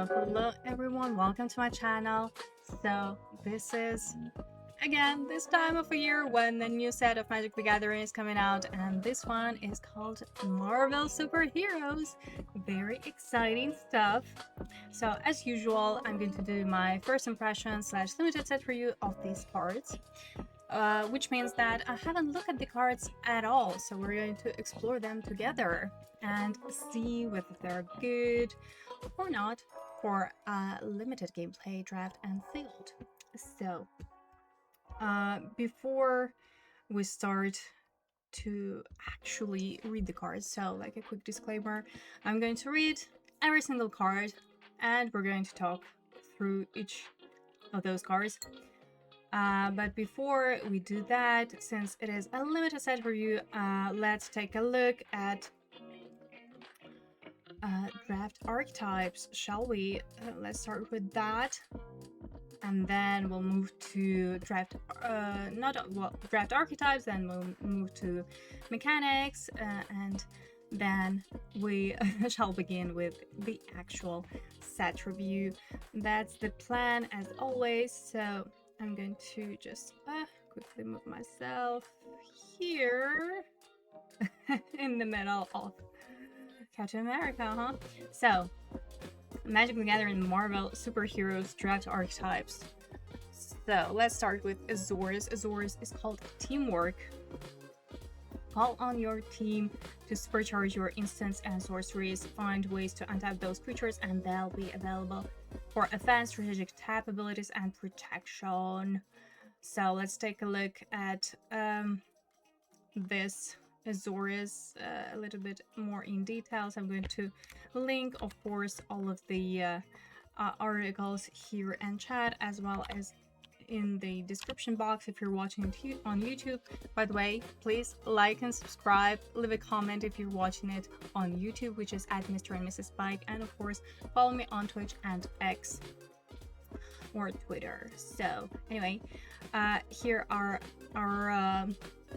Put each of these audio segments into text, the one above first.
Hello everyone, welcome to my channel. So this is again this time of the year when the new set of Magic the Gathering is coming out, and this one is called Marvel Superheroes. Very exciting stuff. So as usual, I'm going to do my first impression / limited set review of these cards. Which means that I haven't looked at the cards at all, so we're going to explore them together and see whether they're good or not for a limited gameplay, draft, and sealed. So, before we start to actually read the cards, so like a quick disclaimer, I'm going to read every single card and we're going to talk through each of those cards. But before we do that, since it is a limited set review, let's take a look at draft archetypes, shall we? Let's start with that, and then we'll move to draft draft archetypes, then we'll move to mechanics, and then we shall begin with the actual set review. That's the plan as always. So I'm going to just quickly move myself here in the middle of Captain America, huh? So, Magic the Gathering Marvel Superheroes Draft Archetypes. So, let's start with Azores. Azores is called Teamwork. Call on your team to supercharge your instants and sorceries. Find ways to untap those creatures and they'll be available for advanced strategic tap abilities and protection. So let's take a look at this Azores a little bit more in details. I'm going to link, of course, all of the articles here in chat, as well as in the description box if you're watching it on YouTube. By the way, please like and subscribe, leave a comment if you're watching it on YouTube, which is at Mr. and Mrs. Spike, and of course follow me on Twitch and X or Twitter. So anyway, here are our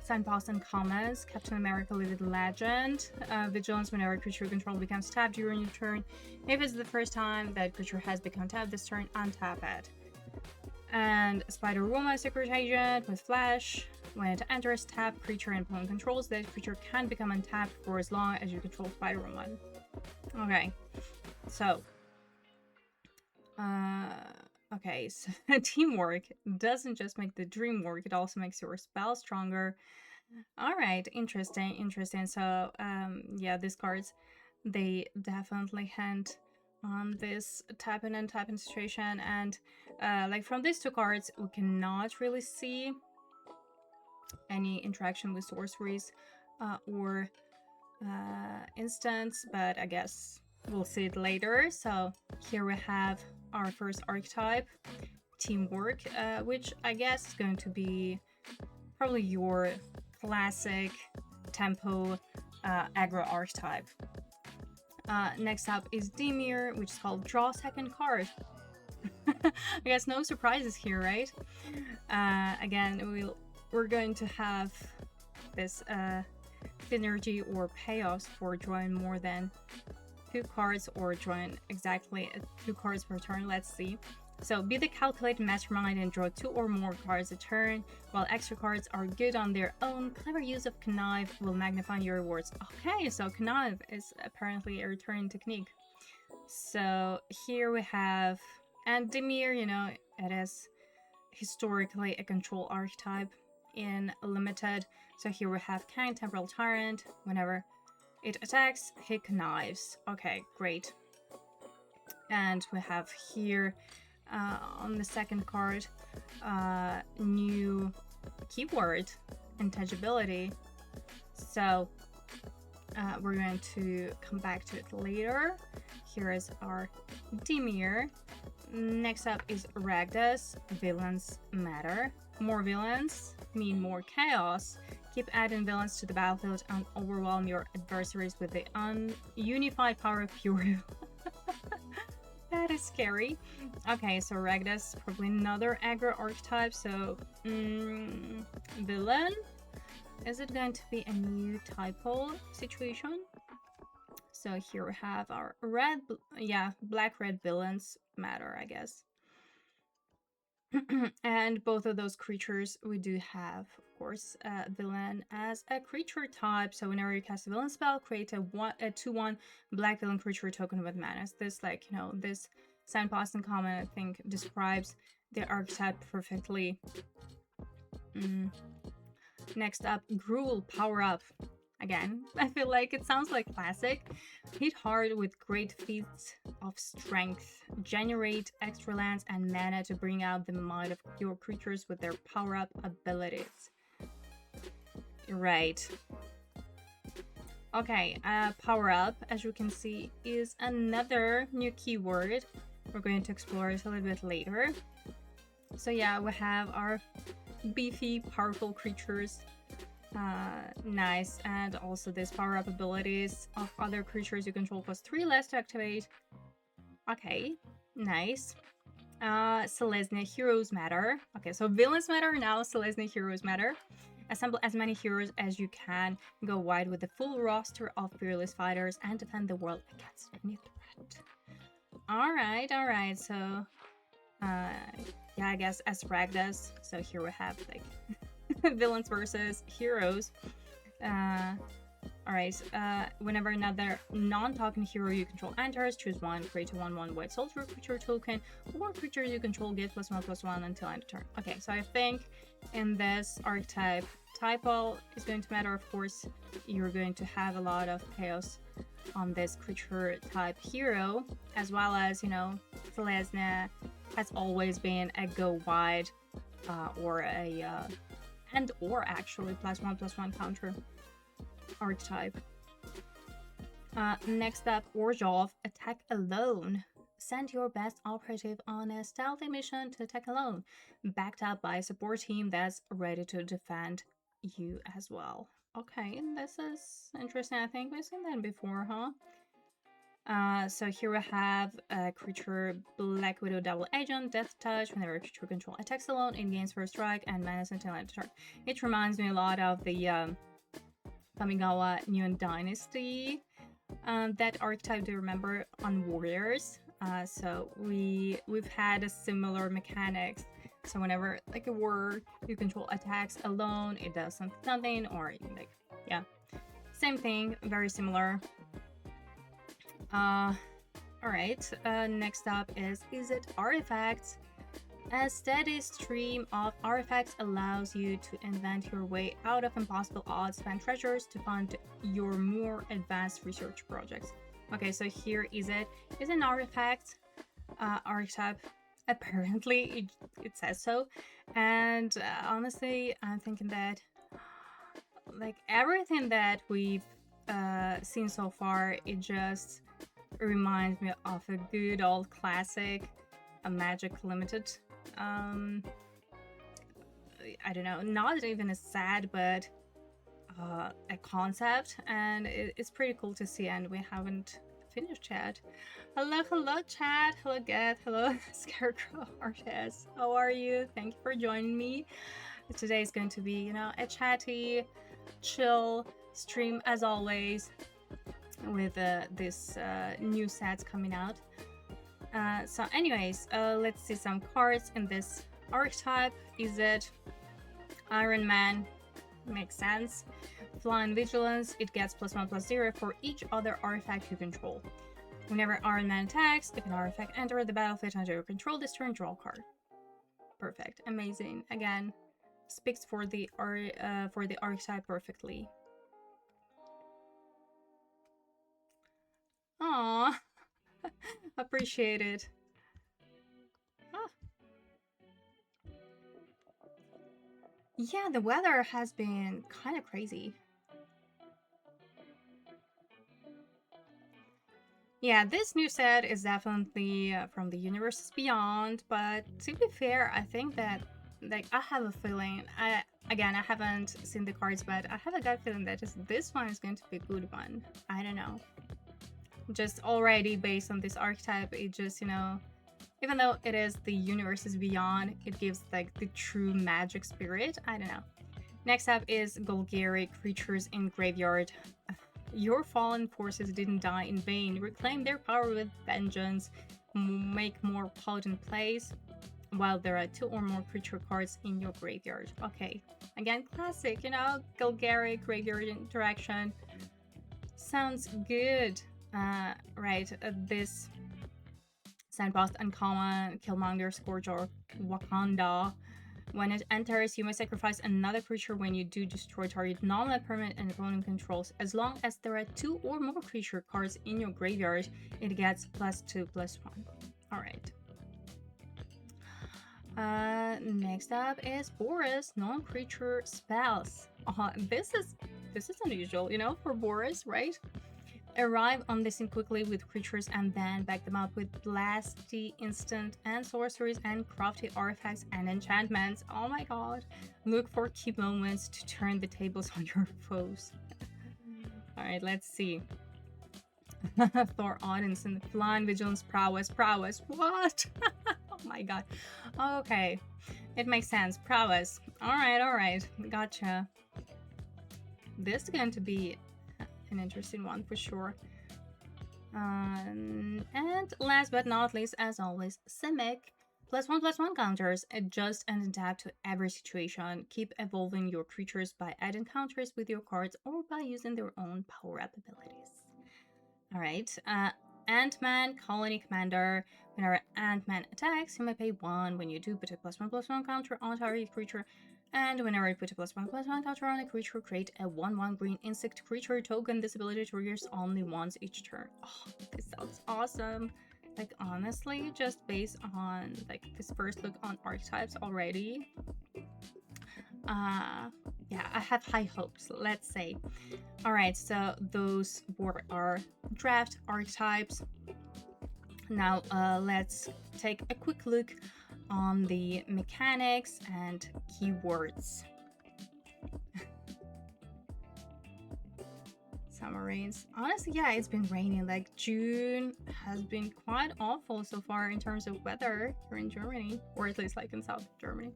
signposts and comments. Captain America Living Legend. Vigilance: whenever a creature you control becomes tapped during your turn. If it's the first time that creature has become tapped this turn, untap it. And Spider-Woman Secret Agent with Flash. When it enters tap creature and opponent controls, that creature can become untapped for as long as you control Spider-Woman. Okay, so okay, so teamwork doesn't just make the dream work, it also makes your spell stronger. All right, interesting. So yeah, these cards, they definitely hint on this tap in and tap in situation, and like from these two cards we cannot really see any interaction with sorceries or instants, but I guess we'll see it later. So here we have our first archetype, Teamwork, which I guess is going to be probably your classic tempo aggro archetype. Next up is Dimir, which is called Draw Second Card. I guess no surprises here, right? Again, we're going to have this synergy or payoffs for drawing more than 2 cards or drawing exactly 2 cards per turn. Let's see. So be the calculated mastermind and draw 2 or more cards a turn. While extra cards are good on their own, clever use of Connive will magnify your rewards. Okay, so Connive is apparently a returning technique. So here we have, and Dimir, you know, it is historically a control archetype in Limited. So here we have Kind Temporal Tyrant. Whenever it attacks, hit Connives. Okay, great. And we have here on the second card, new keyword, intangibility. So we're going to come back to it later. Here is our Dimir. Next up is Ragdas. Villains matter. More villains mean more chaos. Keep adding villains to the battlefield and overwhelm your adversaries with the ununified power of pure. That is scary. Okay, so Ragdas, probably another aggro archetype. So, villain. Is it going to be a new typo situation? So here we have our black-red villains matter, I guess. And both of those creatures, we do have, of course, villain as a creature type. So whenever you cast a villain spell, create a 2/1 black villain creature token with mana. This, like, you know, this signpost in common, I think, describes the archetype perfectly. Next up, Gruul, power up. Again, I feel like it sounds like classic. Hit hard with great feats of strength. Generate extra lands and mana to bring out the might of your creatures with their power-up abilities. Right. Okay, power-up, as you can see, is another new keyword. We're going to explore it a little bit later. So yeah, we have our beefy, powerful creatures. Nice, and also this power-up abilities of other creatures you control cost 3 less to activate. Okay, nice. Selesnya heroes matter. Okay, so villains matter now, Selesnya heroes matter. Assemble as many heroes as you can, go wide with the full roster of fearless fighters, and defend the world against any threat. Alright, so yeah, I guess as Rag does. So here we have like villains versus heroes. Alright, whenever another non-token hero you control enters, choose one, create a 1/1 white soldier creature token. Or creature you control get +1/+1 until end of turn. Okay, so I think in this archetype, typo is going to matter. Of course, you're going to have a lot of chaos on this creature type hero, as well as, you know, Selesnya has always been a go wide or a or actually +1/+1 counter archetype. Next up, Orzhov, attack alone. Send your best operative on a stealthy mission to attack alone, backed up by a support team that's ready to defend you as well. Okay, this is interesting. I think we've seen that before, huh? So here we have a creature, Black Widow Double Agent, Death Touch. Whenever a creature control attacks alone, it gains first strike and menace until end of turn. It reminds me a lot of the Kamigawa New Dynasty. That archetype, do you remember, on Warriors? So we've had a similar mechanics. So whenever like a warrior you control attacks alone, it does something, or like, yeah, same thing, very similar. Alright, next up is it artifacts? A steady stream of artifacts allows you to invent your way out of impossible odds, spend treasures to fund your more advanced research projects. Okay, so here is it. Is an artifact archetype. Apparently, it says so. And honestly, I'm thinking that like everything that we've seen so far, it just reminds me of a good old classic, a Magic Limited. I don't know, not even a sad, but a concept, and it's pretty cool to see. And we haven't finished yet. Hello chat, hello Get, hello Scarecrow Artist, how are you? Thank you for joining me. Today is going to be, you know, a chatty, chill stream as always, with this new sets coming out. So anyways, let's see some cards in this archetype. Is it Iron Man? Makes sense. Flying Vigilance, it gets +1/+0 for each other artifact you control. Whenever Iron Man attacks, if an artifact enters the battlefield under your control this turn, draw a card. Perfect, amazing. Again, speaks for the archetype perfectly. Aww. Appreciate it. Ah. Yeah, the weather has been kind of crazy. Yeah, this new set is definitely from the universes beyond, but to be fair, I think that, like, I have a feeling, again, I haven't seen the cards, but I have a gut feeling that this one is going to be a good one. I don't know. Just already based on this archetype, it just, you know, even though it is the universes beyond, it gives like the true magic spirit. I don't know. Next up is Golgari, creatures in graveyard. Your fallen forces didn't die in vain. Reclaim their power with vengeance. Make more potent plays while there are 2 or more creature cards in your graveyard. Okay, again, classic, you know, Golgari graveyard interaction. Sounds good. Right, this Sandbox Uncommon, Killmonger, Scourge, or Wakanda. When it enters, you may sacrifice another creature. When you do, destroy target non-land permanent and opponent controls. As long as there are 2 or more creature cards in your graveyard, it gets +2/+1. Alright. Next up is Boris, non-creature spells. This is unusual, you know, for Boris, right? Arrive on the scene quickly with creatures and then back them up with blasty instant and sorceries and crafty artifacts and enchantments. Oh my god. Look for key moments to turn the tables on your foes. Alright, let's see. Thor Odinson, Flying Vigilance, Prowess. What? Oh my god. Okay. It makes sense. Prowess. Alright. Gotcha. This is going to be an interesting one for sure. And last but not least, as always, Simic. +1/+1 counters. Adjust and adapt to every situation. Keep evolving your creatures by adding counters with your cards or by using their own power-up abilities. Alright, Ant-Man, Colony Commander. Whenever Ant-Man attacks, you may pay 1. When you do, put a +1/+1 counter on target creature. And whenever you put a +1/+1 counter on a creature, create a 1/1 green insect creature token. This ability triggers only once each turn. Oh, this sounds awesome. Like, honestly, just based on, like, this first look on Archetypes already, yeah, I have high hopes, let's say. Alright, so those were our draft Archetypes. Now, let's take a quick look on the mechanics and keywords. Summer rains. Honestly, yeah, it's been raining. Like, June has been quite awful so far in terms of weather here in Germany, or at least like in South Germany.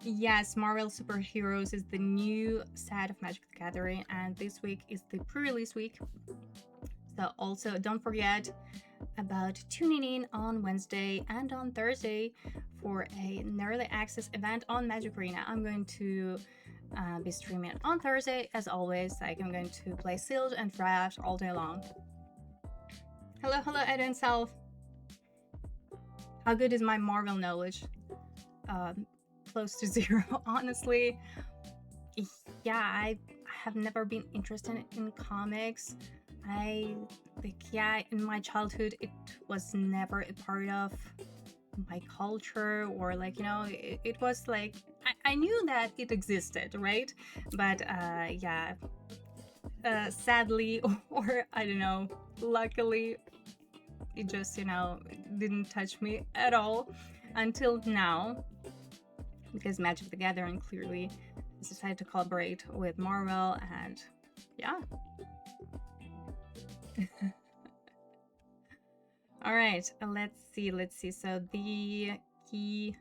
Yes, Marvel Superheroes is the new set of Magic the Gathering, and this week is the pre-release week. So also don't forget about tuning in on Wednesday and on Thursday for an early access event on Magic Arena. I'm going to be streaming on Thursday, as always. Like, I'm going to play Sealed and Draft all day long. Hello, Eden Self. How good is my Marvel knowledge? Close to 0, honestly. Yeah, I have never been interested in comics. In my childhood, it was never a part of my culture, or like, you know, it was like, I knew that it existed, right? But yeah, sadly, or I don't know, luckily, it just, you know, didn't touch me at all until now, because Magic the Gathering clearly decided to collaborate with Marvel, and yeah. All right, let's see. So the not key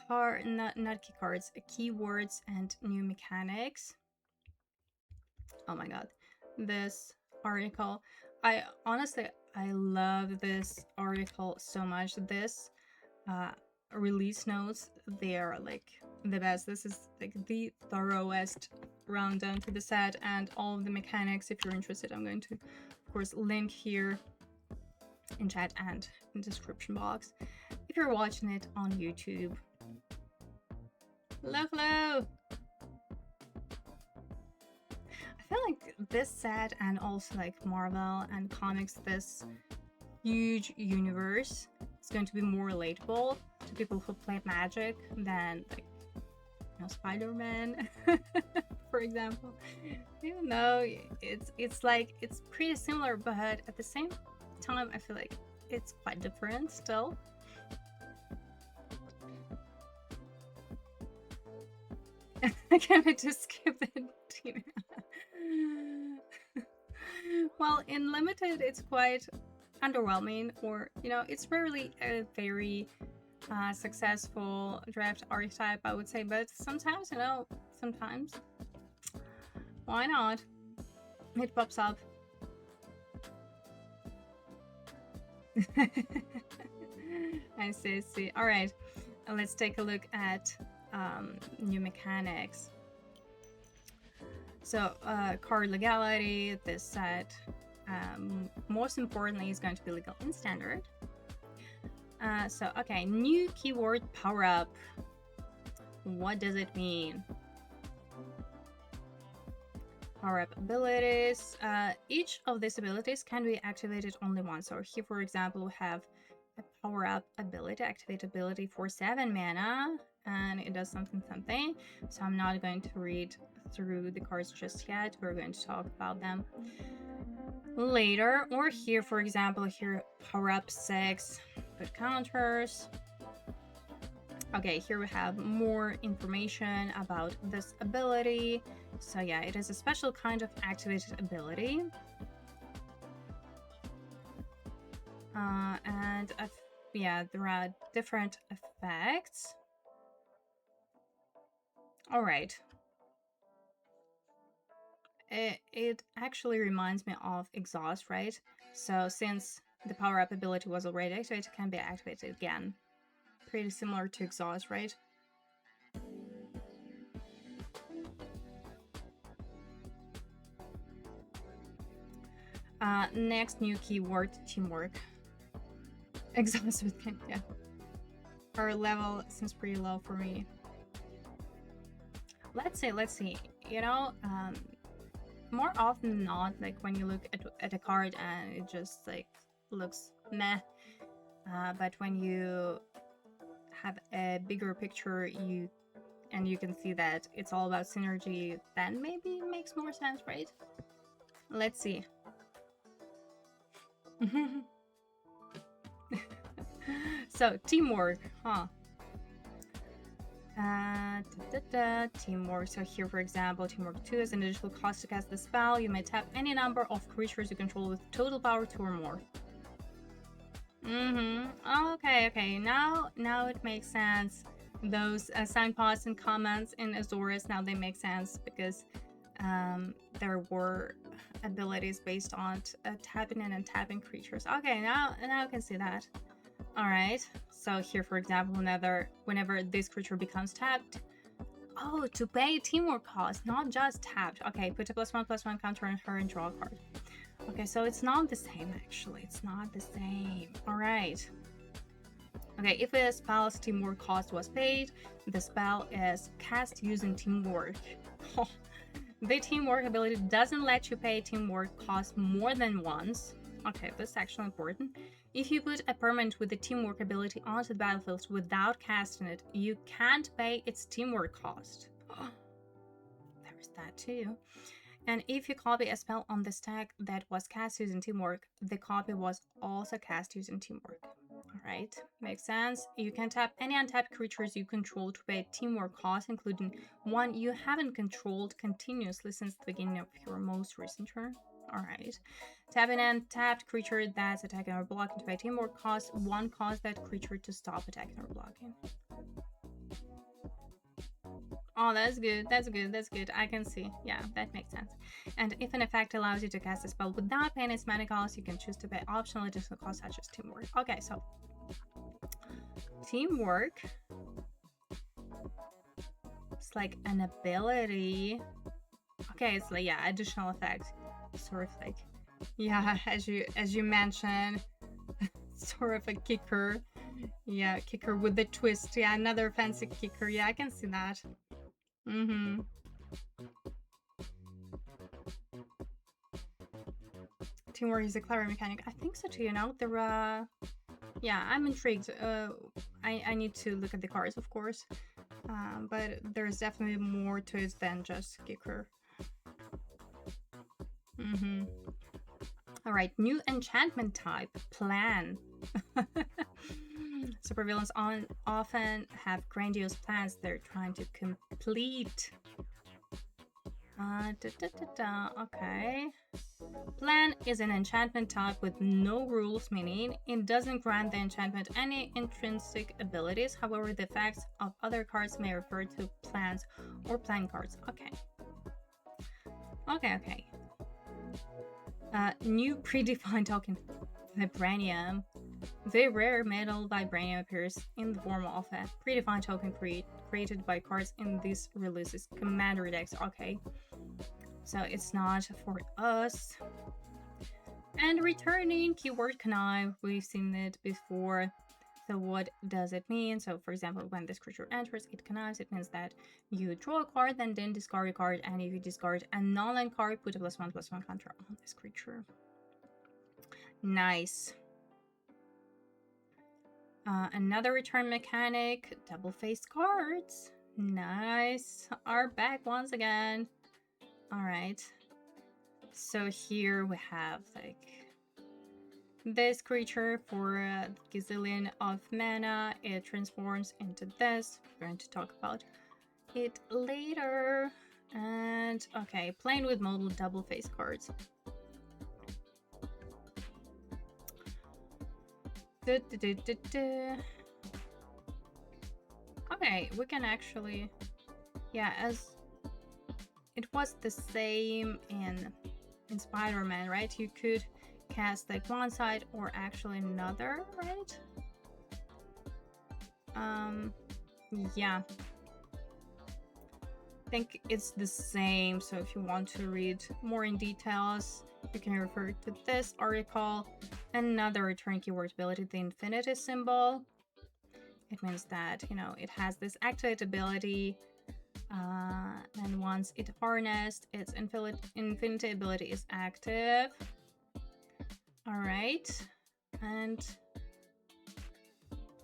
cards, keywords and new mechanics. Oh my god, this article. I love this article so much. This release notes, they are like the best. This is like the thoroughest rundown to the set and all of the mechanics. If you're interested, I'm going to, of course, link here in chat and in description box if you're watching it on YouTube. Hello. I feel like this set, and also like Marvel and comics, this huge universe, is going to be more relatable to people who play Magic than, like, you know, Spider-Man, for example. Even though it's like, it's pretty similar, but at the same time, I feel like it's quite different still. I can't wait to skip the team. Well, in Limited, it's quite underwhelming, or, you know, it's rarely a very successful draft archetype, I would say, but sometimes, you know, why not? it pops up. I see. All right, let's take a look at new mechanics. So card legality, this set most importantly is going to be legal in standard. So okay, new keyword power up. What does it mean? Power up abilities. Each of these abilities can be activated only once. So here, for example, we have a power up ability, activate ability for 7 mana, and it does something. So I'm not going to read through the cards just yet. We're going to talk about them later. Or here, for example, here power up 6, put counters. Okay, here we have more information about this ability. So yeah, it is a special kind of activated ability. And yeah, there are different effects. All right. It actually reminds me of Exhaust, right? So since the power-up ability was already activated, it can be activated again. Pretty similar to Exhaust, right? Next new keyword, teamwork. Exhaust with game, yeah. Our level seems pretty low for me. Let's see. You know, more often than not, like when you look at a card and it just like looks meh. But when you have a bigger picture, you can see that it's all about synergy, then maybe it makes more sense, right? Let's see. So teamwork, huh? Teamwork. So here, for example, teamwork 2 is an additional cost to cast the spell. You may tap any number of creatures you control with total power 2 or more. Okay. Now it makes sense. Those signposts and comments in Azores, now they make sense because there were abilities based on tapping and untapping creatures. Okay, now I can see that. All right. So here, for example, whenever this creature becomes tapped, oh, to pay teamwork cost, not just tapped. Okay, put a +1/+1 counter on her and draw a card. Okay, so it's not the same, actually. It's not the same. All right. Okay, if a spell's teamwork cost was paid, the spell is cast using teamwork. The teamwork ability doesn't let you pay teamwork cost more than once. Okay, that's actually important. If you put a permanent with the teamwork ability onto the battlefield without casting it, you can't pay its teamwork cost. There's that too. And if you copy a spell on the stack that was cast using teamwork, the copy was also cast using teamwork. Alright, makes sense. You can tap any untapped creatures you control to pay teamwork cost, including one you haven't controlled continuously since the beginning of your most recent turn. Alright. Tap an untapped creature that's attacking or blocking to pay teamwork cost. One cause that creature to stop attacking or blocking. Oh, that's good. I can see. Yeah, that makes sense. And if an effect allows you to cast a spell without paying its mana cost, you can choose to pay optional additional costs such as teamwork. Okay, so teamwork. It's like an ability. Okay, it's like, yeah, additional effect. Sort of like, yeah, as you mentioned, sort of a kicker. Yeah, kicker with the twist. Yeah, another fancy kicker. Yeah, I can see that. Teamwork is a clever mechanic. I think so too, you know? Yeah, I'm intrigued. I need to look at the cards, of course. But there's definitely more to it than just kicker. Alright, new enchantment type, plan. Supervillains often have grandiose plans they're trying to complete. Okay. Plan is an enchantment type with no rules, meaning it doesn't grant the enchantment any intrinsic abilities. However, the effects of other cards may refer to plans or plan cards. Okay. New predefined token, Vibranium. The rare metal Vibranium appears in the form of a predefined token created by cards in this release's commander decks. Okay, so it's not for us. And returning keyword Connive, we've seen it before. So what does it mean? So for example, when this creature enters, it connives. It means that you draw a card and then discard a card, and if you discard a non-land card, put a +1/+1 counter on this creature. Nice. Another return mechanic, double-faced cards. Nice. Are back once again. Alright. So here we have like this creature for a gazillion of mana. It transforms into this. We're going to talk about it later. And okay, playing with modal double face cards. Okay, we can actually, yeah, as it was the same in Spider-Man, right? You could cast like one side or actually another, right? Yeah, I think it's the same. So if you want to read more in details, you can refer to this article. Another return keyword ability, the infinity symbol. It means that, you know, it has this activate ability, and once it harnessed, its infinity ability is active. All right, and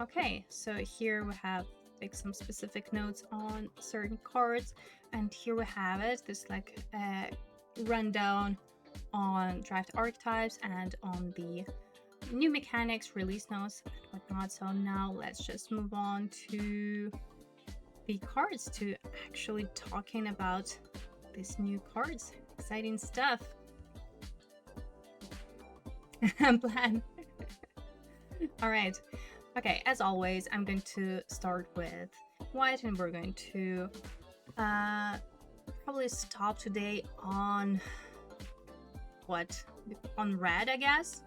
okay, so here we have like some specific notes on certain cards, and here we have it, this like rundown on draft archetypes and on the new mechanics, release notes, and whatnot. So now let's just move on to the cards, to actually talking about these new cards. Exciting stuff. Plan. All right. Okay, as always, I'm going to start with white, and we're going to probably stop today on what? On red, I guess.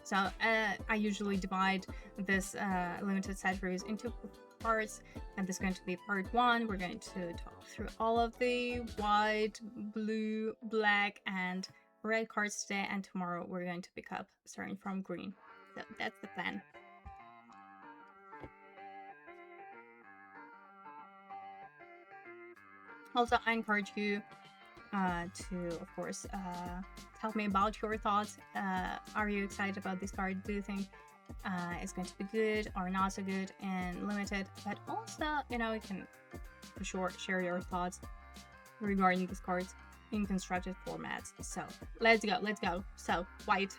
So I usually divide this limited set reviews into parts, and this is going to be part 1. We're going to talk through all of the white, blue, black, and red cards today, and tomorrow we're going to pick up starting from green. So that's the plan. Also, I encourage you to, of course, tell me about your thoughts. Are you excited about this card? Do you think it's going to be good or not so good and limited? But also, you know, you can for sure share your thoughts regarding these cards in constructed formats. So let's go. So white.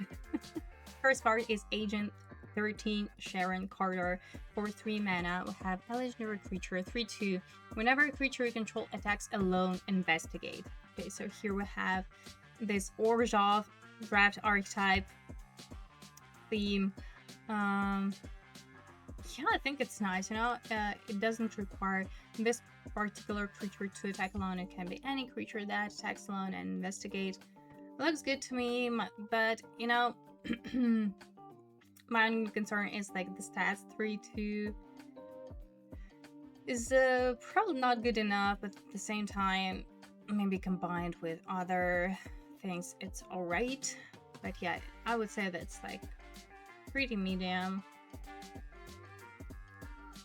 First card is Agent 13 Sharon Carter. For 3 mana, we have a legendary creature, 3/2. Whenever a creature you control attacks alone, investigate. Okay, so here we have this Orzhov draft archetype theme. Yeah, I think it's nice, you know. It doesn't require this particular creature to attack alone. It can be any creature that attacks alone and investigate. Looks good to me, but you know, my only concern is like the stats. 3/2 is probably not good enough, but at the same time, maybe combined with other things, it's alright. But yeah, I would say that's like pretty medium.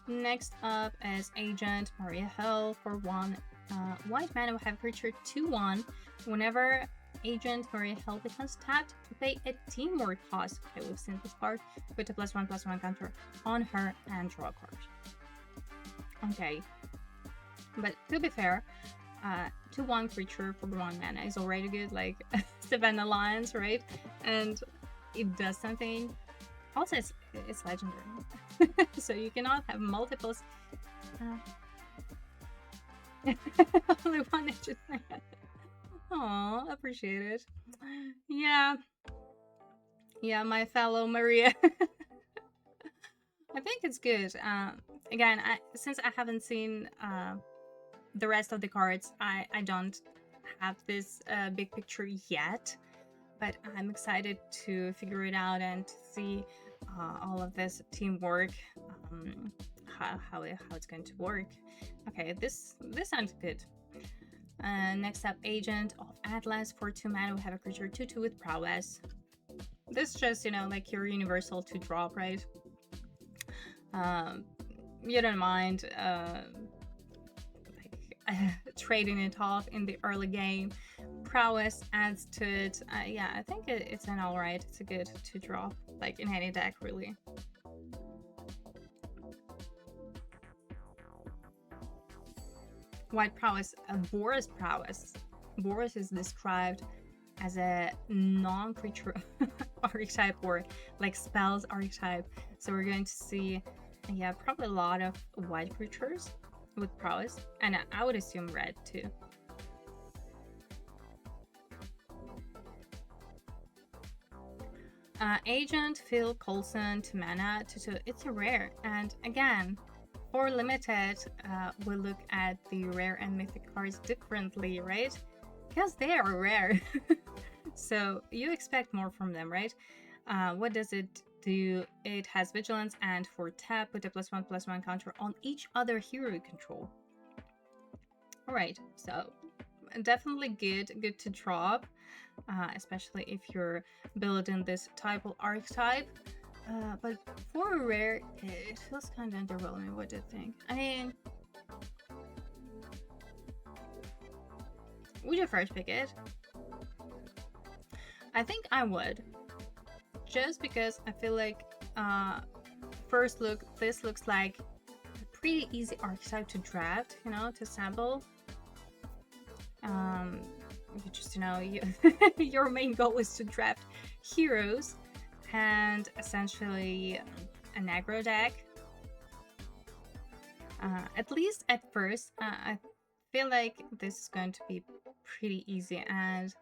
Next up is Agent Maria Hell. For 1 white mana, we have creature 2/1. Whenever Agent Maria Hell becomes tapped, to pay a teamwork cost. Okay, we've seen this card. Put a +1/+1 counter on her and draw a card. Okay, but to be fair, 2/1 creature for 1 mana is already good, like Savannah Lions, right? And it does something. Also, it's legendary, so you cannot have multiples. Only one agent. Aw, appreciate it. Yeah, my fellow Maria. I think it's good. Again, since I haven't seen the rest of the cards, I don't have this big picture yet. but I'm excited to figure it out and to see all of this teamwork, how it's going to work. Okay, this sounds good. Next up, Agent of Atlas. For 2 mana, we have a creature 2/2 with prowess. This just, like your universal 2-drop, right? You don't mind trading it off in the early game. Prowess adds to it. Yeah, I think it's an alright. It's a good 2-drop, like in any deck, really. White prowess, Boris prowess. Boris is described as a non-creature archetype, or like spells archetype. So we're going to see, yeah, probably a lot of white creatures with prowess, and I would assume red too. Agent Phil Coulson, 2 mana, 2/2. It's a rare, and again, for limited, we look at the rare and mythic cards differently, right? Because they are rare. So you expect more from them, right? What does it do? It has vigilance, and for tap, put a +1/+1 counter on each other hero you control. Alright, so definitely good to drop, especially if you're building this type of archetype. But for a rare, it feels kind of underwhelming. What do you think? I mean, would you first pick it? I think I would, just because I feel like first look, this looks like a pretty easy archetype to draft, to sample. You just, your main goal is to draft heroes and essentially an aggro deck. At least at first, I feel like this is going to be pretty easy, and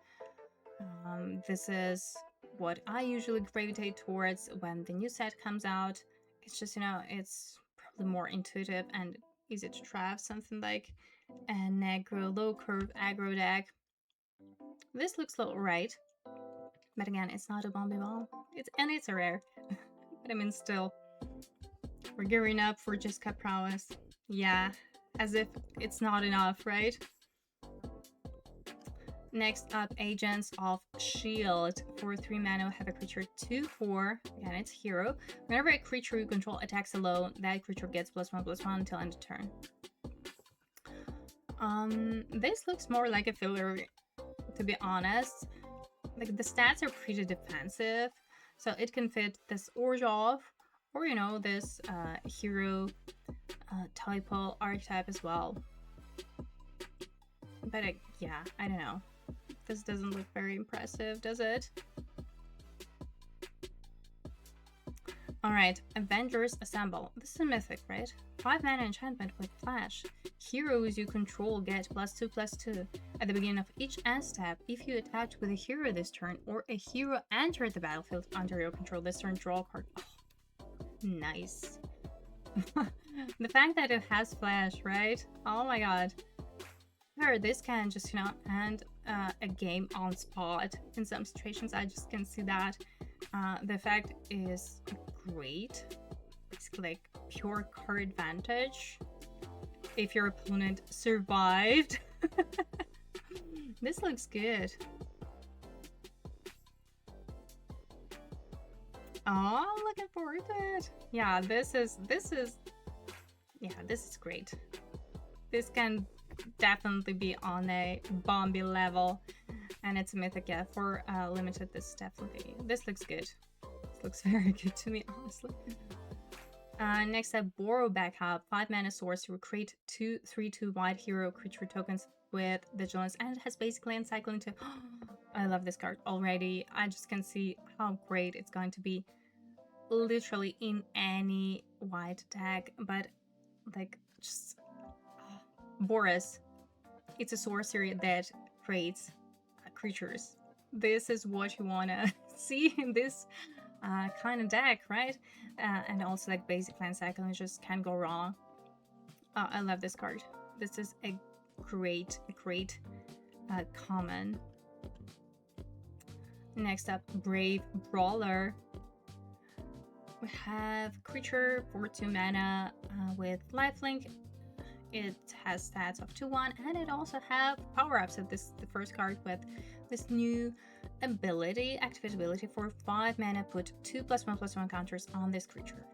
this is what I usually gravitate towards when the new set comes out. It's just, it's probably more intuitive and easy to draft, something like an aggro, low curve aggro deck. This looks a little right, but again, it's not a bomby ball. It's a rare. But I mean, still, we're gearing up for just cut prowess. Yeah, as if it's not enough, right? Next up, Agents of Shield. For 3 mana, we have a creature 2/4. Again, it's hero. Whenever a creature you control attacks alone, that creature gets +1/+1 until end of turn. This looks more like a filler, to be honest. Like, the stats are pretty defensive, so it can fit this Orzhov, or this hero typo archetype as well. But yeah, I don't know. This doesn't look very impressive, does it? Alright, Avengers Assemble. This is a mythic, right? 5 mana enchantment with flash. Heroes you control get +2/+2. At the beginning of each end step, if you attacked with a hero this turn, or a hero entered the battlefield under your control this turn, draw a card. Oh, nice. The fact that it has flash, right? Oh my god. Or this can just, end a game on spot. In some situations, I just can see that. The effect is great. Basically, like pure card advantage if your opponent survived. This looks good. Oh, I'm looking forward to it. Yeah, this is great. This can definitely be on a bomby level, and it's a mythic. Yeah, for limited, this looks good. This looks very good to me, honestly. Next up, Borrow Backup. 5 mana sorcery. Create 2 3/2 white hero creature tokens with vigilance, and it has basically encycling to. I love this card already. I just can see how great it's going to be, literally in any white deck. But like, just Boris, it's a sorcery that creates creatures. This is what you wanna see in this kind of deck, right? And also, like, basic land cycling just can't go wrong. I love this card. This is a great common. Next up, Brave Brawler. We have creature for 2 mana with lifelink. It has stats of 2/1, and it also have power-ups. So this is the first card with this new ability, activate ability for 5 mana. Put 2 +1/+1 counters on this creature.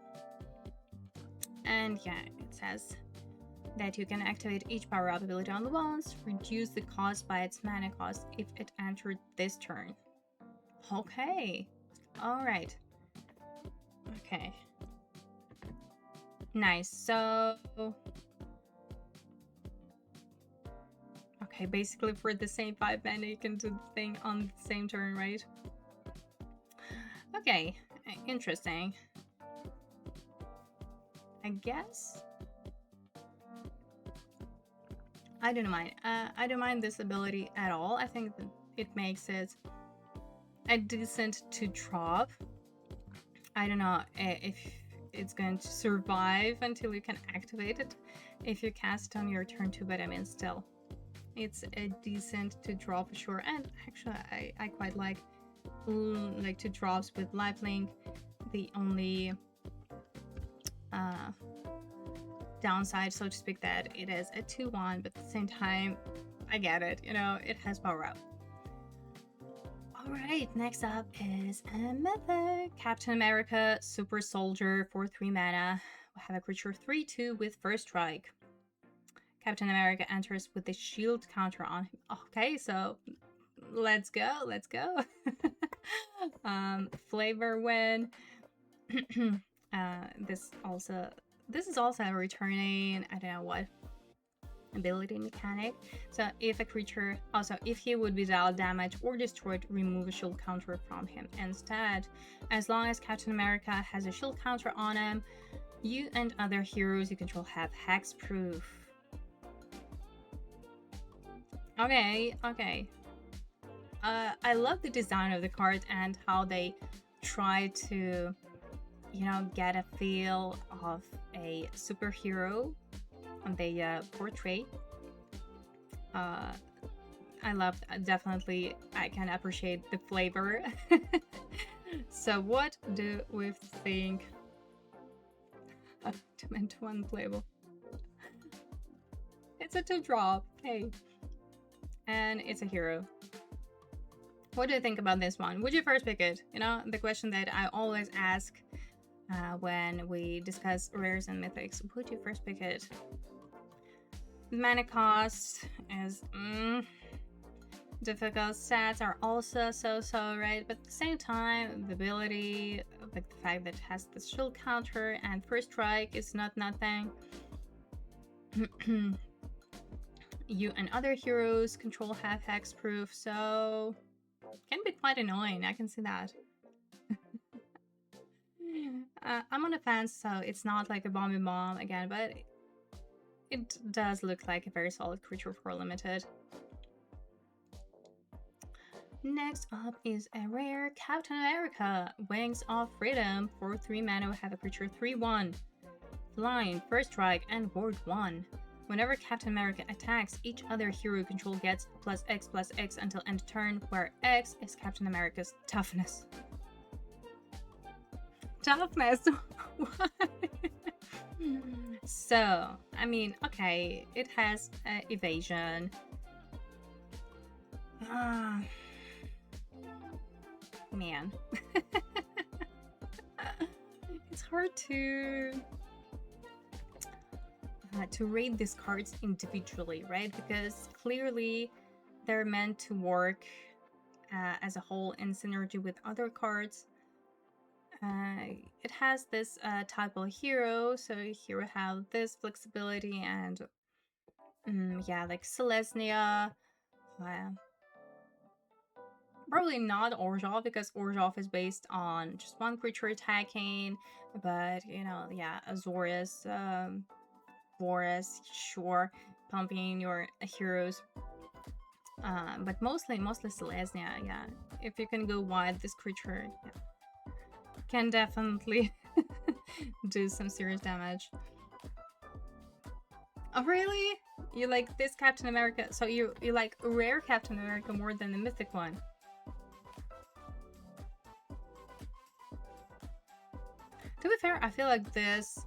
And yeah, it says that you can activate each power-up ability on the once, reduce the cost by its mana cost if it entered this turn. Okay, all right. Okay, nice. So okay, basically for the same 5 mana you can do the thing on the same turn, right? Okay, interesting. I guess I don't mind. I don't mind this ability at all. I think that it makes it a decent to drop. I don't know if it's going to survive until you can activate it if you cast it on your turn 2, but I mean still, it's a decent to drop for sure. And actually I quite like to drops with lifelink. The only downside, so to speak, that it is a 2/1, but at the same time I get it, you know, it has power up. Alright, next up is a mythic Captain America Super Soldier for 3 mana. We have a creature 3/2 with first strike. Captain America enters with the shield counter on him. Okay, so let's go. Flavor win. This is also a returning, I don't know what ability mechanic. So if a creature, also if he would be dealt damage or destroyed, remove a shield counter from him instead. As long as Captain America has a shield counter on him, you and other heroes you control have hexproof. Okay. I love the design of the card and how they try to, you know, get a feel of a superhero on the portrait. I love, definitely I can appreciate the flavor. So what do we think? 2/1 playable. It's a 2-drop, hey, and it's a hero. What do you think about this one? Would you first pick it? You know, the question that I always ask when we discuss rares and mythics. Would you first pick it? Mana cost is difficult. Stats are also so, right? But at the same time, the ability, like the fact that it has the shield counter and first strike is not nothing. You and other heroes control have hexproof, so can be quite annoying. I can see that. I'm on the fence, so it's not like a bomb again, but it does look like a very solid creature for limited. Next up is a rare Captain America, Wings of Freedom. For 3 mana, we have a creature 3/1. Flying, first strike, and ward 1. Whenever Captain America attacks, each other hero control gets +X until end of turn, where X is Captain America's toughness. Toughness? Why? So, I mean, okay, it has evasion. Man. It's hard to rate these cards individually, right? Because clearly they're meant to work as a whole in synergy with other cards. It has this type of hero, so here we have this flexibility and yeah, like Selesnya. Probably not Orzhov, because Orzhov is based on just one creature attacking, but you know, yeah, Azorius, Boris, sure, pumping your heroes. But mostly Selesnya, yeah. If you can go wide, this creature can definitely do some serious damage. Oh, really? You like this Captain America? So you like rare Captain America more than the mythic one? To be fair, I feel like this,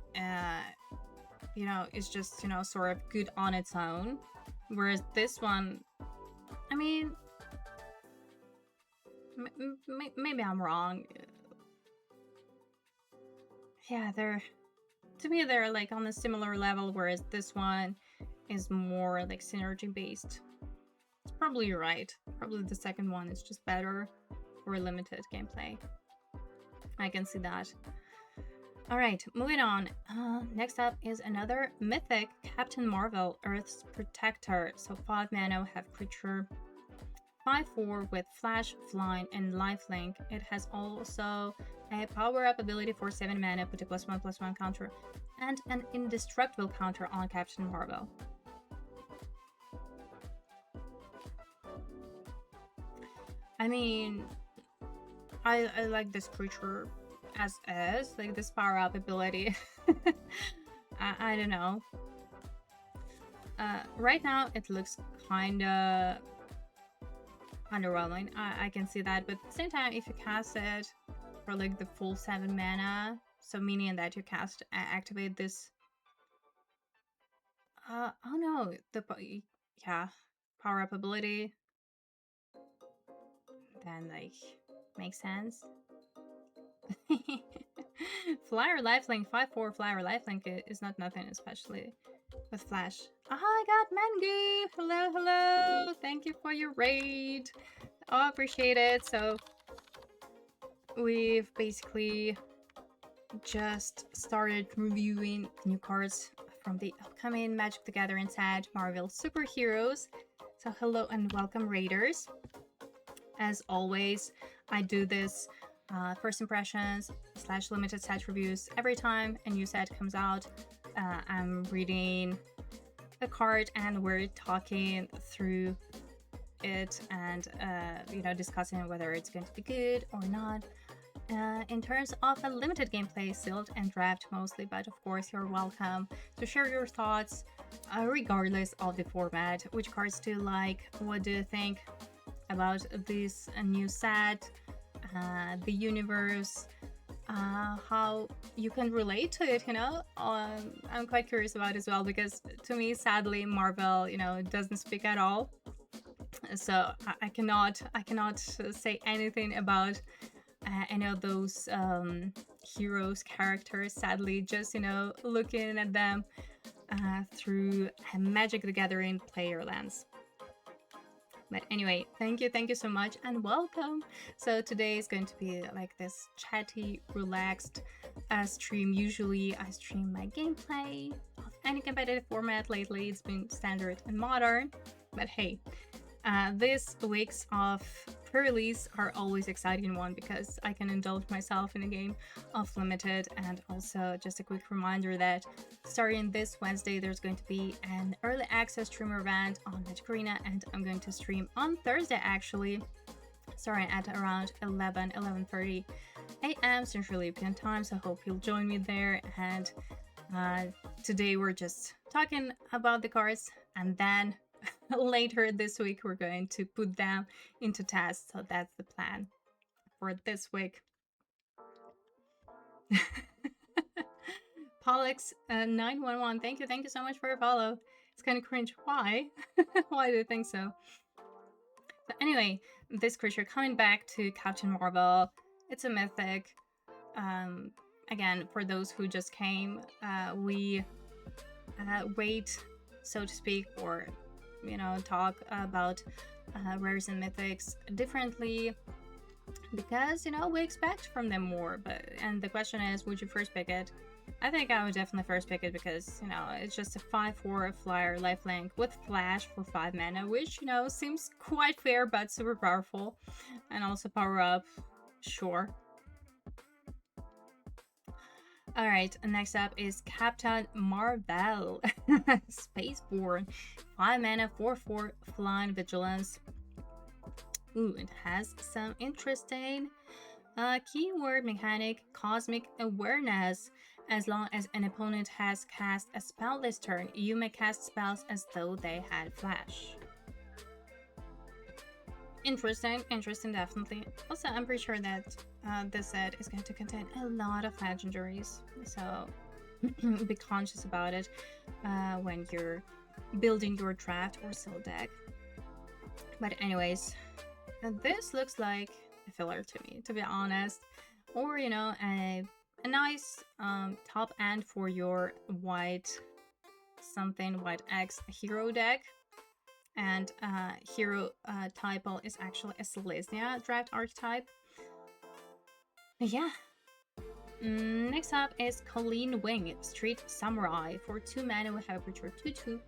you know, is just, you know, sort of good on its own. Whereas this one, I mean, maybe I'm wrong. Yeah, to me, they're like on a similar level, whereas this one is more like synergy based. It's probably right. Probably the second one is just better for limited gameplay. I can see that. Alright, moving on. Next up is another mythic, Captain Marvel, Earth's Protector. So 5 mana, have creature 5/4 with Flash, Flying, and Lifelink. It has also a power-up ability for 7 mana, put a +1/+1 counter, and an indestructible counter on Captain Marvel. I mean, I like this creature as is, like this power-up ability. I don't know. Right now, it looks kinda underwhelming. I can see that, but at the same time, if you cast it for like the full 7 mana, so meaning that you cast activate this. Oh no, yeah, power up ability. Then like makes sense. Flyer lifelink 5/4 flyer lifelink is not nothing, especially with flash. I got Mangu. Hello. Thank you for your raid. Oh, appreciate it. So we've basically just started reviewing new cards from the upcoming Magic the Gathering set, Marvel Superheroes. So hello and welcome, raiders. As always, I do this first impressions / limited set reviews every time a new set comes out. I'm reading the card and we're talking through it and you know, discussing whether it's going to be good or not. In terms of a limited gameplay, sealed and draft mostly, but of course you're welcome to share your thoughts regardless of the format. Which cards do you like? What do you think about this new set, the universe, how you can relate to it, you know? I'm quite curious about as well, because to me, sadly, Marvel, you know, doesn't speak at all. So I cannot say anything about any of those heroes, characters, sadly, just, you know, looking at them through a Magic the Gathering player lens. But anyway, thank you so much and welcome. So today is going to be like this chatty, relaxed stream. Usually I stream my gameplay of any competitive format. Lately it's been standard and modern, but hey, these weeks of pre-release are always exciting one because I can indulge myself in a game of limited. And also just a quick reminder that starting this Wednesday there's going to be an early access streamer event on Magic Arena, and I'm going to stream on Thursday actually, starting at around 11:30 a.m. Central European time, so I hope you'll join me there. And today we're just talking about the cards, and then later this week we're going to put them into tests. So that's the plan for this week. Pollux 911, thank you so much for your follow. It's kind of cringe. Why? Why do you think so? So anyway, this creature coming back to Captain Marvel. It's a mythic. Again, for those who just came, we wait, so to speak, or you know, talk about rares and mythics differently because, you know, we expect from them more. But and the question is, would you first pick it? I think I would definitely first pick it because, you know, it's just a 5/4 flyer lifelink with flash for 5 mana, which, you know, seems quite fair but super powerful, and also power up, sure. Alright, next up is Captain Marvel, Spaceborne, 5 mana, 4/4 flying vigilance. Ooh, it has some interesting keyword mechanic, cosmic awareness. As long as an opponent has cast a spell this turn, you may cast spells as though they had flash. Interesting, interesting, definitely. Also, I'm pretty sure that this set is going to contain a lot of legendaries, so be conscious about it when you're building your draft or seal deck. But anyways, this looks like a filler to me, to be honest, or you know, a nice top end for your white X hero deck. And hero typo is actually a Selesnya draft archetype. Yeah. Next up is Colleen Wing, Street Samurai. For 2 mana, we have a creature 2/2.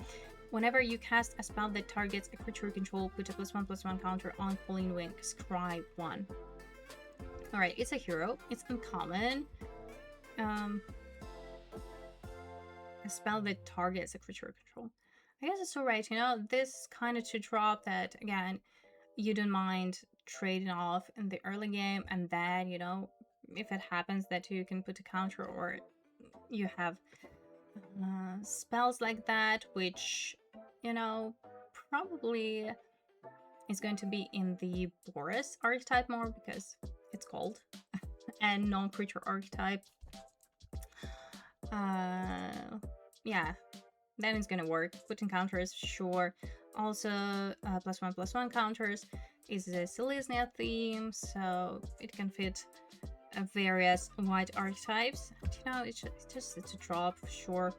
Whenever you cast a spell that targets a creature you control, put a +1/+1 counter on Colleen Wing. Scry 1. Alright, it's a hero. It's uncommon. A spell that targets a creature you control. I guess it's alright, you know, this kind of 2-drop that, again, you don't mind trading off in the early game, and then, you know, if it happens that you can put a counter or you have spells like that, which, you know, probably is going to be in the Boris archetype more because it's gold and non-creature archetype. Yeah, then it's gonna work. Putting counters, sure. Also, +1/+1 counters is a Selesnya theme, so it can fit various white archetypes. And, you know, it's a drop, sure.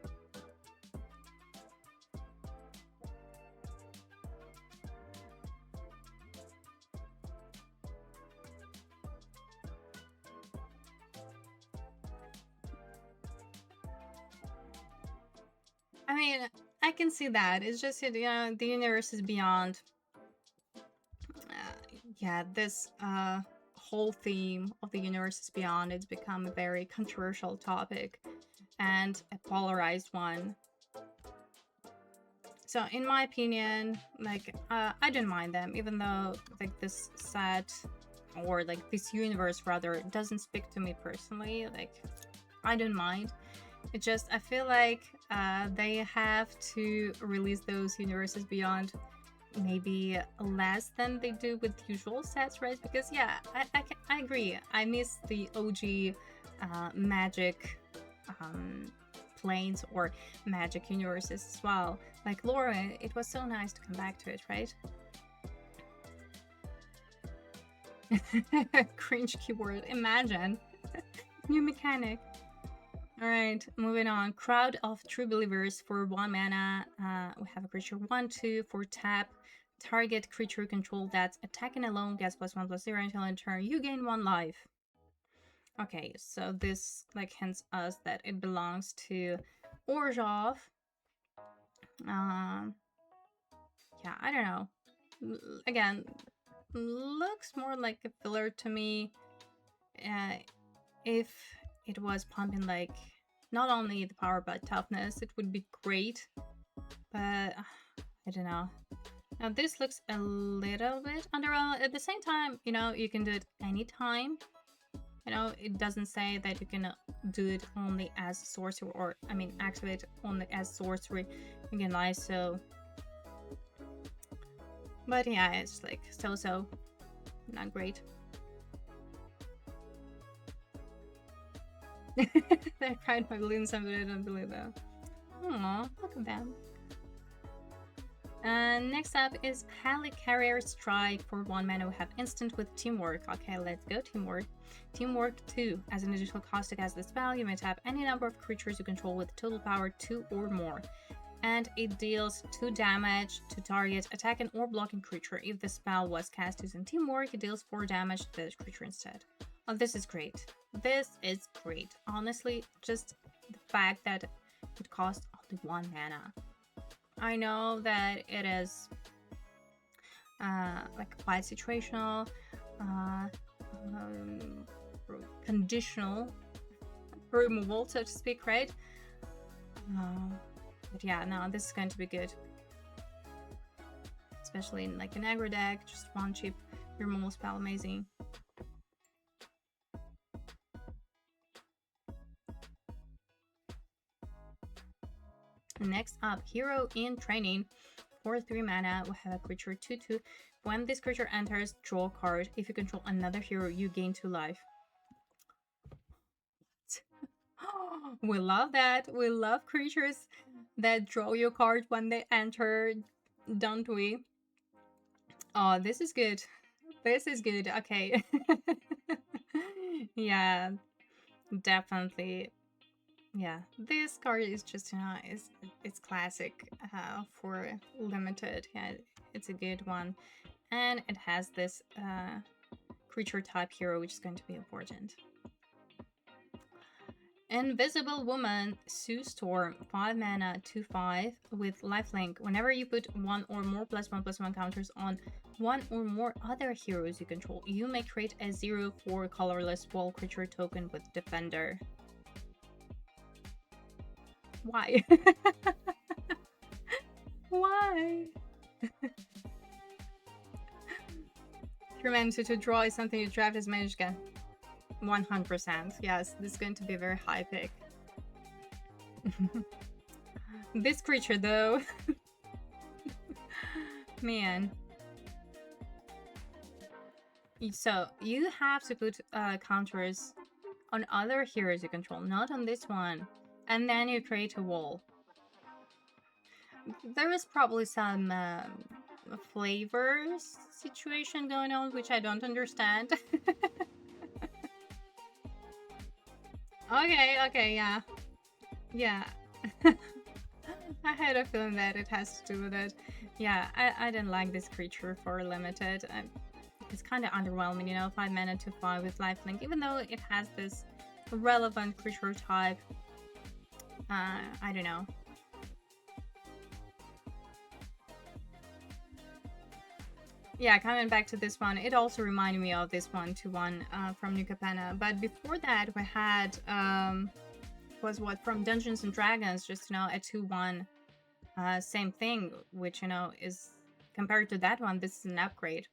I mean, I can see that. It's just, you know, the universe is beyond. Yeah, this whole theme of the universe is beyond. It's become a very controversial topic and a polarized one. So, in my opinion, like, I don't mind them, even though, like, this set, or, like, this universe, rather, doesn't speak to me personally. Like, I don't mind. It just, I feel like they have to release those universes beyond maybe less than they do with usual sets, right? Because, yeah, I agree. I miss the OG Magic planes or Magic universes as well. Like Laura, it was so nice to come back to it, right? Cringe keyword, imagine. New mechanic. Alright, moving on. Crowd of True Believers. For 1 mana, we have a creature 1/2 for tap. Target creature control that's attacking alone gets +1/+0 until end turn. You gain 1 life. Okay, so this like hints us that it belongs to Orzhov. Yeah, I don't know. Again, looks more like a filler to me. If it was pumping like not only the power but toughness, it would be great. But I don't know. Now this looks a little bit underwhelming. At the same time, you know, you can do it anytime. You know, it doesn't say that you can do it only as sorcery, or I mean activate only as sorcery. You can lie, so. But yeah, it's like so not great. They cried my balloons, but I don't believe that. Aww, look at them. Next up is Helicarrier Strike. For 1 mana, we have instant with Teamwork. Okay, let's go Teamwork. Teamwork 2. As an additional cost to cast this spell, you may tap any number of creatures you control with total power 2 or more. And it deals 2 damage to target attacking or blocking creature. If the spell was cast using Teamwork, it deals 4 damage to the creature instead. Oh, this is great. This is great. Honestly, just the fact that it costs only 1 mana. I know that it is like quite situational, conditional removal, so to speak, right? But yeah, no, this is going to be good. Especially in like an aggro deck, just 1 cheap removal spell, amazing. Next up, Hero in Training. For 3 mana, we have a creature 2/2 When this creature enters, draw a card. If you control another hero, you gain 2 life. We love that. We love creatures that draw your card when they enter, don't we? Oh, this is good. This is good. Okay. Yeah, definitely. Yeah, this card is just, you know, it's classic for limited. Yeah, it's a good one. And it has this creature type hero, which is going to be important. Invisible Woman, Sue Storm, 5 mana, 2/5 with lifelink. Whenever you put 1 or more +1/+1 counters on 1 or more other heroes you control, you may create a 0/4 colorless wall creature token with Defender. Why? Why? Remember, to draw is something you draft as managed again. 100%. Yes, this is going to be a very high pick. This creature, though. Man. So, you have to put counters on other heroes you control, not on this one. And then you create a wall. There is probably some flavor situation going on, which I don't understand. Okay, yeah. Yeah. I had a feeling that it has to do with it. Yeah, I didn't like this creature for limited. It's kind of underwhelming, you know, 5 mana to 5 with lifelink, even though it has this relevant creature type. I don't know. Yeah, coming back to this one, it also reminded me of this 1/1 from New Capenna. But before that, we had was what from Dungeons and Dragons, just, you know, a 2/1 same thing, which, you know, is compared to that one, this is an upgrade.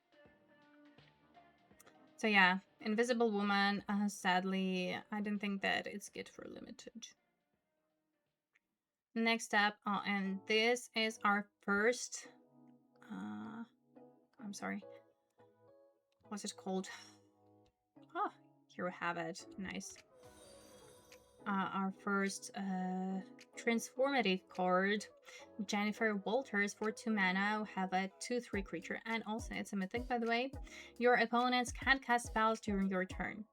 So yeah, Invisible Woman, sadly, I don't think that it's good for limited. Next up, and this is our first, I'm sorry, what's it called? Oh, here we have it, nice. Our first transformative card, Jennifer Walters, for 2 mana. We have a 2/3 creature, and also it's a mythic, by the way. Your opponents can't cast spells during your turn.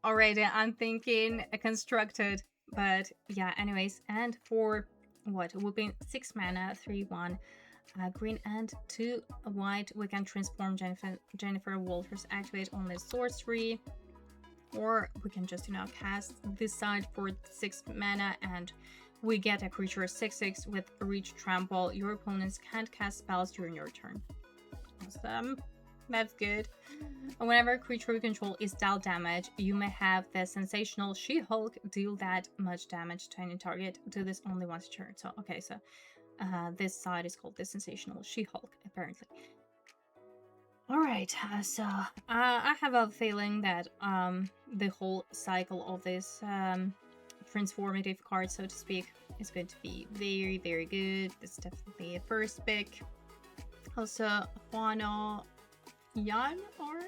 Alright, I'm thinking constructed, but yeah, anyways. And for what? Whooping 6 mana, 3/1. Green and 2 white, we can transform Jennifer Walters, activate only sorcery, or we can just, you know, cast this side for 6 mana and we get a creature 6/6 with reach trample. Your opponents can't cast spells during your turn. Awesome. That's good. Whenever a creature you control is dealt damage, you may have the sensational She-Hulk deal that much damage to any target. Do this only once a turn. So, okay, so this side is called the sensational She-Hulk, apparently. Alright, so I have a feeling that the whole cycle of this transformative card, so to speak, is going to be very, very good. This is definitely a first pick. Also, Huano Yan, or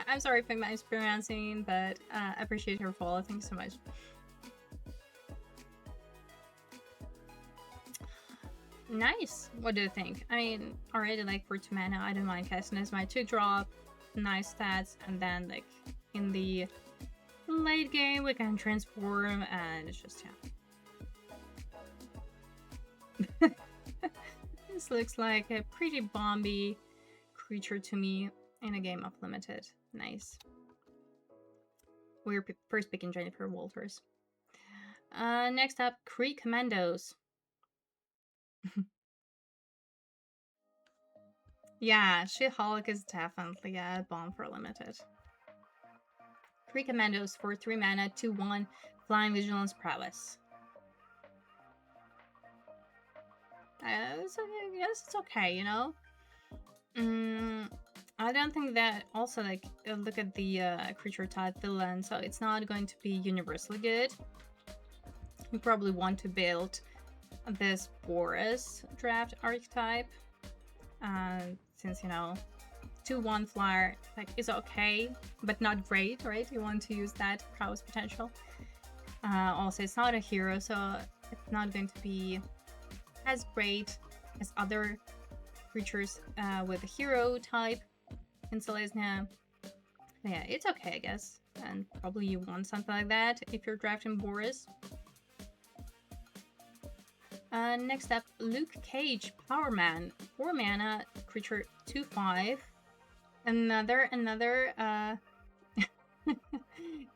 I'm sorry if I'm mispronouncing, but I appreciate your follow. Thanks so much. Nice. What do you think? I mean, already like for 2 mana, I don't mind casting as my 2-drop, nice stats, and then like in the late game we can transform, and it's just, yeah. This looks like a pretty bomby creature to me in a game of limited. Nice. We're first picking Jennifer Walters. Next up, Kree Commandos. Yeah, She-Hulk is definitely a bomb for limited. 3 Commandos for 3 mana, 2/1, Flying Vigilance Prowess. So, yes, it's okay, you know? I don't think that also, like, look at the creature type villain, so it's not going to be universally good. You probably want to build this Boris draft archetype. since, you know, 2/1 flyer like is okay, but not great, right? You want to use that prowess potential. Also, it's not a hero, so it's not going to be as great as other creatures with a hero type in Selesnya. Yeah, it's okay, I guess. And probably you want something like that if you're drafting Boris. Next up, Luke Cage, Power Man, 4 mana, creature 2/5. Another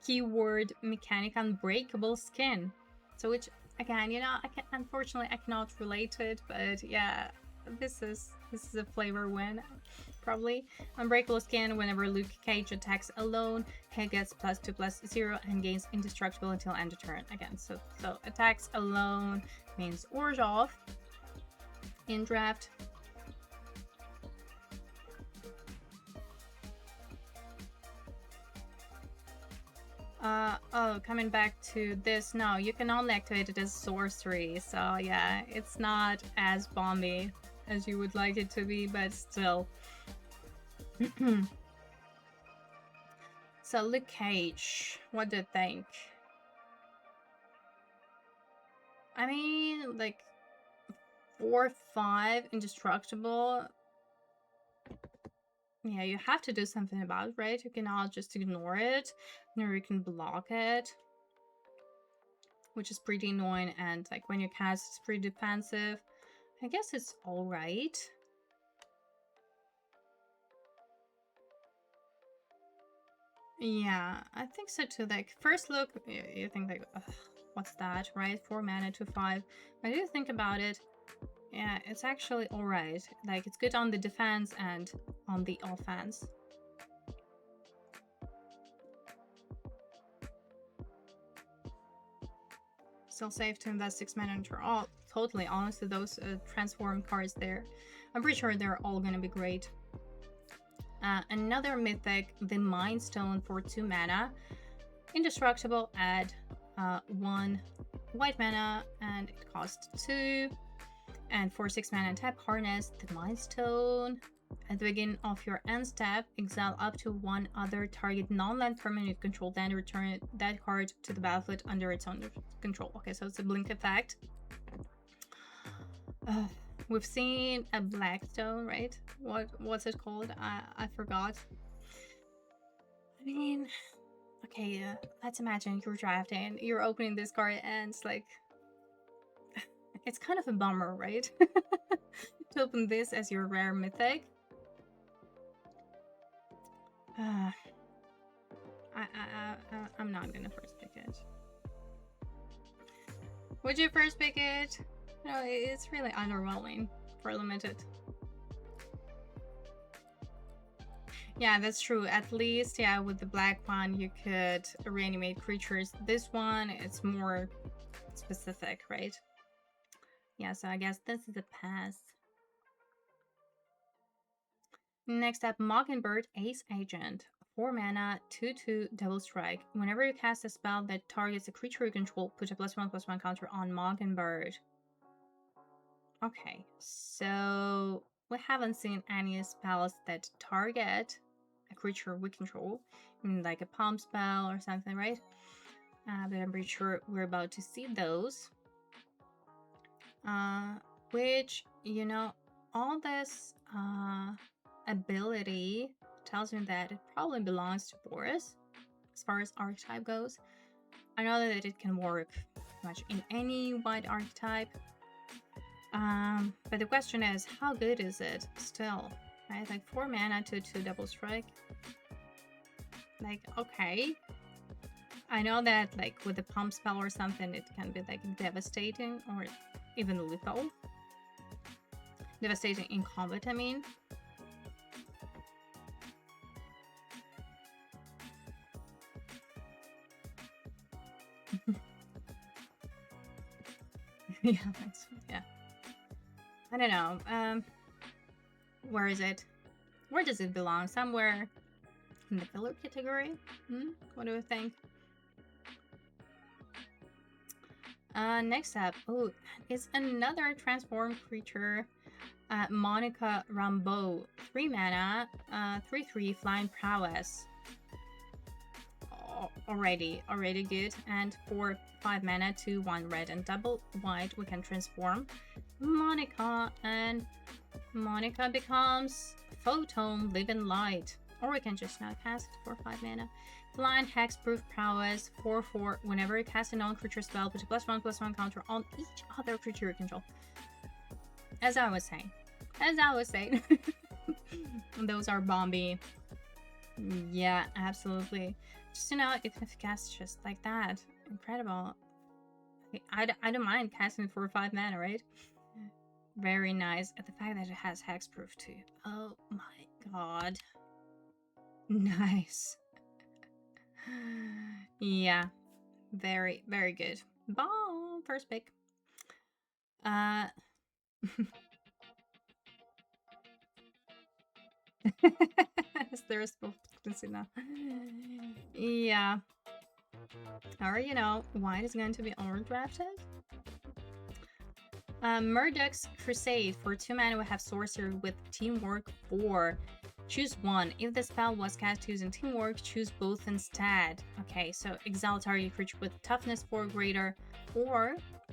keyword mechanic, Unbreakable Skin. So which again, you know, unfortunately I cannot relate to it, but yeah, this is a flavor win. Probably. Unbreakable Skin, whenever Luke Cage attacks alone, he gets +2/+0 and gains indestructible until end of turn. Again, so attacks alone means Orzhov in draft. Oh, coming back to this, no, you can only activate it as sorcery, so yeah, it's not as bomby as you would like it to be, but still. So, Luke Cage, what do you think? I mean, like, 4/5 indestructible. Yeah, you have to do something about it, right? You cannot just ignore it, or you can block it, which is pretty annoying, and like when you cast, it's pretty defensive. I guess it's alright. Yeah, I think so too. Like, first look, you think like, what's that, right? 4 mana, 2/5. But you think about it, yeah, it's actually alright. Like, it's good on the defense and on the offense. Still safe to invest 6 mana into all. Totally, honestly, those transform cards there, I'm pretty sure they're all gonna be great. Another mythic, the Mind Stone for 2 mana. Indestructible, add 1 white mana, and it costs 2. And for 6 mana, tap Harness the Mind Stone. At the beginning of your end step, exile up to 1 other target non-land permanent you control, then return that card to the battlefield under its own control. Okay, so it's a blink effect. We've seen a Blackstone, right? What's it called? I forgot. I mean, okay, let's imagine you're drafting, you're opening this card, and it's like, it's kind of a bummer, right? To open this as your rare mythic. I'm not gonna first pick it. Would you first pick it? No, it's really underwhelming for limited. Yeah, that's true. At least, yeah, with the black one, you could reanimate creatures. This one, it's more specific, right? Yeah, so I guess this is a pass. Next up, Mockingbird, Ace Agent. 4 mana, 2/2, double strike. Whenever you cast a spell that targets a creature you control, put a +1/+1 counter on Mockingbird. Okay, so we haven't seen any spells that target a creature we control, like a palm spell or something, right? But I'm pretty sure we're about to see those. Which, you know, all this ability tells me that it probably belongs to Boris, as far as archetype goes. I know that it can work pretty much in any white archetype. But the question is, how good is it still? Right? Like 4 mana to double strike. Like, okay. I know that like with a pump spell or something, it can be like devastating or even lethal. Devastating in combat, I mean. Yeah, yeah. I don't know. Where is it? Where does it belong? Somewhere in the filler category? What do you think? Next up, oh, it's another transformed creature. Monica Rambeau, 3 mana, 3/3 flying prowess. Already good. And for 5 mana, 2/1 red and double white, we can transform Monica, and Monica becomes Photon Living Light. Or we can just now cast it for 5 mana. Flying Hexproof Prowess, 4/4. Whenever you cast a non-creature spell, put a +1/+1 counter on each other creature you control. As I was saying. Those are bomby. Yeah, absolutely. Just, you know, if you cast just like that, incredible. I don't mind casting it for 5 mana, right? Very nice. And the fact that it has hexproof too. Oh my god. Nice. Yeah. Very, very good. Bomb! First pick. There is potency now. Yeah. Or, you know, white is going to be overdrafted. Murdoch's Crusade. For 2 mana, we have Sorcerer with Teamwork 4. Choose one. If the spell was cast using Teamwork, choose both instead. Okay, so exile target creature with Toughness 4 greater,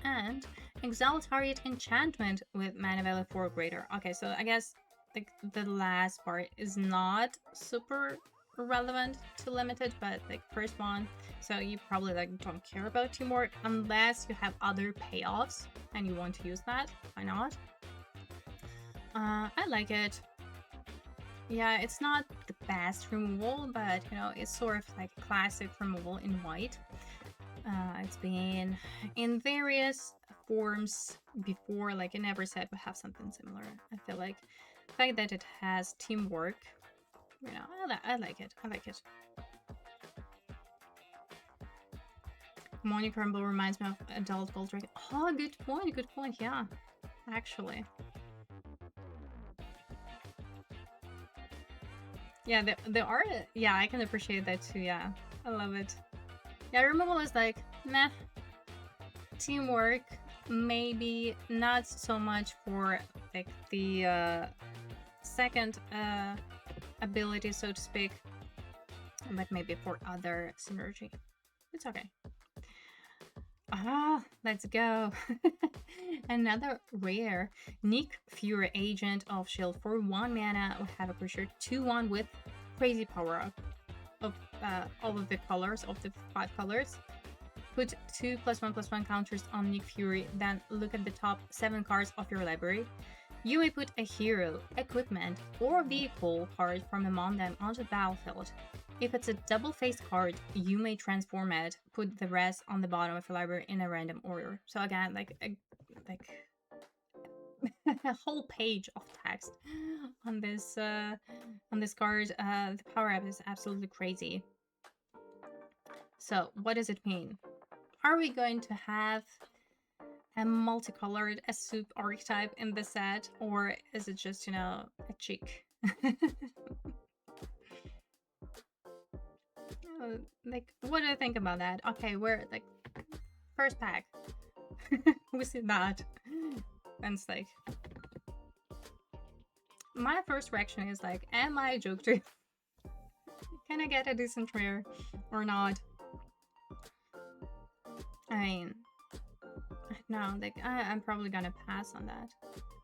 and exile target enchantment with mana value 4 greater. Okay, so I guess like the last part is not super relevant to limited, but like first one, so you probably like don't care about Teamwork unless you have other payoffs and you want to use that. Why not? I like it. Yeah, it's not the best removal, but you know, it's sort of like a classic removal in white. It's been in various forms before, like in every set we have something similar. I feel like the fact that it has Teamwork, you know, I like it. Monica Rambeau reminds me of Adult Goldrake. Oh, good point, yeah. Actually. Yeah, the art, yeah, I can appreciate that too, yeah. I love it. Yeah, removal is like, meh. Teamwork, maybe not so much for like the second ability, so to speak, but maybe for other synergy. It's okay. Let's go. Another rare. Nick Fury, Agent of Shield. For 1 mana, we have a creature 2/1 with crazy power up of all of the colors, of the 5 colors. Put 2 +1/+1 counters on Nick Fury, then look at the top 7 cards of your library. You may put a hero, equipment, or vehicle card from among them onto the battlefield. If it's a double-faced card, you may transform it, put the rest on the bottom of your library in a random order. So again, like a whole page of text on this card. The power up is absolutely crazy. So what does it mean? Are we going to have a multicolored, a soup archetype in the set, or is it just, you know, a chick? Like, what do I think about that? Okay, we're like first pack. We see that, and it's like my first reaction is like, am I a joke to? Can I get a decent rare or not? I mean, no, like I'm probably gonna pass on that.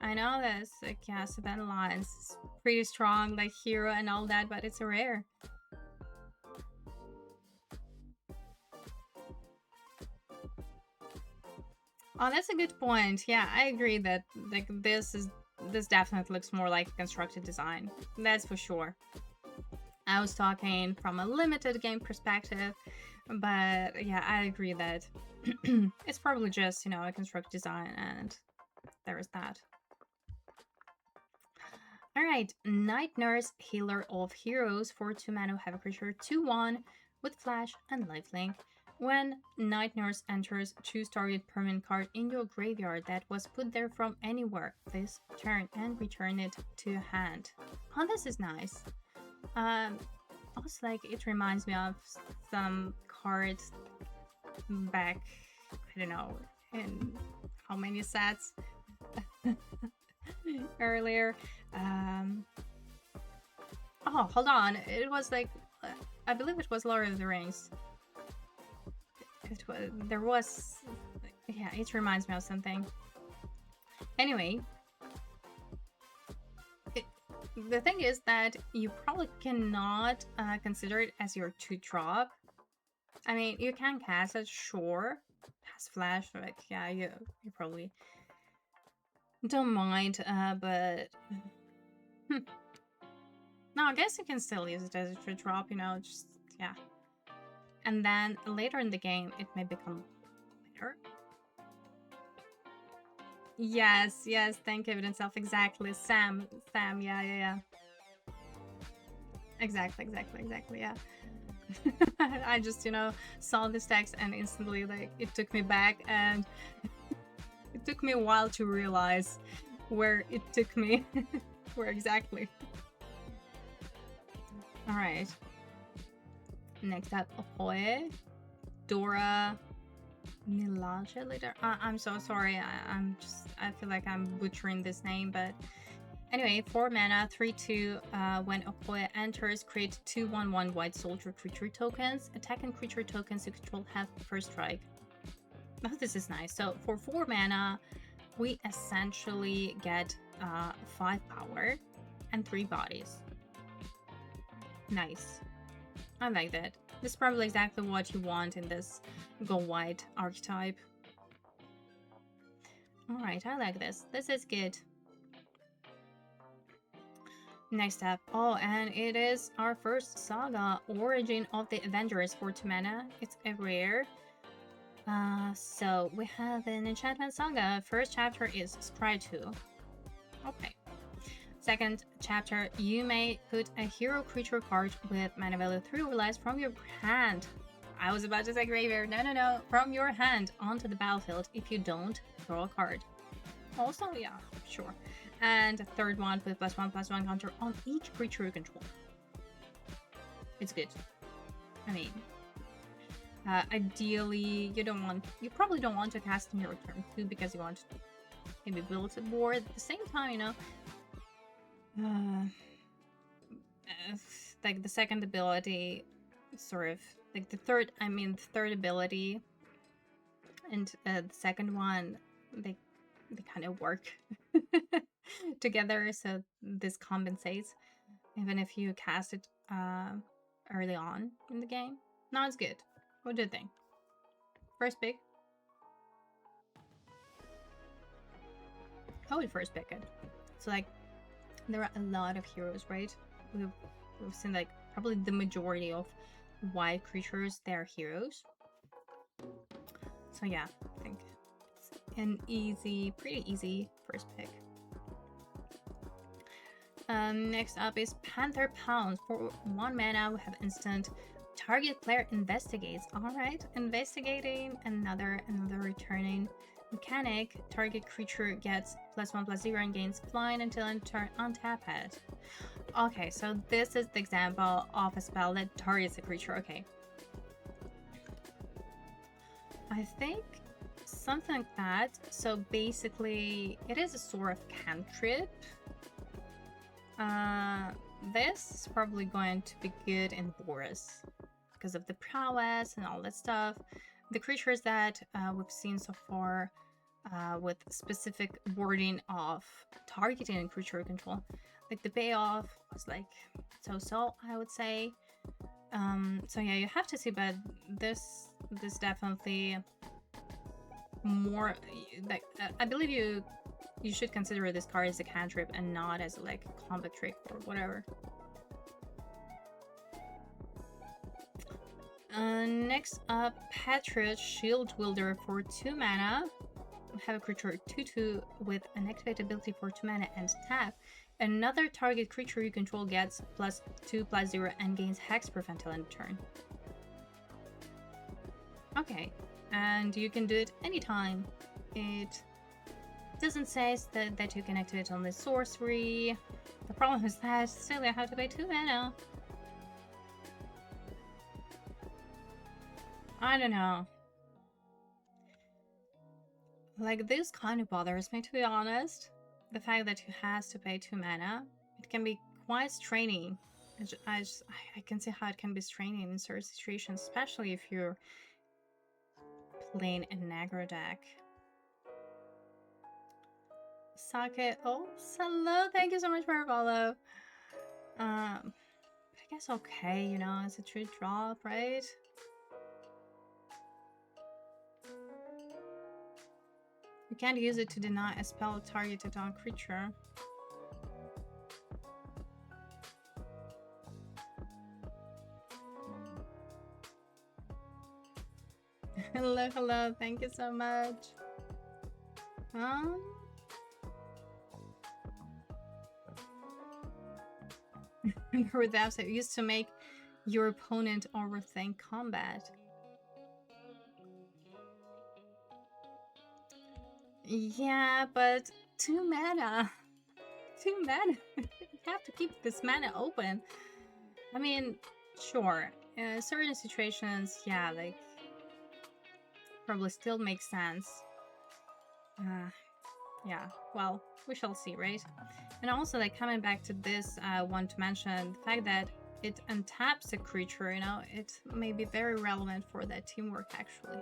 I know this, like, yeah, Savannah Lines is pretty strong, like hero and all that, but it's a rare. Oh, that's a good point. Yeah, I agree that like this definitely looks more like a constructed design. That's for sure. I was talking from a limited game perspective, but yeah, I agree that it's probably just, you know, a constructed design, and there is that. Alright, Night Nurse, Healer of Heroes. For 2 mana, have a creature 2/1 with Flash and Lifelink. When Night Nurse enters, choose target permanent card in your graveyard that was put there from anywhere this turn and return it to hand. Oh, this is nice. Also, like, it reminds me of some cards back, I don't know, in how many sets. earlier. Oh, hold on. It was like, I believe it was Lord of the Rings. There was, yeah, it reminds me of something. Anyway, the thing is that you probably cannot consider it as your 2-drop. I mean, you can cast it, sure. Has flash, like, yeah, you probably don't mind, but no, I guess you can still use it as a 2-drop, you know, just, yeah. And then later in the game, it may become better. Yes, thank evidence self, exactly. Sam, yeah. Exactly, yeah. I just, you know, saw this text and instantly, like, it took me back, and it took me a while to realize where it took me. Where exactly. Alright. Next up, Ohoe, Dora, Nilaja later. I'm so sorry. I feel like I'm butchering this name, but anyway, 4 mana, 3/2. When Ohoe enters, create 2/1/1 white soldier creature tokens. Attacking creature tokens you control have first strike. Oh, this is nice. So for 4 mana, we essentially get 5 power and 3 bodies. Nice. I like that. This is probably exactly what you want in this go white archetype. Alright, I like this. This is good. Next up. Oh, and it is our first saga, Origin of the Avengers for 2 mana. It's a rare. So we have an enchantment saga. First chapter is Scry 2. Okay. Second chapter, you may put a hero creature card with mana value 3 or less from your hand. I was about to say graveyard. No. From your hand onto the battlefield. If you don't, draw a card. Also, yeah, sure. And a third one, put +1/+1 counter on each creature you control. It's good. I mean, ideally, you probably don't want to cast in your turn 2 because you want to maybe build a board. At the same time, you know, like the second ability, sort of like the third ability and the second one, they kind of work together, so this compensates even if you cast it early on in the game. No, it's good. What do you think? First pick? I would first pick it. So like, there are a lot of heroes, right? We've seen like probably the majority of white creatures, they're heroes. So yeah, I think it's an pretty easy first pick. Next up is Panther Pounce. For 1 mana, we have instant. Target player investigates. Alright, investigating, another returning mechanic. Target creature gets +1/+0 and gains flying until end turn, untap it. Okay, so this is the example of a spell that targets a creature. Okay. I think something like that. So basically, it is a sort of cantrip. This is probably going to be good in Boris because of the prowess and all that stuff. The creatures that we've seen so far with specific wording of targeting and creature control, like the payoff was like so, I would say. So yeah, you have to see, but this definitely more like I believe you should consider this card as a cantrip and not as like a combat trick or whatever. Next up, Patriot Shield Wielder for 2 mana. We have a creature 2/2 with an activate ability for 2 mana and tap. Another target creature you control gets +2/+0 and gains Hexproof until end turn. Okay, and you can do it anytime. It doesn't say that you can activate only sorcery. The problem is that still you have to pay 2 mana. I don't know. Like, this kind of bothers me, to be honest. the fact that you has to pay 2 mana, it can be quite straining. I can see how it can be straining in certain situations, especially if you're playing an aggro deck. Sake, oh, hello, thank you so much for your follow. I guess okay, you know, it's a true drop, right? You can't use it to deny a spell targeted on creature. Hello, hello, thank you so much. With that, it used to make your opponent overthink combat. Yeah, but 2 mana. 2 mana. You have to keep this mana open. I mean, sure. In certain situations, yeah, like, probably still makes sense. Yeah, well, we shall see, right? And also, like, coming back to this, I want to mention the fact that it untaps a creature, you know, it may be very relevant for that teamwork, actually.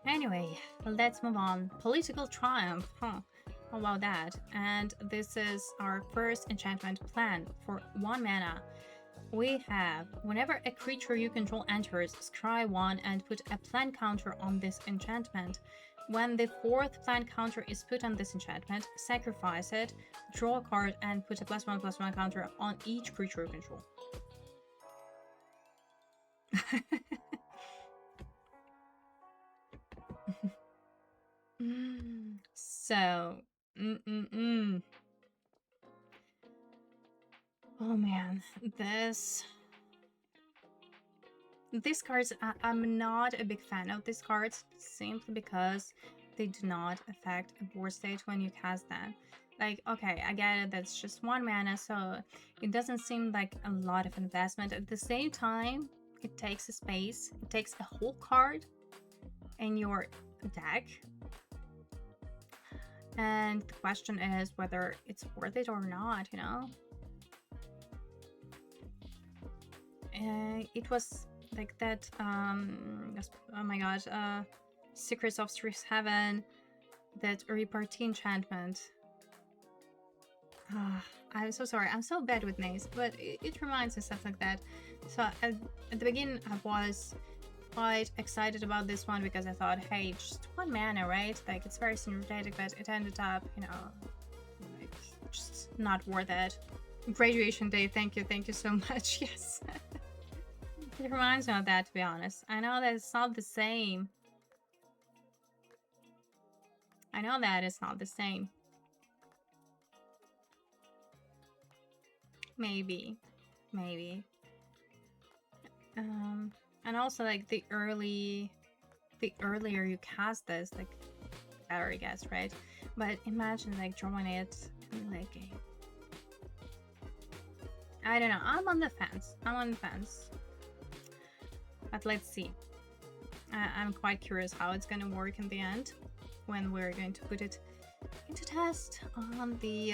Anyway, let's move on. Political Triumph, huh? How about that? And this is our first enchantment plan for 1 mana. We have, whenever a creature you control enters, scry 1 and put a plant counter on this enchantment. When the 4th plant counter is put on this enchantment, sacrifice it, draw a card, and put a +1/+1 counter on each creature you control. So, oh man, these cards, I'm not a big fan of these cards, simply because they do not affect a board state when you cast them. Like, okay, I get it, that's just 1 mana, so it doesn't seem like a lot of investment. At the same time, it takes a space, it takes a whole card in your deck. And the question is whether it's worth it or not, you know? It was like that, oh my god, Secrets of Strix Heaven, that repartee enchantment. I'm so sorry, I'm so bad with names, but it reminds me stuff like that. So at the beginning, I was quite excited about this one because I thought, hey, just 1 mana, right? Like, it's very synergetic, but it ended up, you know, like, just not worth it. Graduation day, thank you so much. Yes. It reminds me of that, to be honest. I know that it's not the same. I know that it's not the same. Maybe. And also, like, the earlier you cast this, like, better, I guess, right? But imagine, like, drawing it in late game. I don't know. I'm on the fence. But let's see. I'm quite curious how it's gonna work in the end when we're going to put it into test on the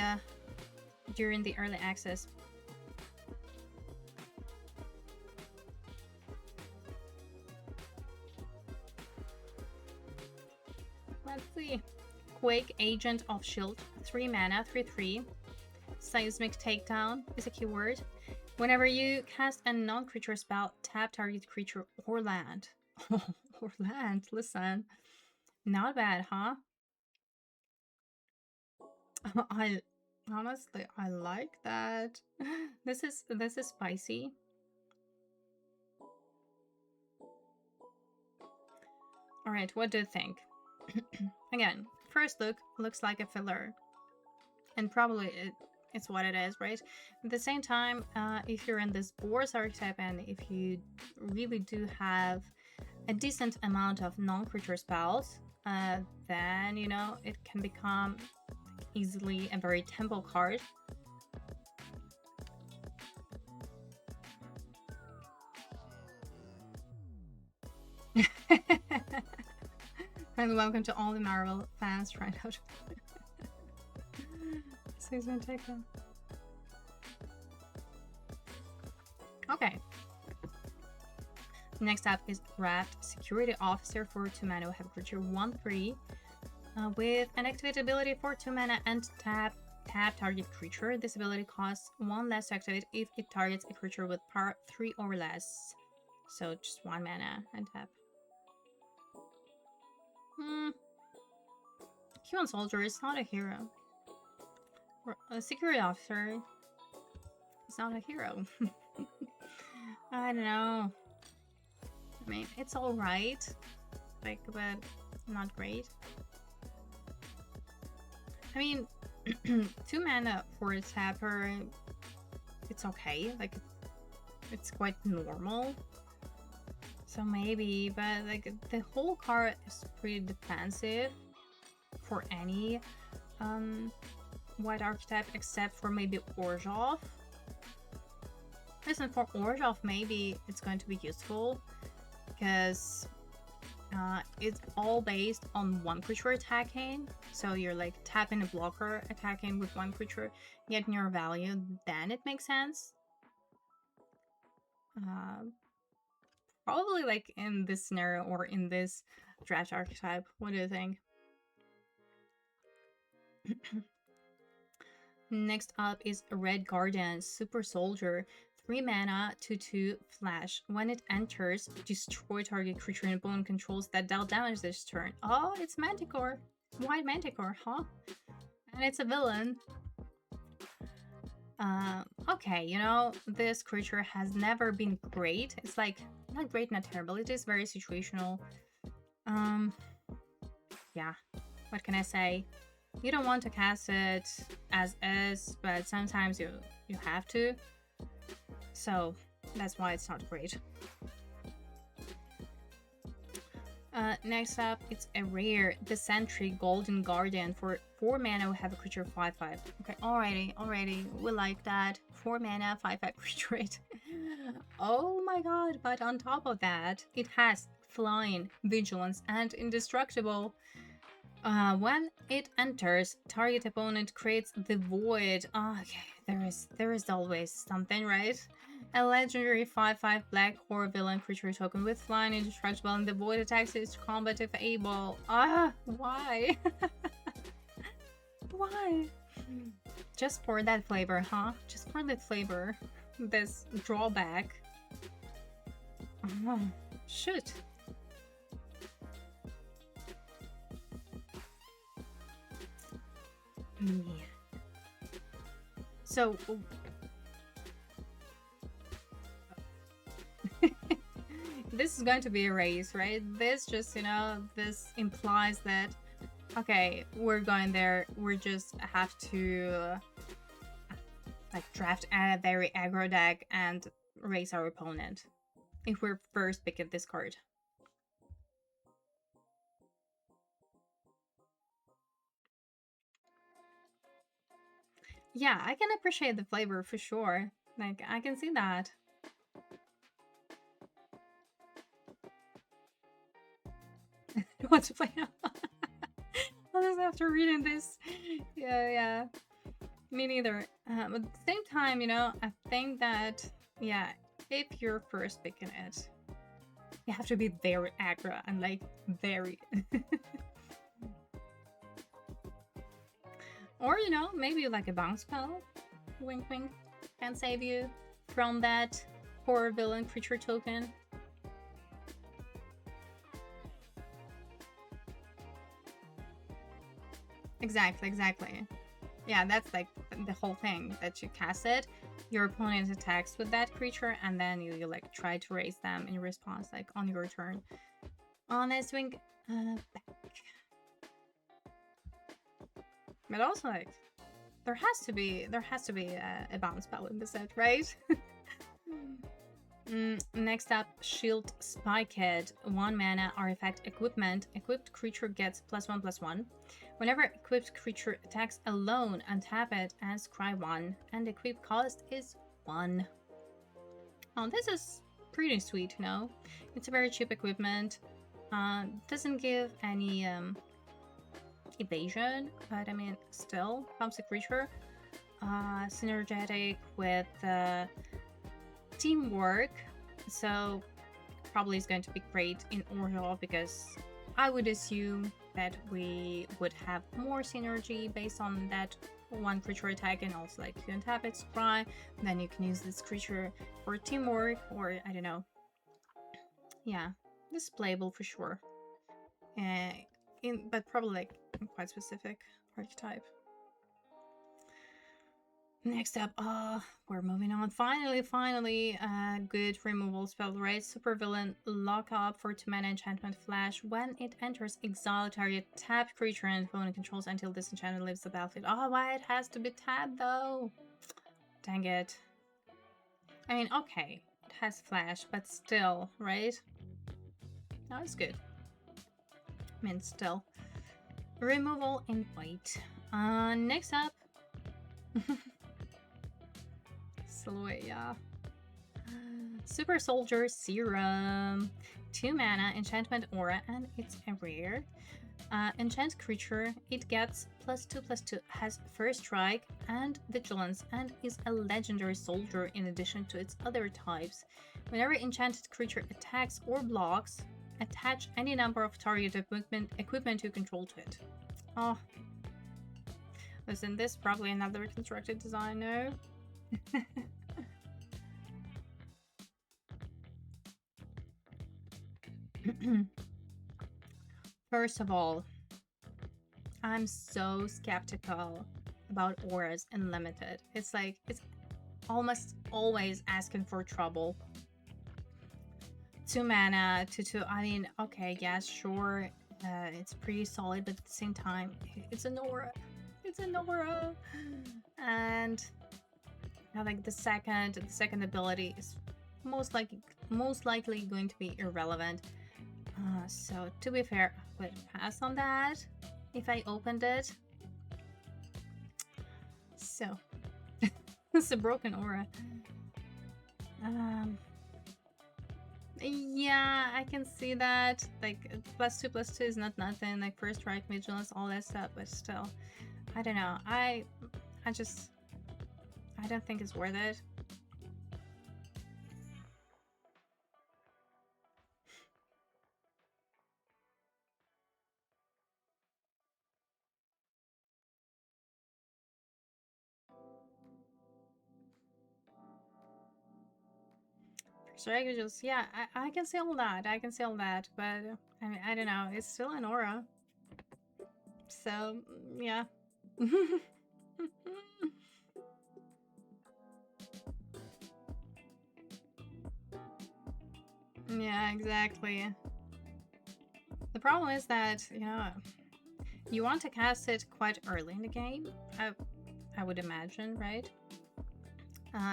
during the early access. Let's see. Quake, Agent of Shield, 3 mana, 3/3. Seismic Takedown is a keyword. Whenever you cast a non-creature spell, tap target creature or land. Or land, listen. Not bad, huh? I honestly, I like that. This is spicy. All right, what do you think? Again, first look looks like a filler, and probably it's what it is, right? At the same time, if you're in this boards archetype and if you really do have a decent amount of non-creature spells, then, you know, it can become easily a very tempo card. Friendly welcome to all the Marvel fans trying out. Season taken. Okay. Next up is Raft Security Officer for 2 mana. We have creature 1/3 with an activate ability for 2 mana and tap target creature. This ability costs 1 less to activate if it targets a creature with power 3 or less. So just 1 mana and tap. Human Soldier is not a hero. A security officer is not a hero. I don't know. I mean, it's alright, like, but not great. I mean, 2 mana for a tapper, it's okay. Like, it's quite normal. So maybe, but like the whole card is pretty defensive for any white archetype except for maybe Orzhov. Listen, for Orzhov, maybe it's going to be useful because it's all based on 1 creature attacking. So you're like tapping a blocker, attacking with 1 creature, getting your value, then it makes sense. Probably like in this scenario or in this draft archetype. What do you think? Next up is Red Guardian Super Soldier. 3 mana, 2/2 flash. When it enters, destroy target creature and opponent controls that dealt damage this turn. Oh, it's Manticore. White Manticore, huh? And it's a villain. Okay, you know, this creature has never been great. It's like, not great, not terrible. It is very situational. Yeah, what can I say? You don't want to cast it as is, but sometimes you have to. So that's why it's not great. Next up, it's a rare, the Sentry Golden Guardian. For 4 mana, we have a creature 5/5. Okay, already, we like that. 4 mana, 5/5 creature rate. Oh my god, but on top of that, it has Flying, Vigilance, and Indestructible. When it enters, target opponent creates the Void. Okay, there is always something, right? A legendary 5/5 black core villain creature token with flying, indestructible, and the Void attacks its combat if able. Why? Why? Just for that flavor, huh? Just for that flavor. This drawback. Shoot. Yeah. So this is going to be a race, right? This just, you know, this implies that, okay, we're going there, we just have to like draft a very aggro deck and race our opponent if we're first pick at this card. Yeah, I can appreciate the flavor for sure. Like, I can see that. Want to play now? Well, just after reading this. Yeah. Me neither. But at the same time, you know, I think that, yeah, if you're first picking it, you have to be very aggro and like very... Or, you know, maybe like a bounce spell, wink wink, can save you from that horror villain creature token. Exactly. Yeah, that's like the whole thing, that you cast it, your opponent attacks with that creature, and then you like try to raise them in response, like on your turn. On a swing back. But also, like, there has to be a bounce spell in the set, right? Next up, Shield Spikehead. 1 mana artifact equipment. Equipped creature gets +1/+1. Whenever equipped creature attacks alone, untap it and scry 1, and the equip cost is 1. Oh, this is pretty sweet, you know? It's a very cheap equipment. Doesn't give any evasion, but I mean, still comes a creature. Synergetic with teamwork, so probably is going to be great in Orzo because I would assume that we would have more synergy based on that one creature attack, and also like you untap it, scry, then you can use this creature for teamwork, or I don't know. Yeah, this is playable for sure. But probably like quite specific archetype. Next up, we're moving on. Finally, good removal spell, right? Supervillain lock up for 2 mana enchantment flash. When it enters, exile target tapped creature and opponent controls until this enchantment leaves the battlefield. Oh, why it has to be tapped though? Dang it. I mean, okay, it has flash, but still, right? No, it's good. I mean, still. Removal in white. Next up. Silhouette, yeah. Super Soldier Serum. 2 mana, enchantment aura, and it's a rare. Enchant creature, it gets +2/+2, has first strike and vigilance, and is a legendary soldier in addition to its other types. Whenever enchanted creature attacks or blocks, attach any number of target equipment you control to it. Oh. Listen, this is probably another constructed design, no? First of all, I'm so skeptical about auras in limited. It's like, it's almost always asking for trouble. 2 mana, 2/2. I mean, okay, yeah, sure, it's pretty solid, but at the same time, it's an aura. It's an aura, and like the second ability is most likely going to be irrelevant. So to be fair, I would pass on that if I opened it. So it's a broken aura. Yeah, I can see that. Like +2/+2 is not nothing. Like first strike, vigilance, all that stuff. But still, I don't know. I don't think it's worth it. Strike, vigilance. Yeah, I can see all that. I can see all that. But I mean, I don't know. It's still an aura. So yeah. Yeah, exactly. The problem is that, you want to cast it quite early in the game, I would imagine, right?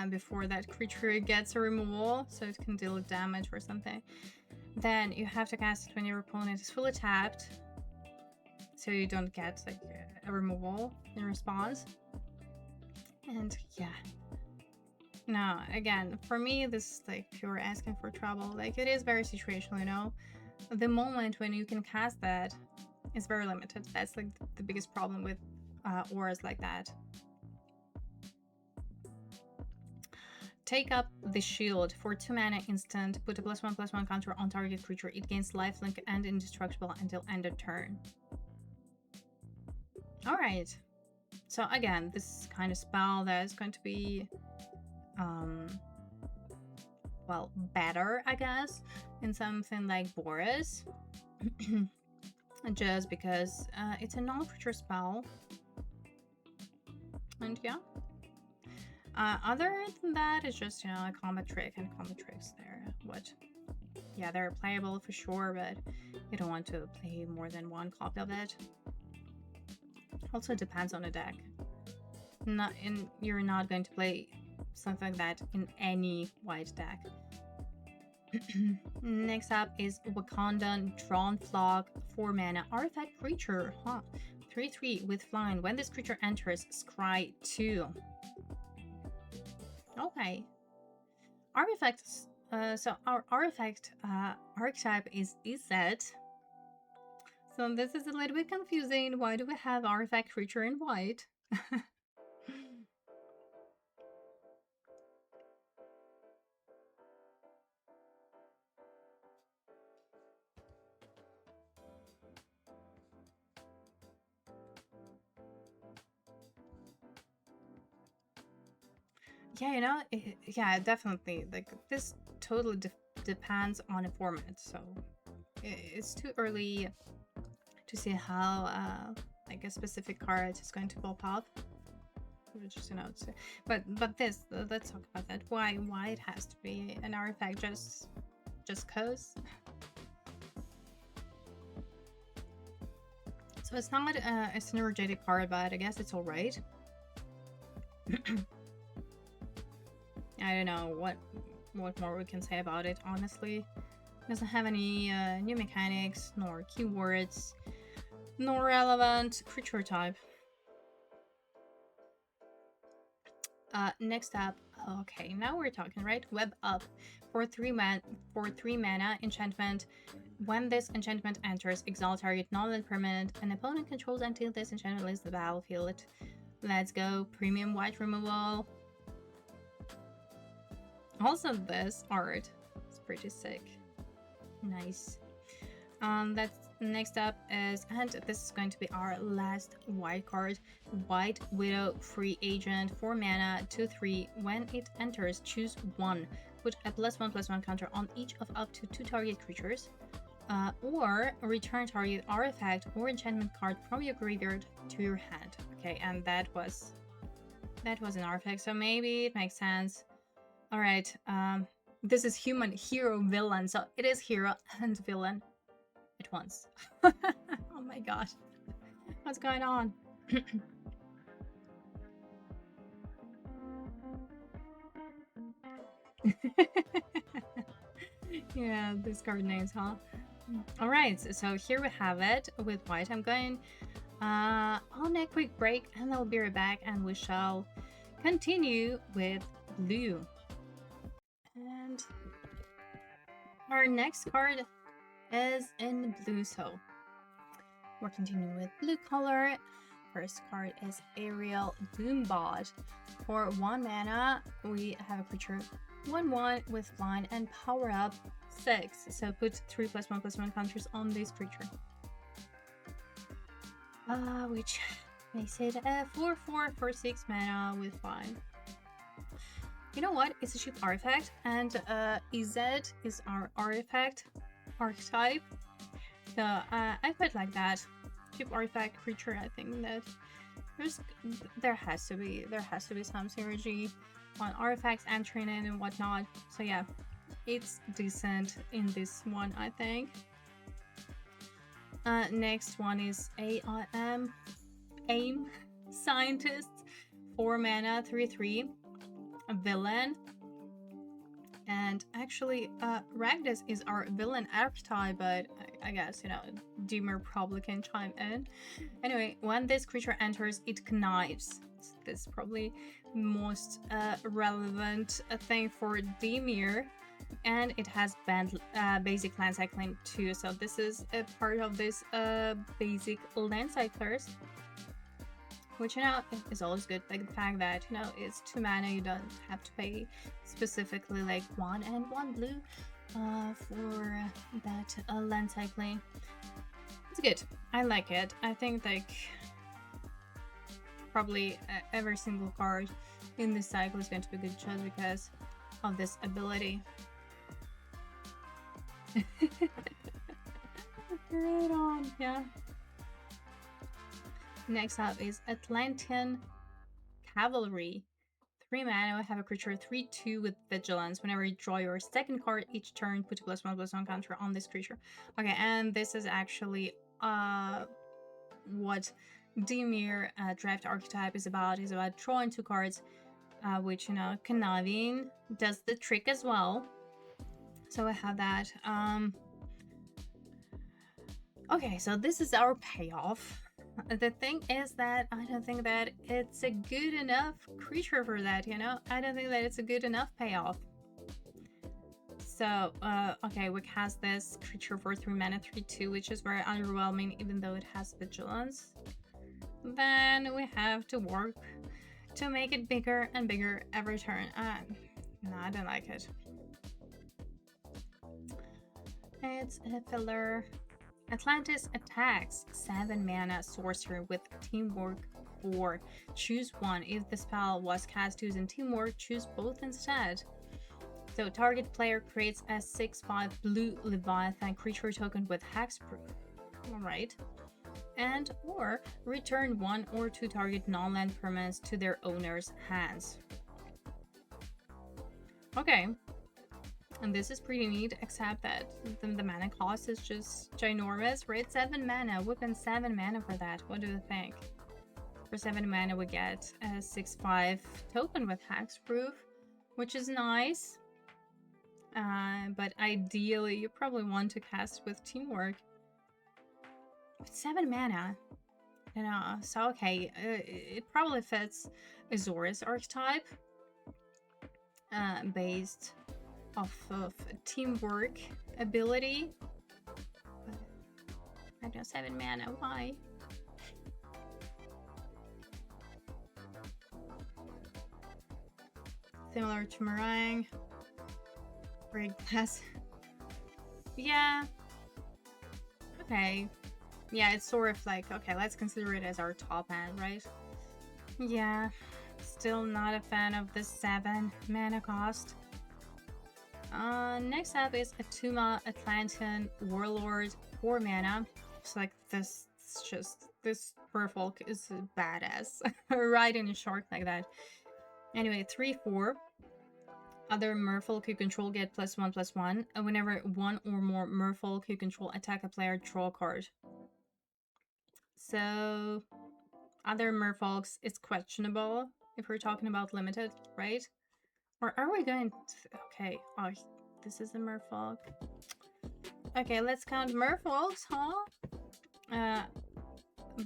Before that creature gets a removal, so it can deal damage or something. Then you have to cast it when your opponent is fully tapped, so you don't get like a removal in response. And yeah. No, again, for me, this is like pure asking for trouble. Like, it is very situational, you know? The moment when you can cast that is very limited. That's like the biggest problem with auras like that. Take up the shield for 2 mana instant. Put a +1/+1 counter on target creature. It gains lifelink and indestructible until end of turn. Alright. So again, this kind of spell that is going to be well, better, I guess, in something like Boris. Just because it's a non-creature spell. And yeah. Other than that, it's just, a combat trick, and combat tricks there. What? Yeah, they're playable for sure, but you don't want to play more than one copy of it. Also, it depends on the deck. You're not going to play something like that in any white deck. Next up is Wakandan Drawn Flock, 4 mana artifact creature. 3/3 with flying. When this creature enters, scry 2. Okay. Artifacts. So our artifact archetype is Izzet. So this is a little bit confusing. Why do we have artifact creature in white? Yeah, yeah, definitely. Like this totally depends on the format. So it's too early to see how like a specific card is going to pop up. Just but this let's talk about that. Why it has to be an artifact just cause? So it's not a synergetic card, but I guess it's all right. I don't know what more we can say about it, honestly. It doesn't have any new mechanics, nor keywords, nor relevant creature type. Next up, okay, now we're talking, right? Web Up for 3 mana enchantment. When this enchantment enters, exile target non-land permanent an opponent controls until this enchantment leaves the battlefield. Let's go. Premium white removal. Also, this art is pretty sick. Nice. That's next up is, and this is going to be our last white card, White Widow Free Agent, 4 mana, 2/3. When it enters, choose one. Put a +1/+1 counter on each of up to 2 target creatures, or return target artifact or enchantment card from your graveyard to your hand. Okay, and that was an artifact, so maybe it makes sense. All right, this is human, hero, villain, so it is hero and villain at once. Oh my gosh, what's going on? Yeah, these card names, huh? All right, so here we have it with white. I'm going on a quick break and I'll be right back, and we shall continue with blue. And our next card is in blue, so we're continuing with blue color. First card is Aerial Doombot. For 1 mana, we have a creature 1/1 with flying and power up 6. So put 3 +1/+1 counters on this creature. Which makes it a 4/4 for 6 mana with flying. You know what? It's a cheap artifact, and EZ is our artifact archetype. So I quite like that. Cheap artifact creature. I think that there has to be some synergy on artifacts entering in and whatnot. So yeah, it's decent in this one, I think. Next one is AIM Scientist, 4 mana, 3/3, a villain. And actually, Ragdas is our villain archetype, but I guess, Dimmer probably can chime in. Anyway, when this creature enters, it connives. This is probably most relevant thing for Dimir. And it has basic land cycling too, so this is a part of this basic land cyclers, which is always good. Like the fact that it's 2 mana, you don't have to pay specifically like 1 and 1 blue for that land cycling. It's good. I like it. I think like probably every single card in this cycle is going to be a good choice because of this ability. Right on, yeah. Next up is Atlantean Cavalry. 3 mana, have a creature 3/2 with Vigilance. Whenever you draw your second card each turn, put a +1/+1 counter on this creature. Okay, and this is actually what Dimir draft archetype is about. Is about drawing 2 cards, which conniving does the trick as well. So I have that. Okay, so this is our payoff. The thing is that I don't think that it's a good enough creature for that, I don't think that it's a good enough payoff. So, okay, we cast this creature for 3 mana, 3/2, which is very underwhelming, even though it has vigilance. Then we have to work to make it bigger and bigger every turn. No, I don't like it. It's a filler. Atlantis attacks. 7 mana sorcerer with teamwork 4. Choose one. If the spell was cast using teamwork, choose both instead. So target player creates a 6/5 blue Leviathan creature token with hexproof. Alright. And or return 1 or 2 target non-land permanents to their owner's hands. Okay. And this is pretty neat, except that the mana cost is just ginormous, right? 7 mana. We spend 7 mana for that. What do you think? For 7 mana, we get a 6/5 token with hexproof, which is nice. But ideally, you probably want to cast with teamwork. But 7 mana, you know, so okay, it probably fits Azorius archetype, based off of teamwork ability. But I don't know, 7 mana, why? Similar to Meringue. Break glass. Yeah. Okay. Yeah, it's sort of like, okay, let's consider it as our top end, right? Yeah. Still not a fan of the 7 mana cost. Next up is Atuma Atlantean Warlord, 4 mana. It's like this merfolk is badass. Riding a shark like that. Anyway, 3/4. Other merfolk you control get +1/+1. And whenever one or more merfolk you control attack a player, draw a card. So other merfolks is questionable if we're talking about limited, right? Or are we going to... Okay, oh, this is a merfolk. Okay, let's count merfolks, huh?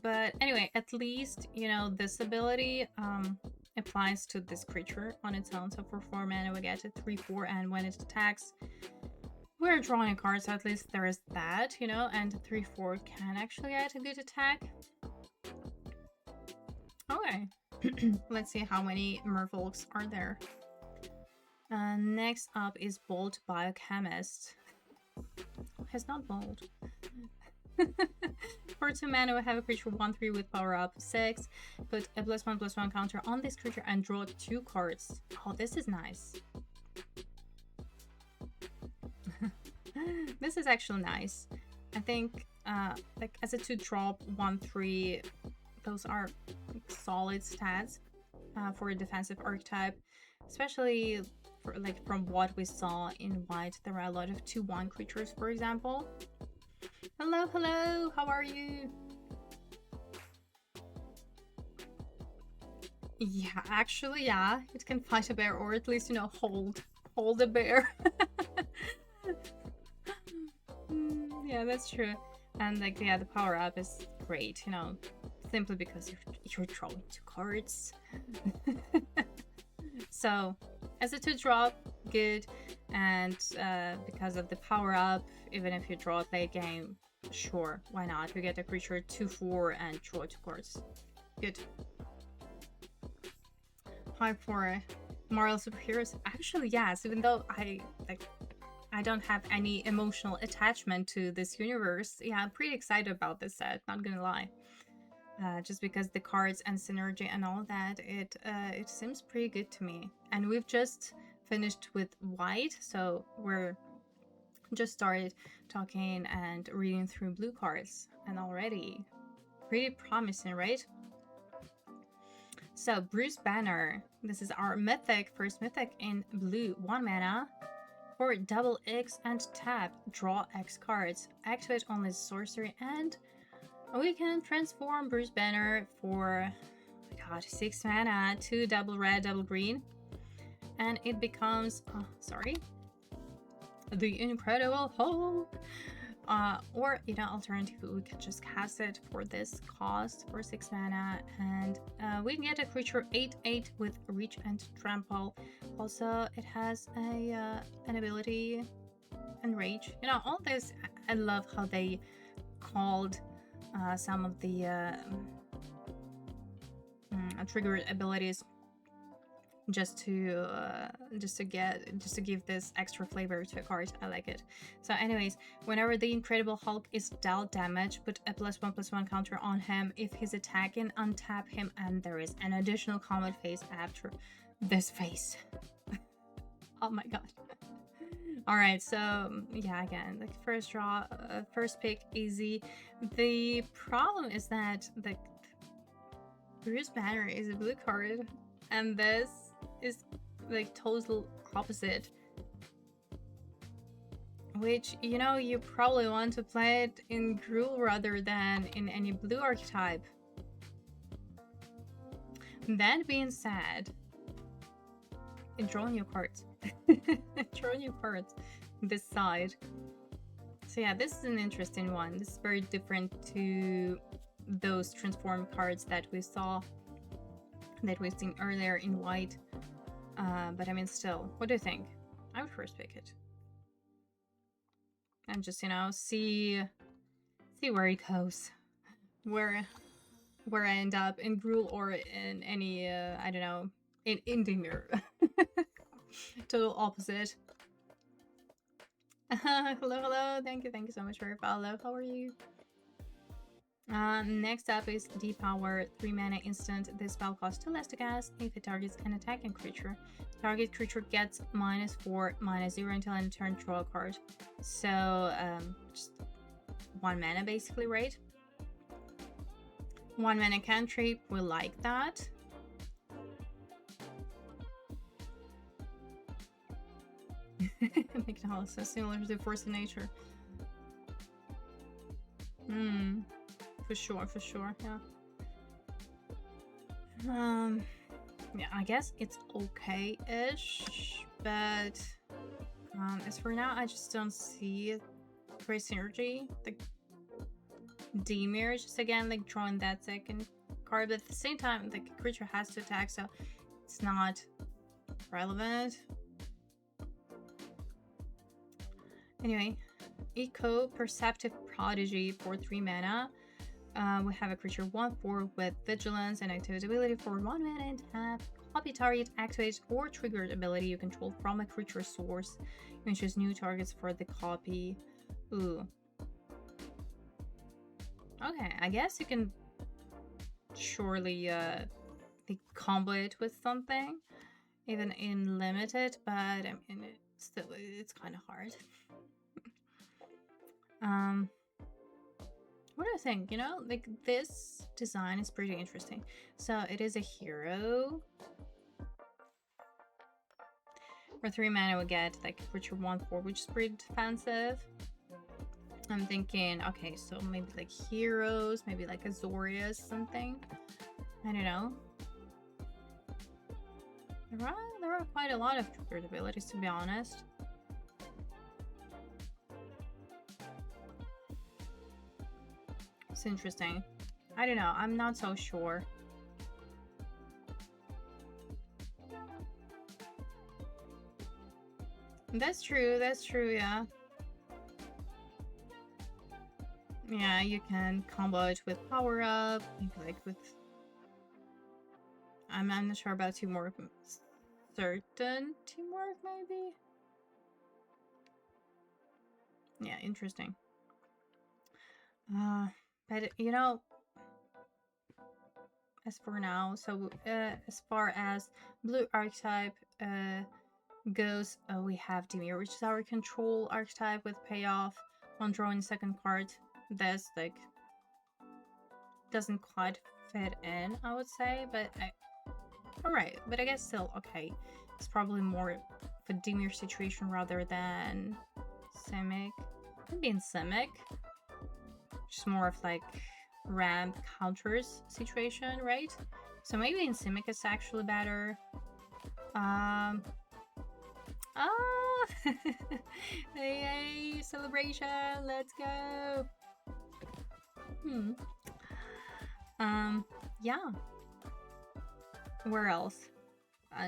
But anyway, at least, you know, this ability applies to this creature on its own. So for 4 mana, we get a 3/4, and when it attacks, we're drawing a card, so at least there is that, you know, and 3/4 can actually get a good attack. Okay, let's see how many merfolks are there. Next up is Bolt Biochemist. It's not bold. For 2 mana, we have a creature 1/3 with power up 6. Put a +1/+1 counter on this creature and draw 2 cards. Oh, this is nice. This is actually nice. I think, like as a 2-drop 1/3, those are like, solid stats for a defensive archetype, especially for like from what we saw in white. There are a lot of 2/1 creatures, for example. Hello, hello, how are you? Yeah, actually, yeah, it can fight a bear, or at least, you know, hold a bear. Yeah, that's true. And like, yeah, the power up is great, you know, simply because you're drawing 2 cards. So as a 2-drop, good, and because of the power up, even if you draw it late game, sure, why not? You get a creature 2/4 and draw 2 cards. Good. Hi for moral superheroes. Actually, yes, even though I don't have any emotional attachment to this universe, yeah, I'm pretty excited about this set, not gonna lie. Just because the cards and synergy and all that, it seems pretty good to me. And we've just finished with white, so we're just started talking and reading through blue cards, and already pretty promising, right? So Bruce Banner, this is our mythic, first mythic in blue, 1 mana. For double X and tap, draw X cards, activate only sorcery, and we can transform Bruce Banner for, oh my god, 6 mana, 2 double red, double green, and it becomes, the Incredible Hulk. Or, you know, alternatively, we can just cast it for this cost for 6 mana, and we can get a creature 8/8 with reach and trample. Also, it has a an ability Enrage. You know, all this, I love how they called some of the triggered abilities just to give this extra flavor to a card. I like it. So anyways, whenever the Incredible Hulk is dealt damage, put a +1/+1 counter on him. If he's attacking, untap him, and there is an additional combat phase after this phase. Oh my god. All right, so yeah, again, like first draw, first pick, easy. The problem is that the Bruce Banner is a blue card, and this is like total opposite. Which, you know, you probably want to play it in Gruul rather than in any blue archetype. That being said, draw new cards. Draw new cards this side. So yeah, this is an interesting one. This is very different to those transform cards that we've seen earlier in white. But I mean, still, what do you think? I would first pick it and just, you know, see where it goes, where I end up in Gruul or in any I don't know, in Dimir. Total opposite. Hello, thank you so much for your follow. How are you? Next up is Depower, 3 mana instant. This spell costs 2 less to cast if it targets an attacking creature. Target creature gets -4/-0 until end turn, draw a card. So just 1 mana basically, right? 1 mana cantrip, we like that. McDonald so similar to the Force of Nature. For sure, yeah. Yeah, I guess it's okay-ish, but as for now, I just don't see great synergy. The Dimir just again like drawing that second card, but at the same time, the creature has to attack, so it's not relevant. Anyway, Eco Perceptive Prodigy for 3 mana. We have a creature 1/4 with vigilance and activate ability for 1 mana and tap. Copy target, activate, or triggered ability you control from a creature source. You can choose new targets for the copy. Ooh. Okay, I guess you can surely combo it with something, even in limited, but I mean, it's kind of hard. What do I think? You know, like this design is pretty interesting. So it is a hero. For 3 mana we get like creature 1/4, which is pretty defensive. I'm thinking, okay, so maybe like heroes, maybe like Azorius, something. I don't know. There are quite a lot of triggered abilities, to be honest. It's interesting. I don't know, I'm not so sure. That's true, yeah. Yeah, you can combo it with power up, maybe like with... I'm not sure about teamwork. Certain teamwork, maybe? Yeah, interesting. But you know, as for now, so as far as blue archetype goes, we have Dimir, which is our control archetype with payoff on drawing second card. This like doesn't quite fit in, I would say, but alright, but I guess still okay. It's probably more of a Dimir situation rather than Simic. Maybe in Simic, which is more of like ramp counters situation, right? So maybe in Simic it's actually better. Oh, hey, celebration, let's go. Yeah. Where else?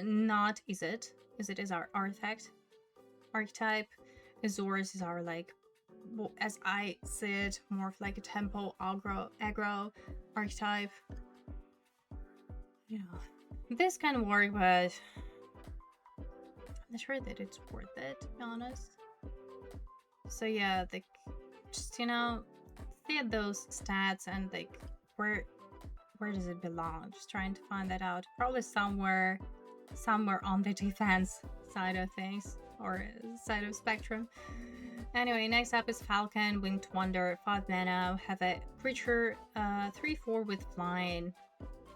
Not Is It. Is It is our artifact archetype. Azores are like, well, as I said, more of like a tempo aggro archetype. Yeah, this kind of work, but I'm not sure that it's worth it, to be honest. So yeah, like, just, you know, see at those stats and like where does it belong? Just trying to find that out. Probably somewhere on the defense side of things, or side of spectrum. Anyway, next up is Falcon, Winged Wonder, 5 mana, have a creature 3/4 with flying,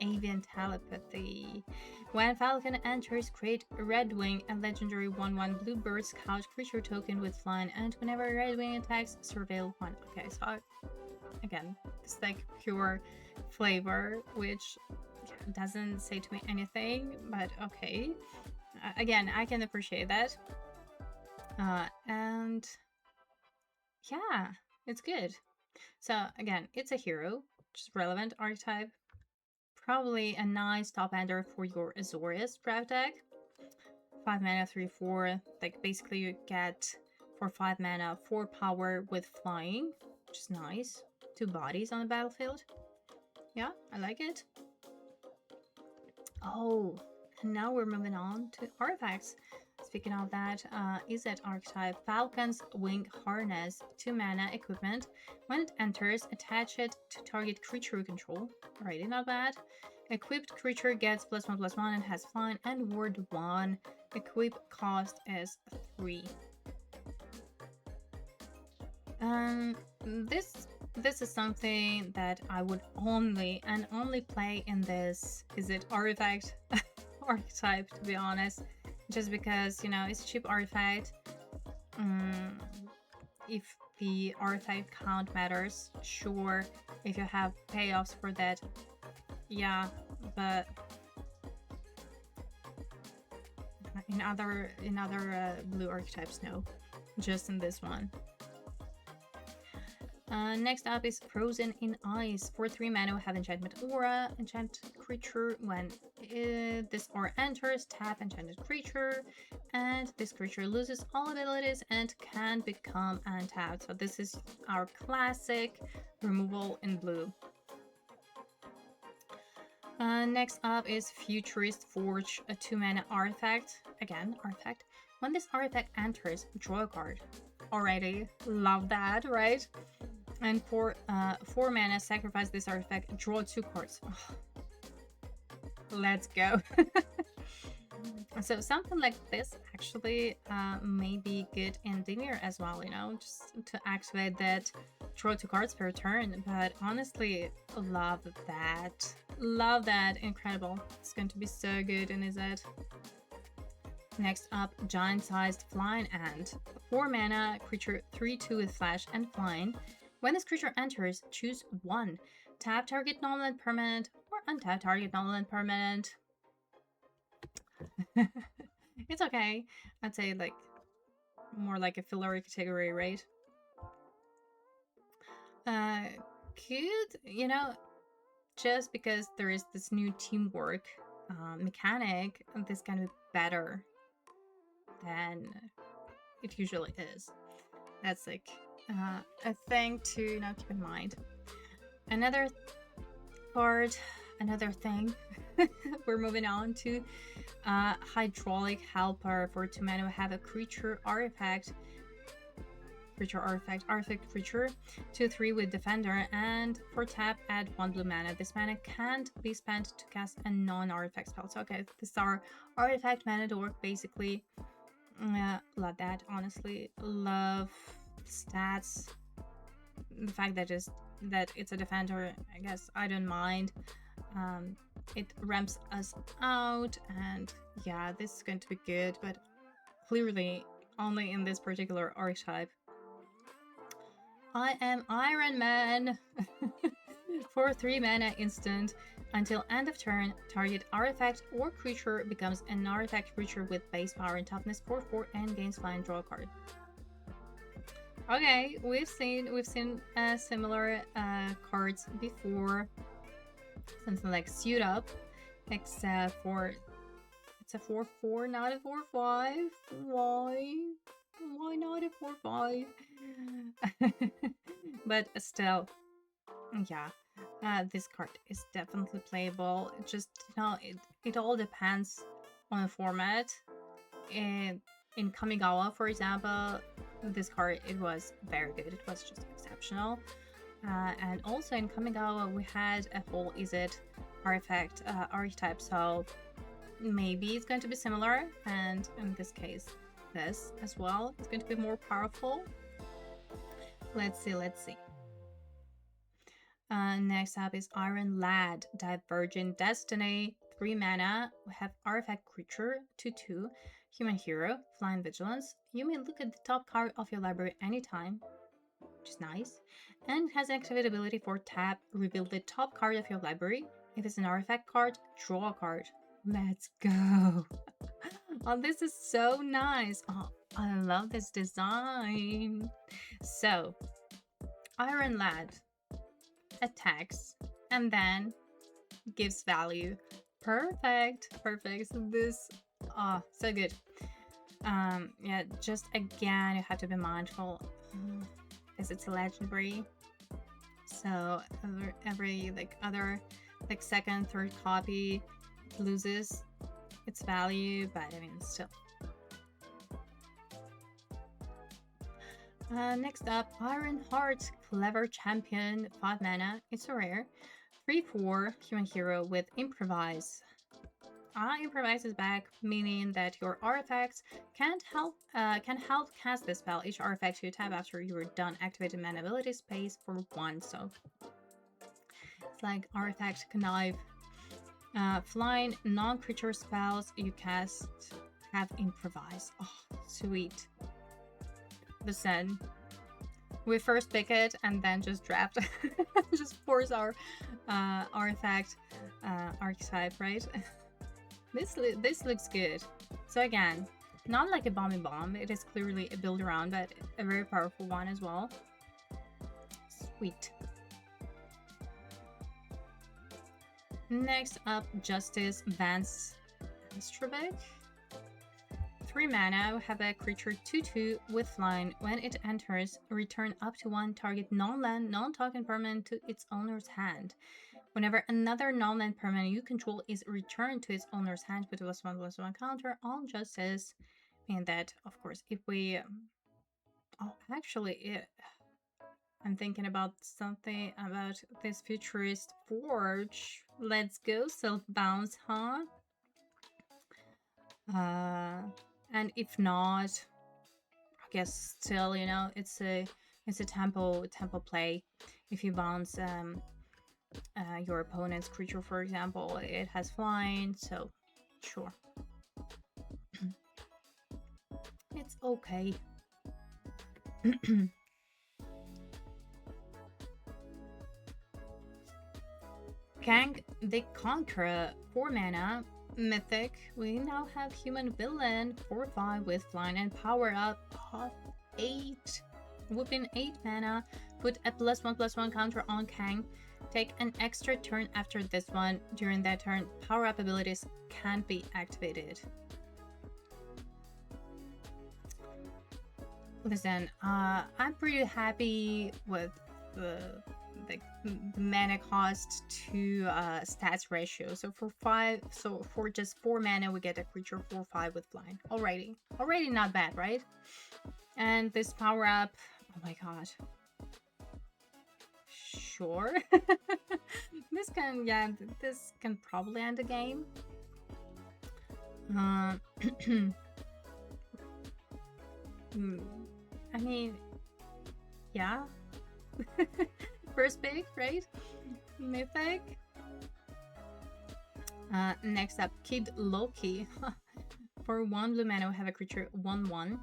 avian telepathy. When Falcon enters, create a Red Wing, a legendary 1/1 Bluebird Scout creature token with flying, and whenever Red Wing attacks, surveil 1. Okay, so again, it's like pure flavor, which doesn't say to me anything, but okay. Again, I can appreciate that. And yeah, it's good. So again, it's a hero, which is relevant archetype. Probably a nice top ender for your Azorius draft deck. 5 mana, 3/4. Like basically you get for 5 mana 4 power with flying, which is nice. 2 bodies on the battlefield. Yeah, I like it. Oh, and now we're moving on to artifacts. Speaking of that, Izzet archetype, Falcon's Wing Harness, 2 mana equipment. When it enters, attach it to target creature you control. Alrighty, not bad. Equipped creature gets +1/+1 and has flying and ward 1. Equip cost is 3. This is something that I would only play in this Izzet artifact archetype, to be honest, just because, you know, it's a cheap artifact. If the artifact count matters, sure. If you have payoffs for that, yeah, but in other blue archetypes, no, just in this one. Next up is Frozen in Ice. For 3 mana, have enchantment aura. Enchant creature. When this aura enters, tap enchanted creature, and this creature loses all abilities and can become untapped. So this is our classic removal in blue. Next up is Futurist Forge, a 2 mana artifact. Again, artifact. When this artifact enters, draw a card. Already love that, right? And for 4 mana, sacrifice this artifact, draw 2 cards. Let's go. So something like this actually may be good in Dimir as well, you know, just to activate that draw 2 cards per turn. But honestly, love that. Love that. Incredible. It's going to be so good in Izzet. Next up, Giant-Sized Flying Ant. 4 mana, creature 3/2 with flash and flying. When this creature enters, choose 1. Tap target non-land permanent or untap target non-land permanent. It's okay. I'd say like more like a filler category, right? Good, you know, just because there is this new teamwork mechanic, this can be better than it usually is. That's like a thing to, you know, keep in mind. Another card, another thing. We're moving on to Hydraulic Helper. For 2 mana, we have a creature artifact. Artifact creature, 2/3 with defender, and for tap add 1 blue mana. This mana can't be spent to cast a non-artifact spell. So okay, this is our artifact mana dork basically. Love that, honestly. Love stats. The fact that it's a defender, I guess I don't mind. It ramps us out, and yeah, this is going to be good, but clearly only in this particular archetype. I am Iron Man. For 3 mana instant, until end of turn, target artifact or creature becomes an artifact creature with base power and toughness 4/4 and gains flying, draw a card. Okay, we've seen similar cards before. Something like Suit Up, except for it's a 4/4, not a 4/5. Why? Why not a 4/5? But still, yeah, this card is definitely playable. Just, it all depends on the format. In Kamigawa, for example, this card, it was very good. It was just exceptional. And also in Kamigawa, we had a whole Izzet artifact archetype, so maybe it's going to be similar. And in this case, this as well is going to be more powerful. Let's see. Next up is Iron Lad, Divergent Destiny, 3 mana. We have artifact creature, 2/2, human hero, flying vigilance. You may look at the top card of your library anytime, which is nice. And it has an activate ability for tap, reveal the top card of your library. If it's an artifact card, draw a card. Let's go. Oh, this is so nice. Oh, I love this design. So, Iron Lad attacks and then gives value. Perfect. So this, so good. Yeah, just again, you have to be mindful because it's a legendary, so every other second, third copy loses its value, but I mean, still. Next up, Iron Heart, Clever Champion, 5 mana. It's a rare. 3/4 human hero with Improvise. Improvise is back, meaning that your artifacts can help cast this spell. Each artifact you tap after you're done activating mana ability space for 1. So it's like artifact connive. Flying non-creature spells you cast have Improvise. Oh, sweet. Listen, we first pick it and then just draft, just force our artifact archetype, right? This looks good. So again, not like a bomb. It is clearly a build around, but a very powerful one as well. Sweet. Next up, Justice Vance Astrobek. 3 mana, we have a creature 2/2 with flying. When it enters, return up to 1 target non-land, non-token permanent to its owner's hand. Whenever another non-land permanent you control is returned to its owner's hand, put a +1/+1 counter on Justice. And that, of course, if we... I'm thinking about something about this Futurist Forge. Let's go, Self-Bounce, huh? And if not, I guess still, it's a tempo play. If you bounce your opponent's creature, for example, it has flying, so sure. It's okay. Kang the Conqueror, 4 mana, mythic. We now have human villain, 4/5 with flying and power up of 8. Within 8 mana, put a +1/+1 counter on Kang. Take an extra turn after this one. During that turn, power up abilities can't be activated. Listen, I'm pretty happy with the mana cost to stats ratio. So for just 4 mana, we get a creature 4/5 with flying. Already not bad, right? And this power up, oh my god. Sure. This can probably end the game. I mean, yeah. First pick, right? Mythic. Next up, Kid Loki. For 1 blue mana, we have a creature 1/1.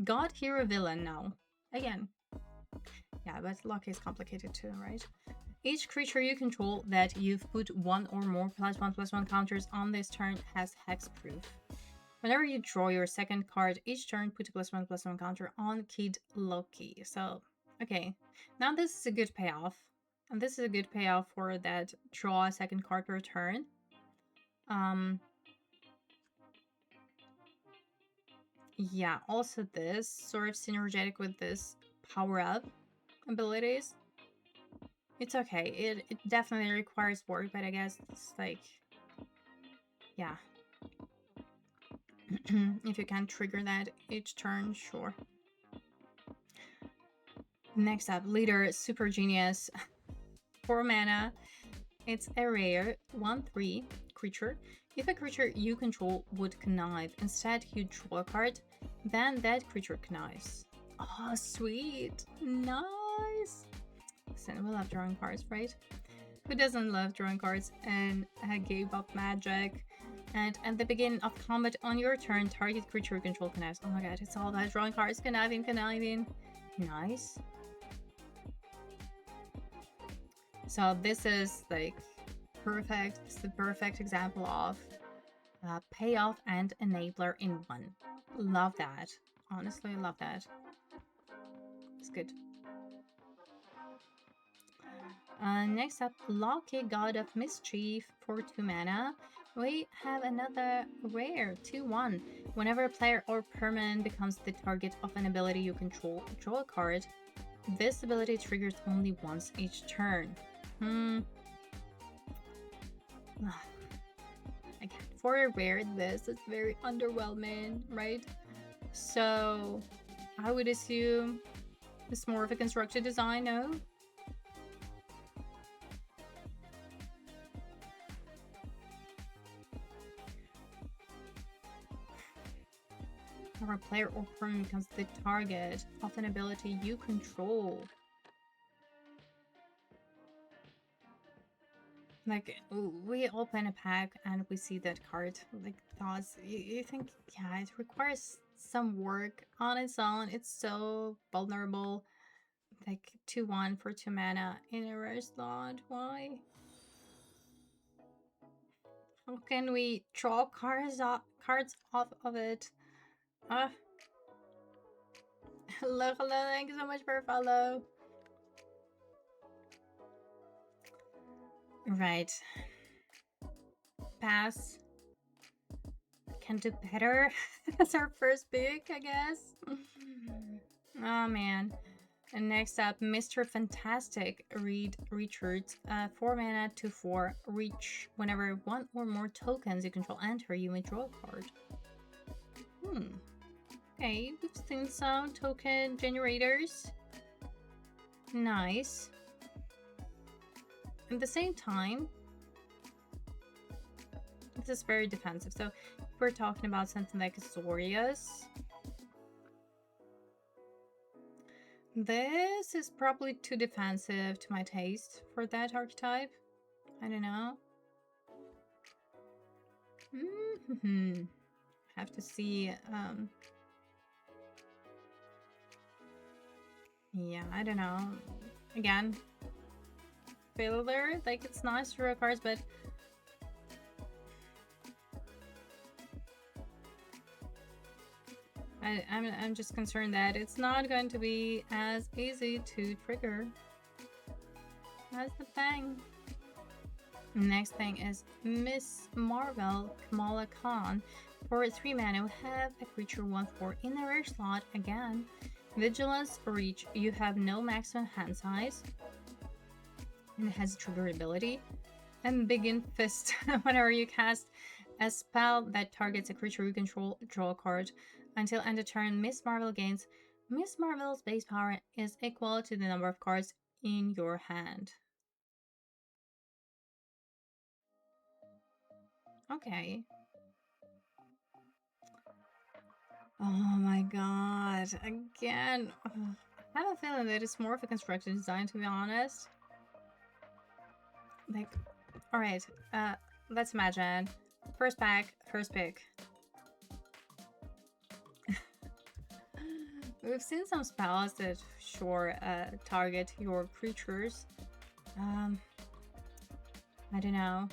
God, hero, villain now. Again. Yeah, but Loki is complicated too, right? Each creature you control that you've put 1 or more +1/+1 counters on this turn has hexproof. Whenever you draw your second card each turn, put a +1/+1 counter on Kid Loki. So, okay. Now this is a good payoff. And this is a good payoff for that draw a second card per turn. yeah, also this sort of synergetic with this power-up abilities. It's okay. It definitely requires work, but I guess it's like, yeah. If you can trigger that each turn, sure. Next up, Leader Super Genius. 4 mana. It's a rare 1/3 creature. If a creature you control would connive, instead you draw a card, then that creature connives. Oh, sweet. Nice. Listen, we love drawing cards, right? Who doesn't love drawing cards? And I gave up magic. And at the beginning of combat on your turn, target creature you control connives. Oh my god, it's all about drawing cards. Conniving, conniving. Nice. So this is like perfect. It's the perfect example of payoff and enabler in one. Love that. Honestly, love that. It's good. Next up, Loki, God of Mischief for 2 mana. We have another rare 2/1. Whenever a player or permanent becomes the target of an ability you control, draw a card. This ability triggers only once each turn. Again, for a rare, this is very underwhelming, right? So I would assume it's more of a constructed design, no? Or a player or permanent becomes the target of an ability you control. Like, we open a pack and we see that card. Like, thoughts, you think, yeah, it requires some work on its own. It's so vulnerable. Like, 2/1 for 2 mana in a rare slot. Why? How can we draw cards off of it? Hello, thank you so much for a follow. Right. Pass. Can do better. That's our first pick, I guess. Oh man. And next up, Mr. Fantastic, Reed Richards. 4 mana, 2/4, reach. Whenever one or more tokens you control enter, you may draw a card. Okay, we've seen some token generators. Nice. At the same time, this is very defensive. So if we're talking about something like Azorius, this is probably too defensive to my taste for that archetype. I don't know. Have to see. Yeah, I don't know. Again, failure. Like, it's nice to draw cards, but I'm just concerned that it's not going to be as easy to trigger. That's the thing. Next thing is Miss Marvel Kamala Khan. For 3 mana, we have a creature 1/4 in the rare slot again. Vigilance Reach. You have no maximum hand size. And it has a trigger ability. And Begin Fist. Whenever you cast a spell that targets a creature you control, draw a card. Until end of turn, Miss Marvel gains. Miss Marvel's base power is equal to the number of cards in your hand. Okay. Oh my god. Again. I have a feeling that it's more of a constructed design, to be honest. Like, alright. Let's imagine. First pack, first pick. We've seen some spells that sure target your creatures. I don't know.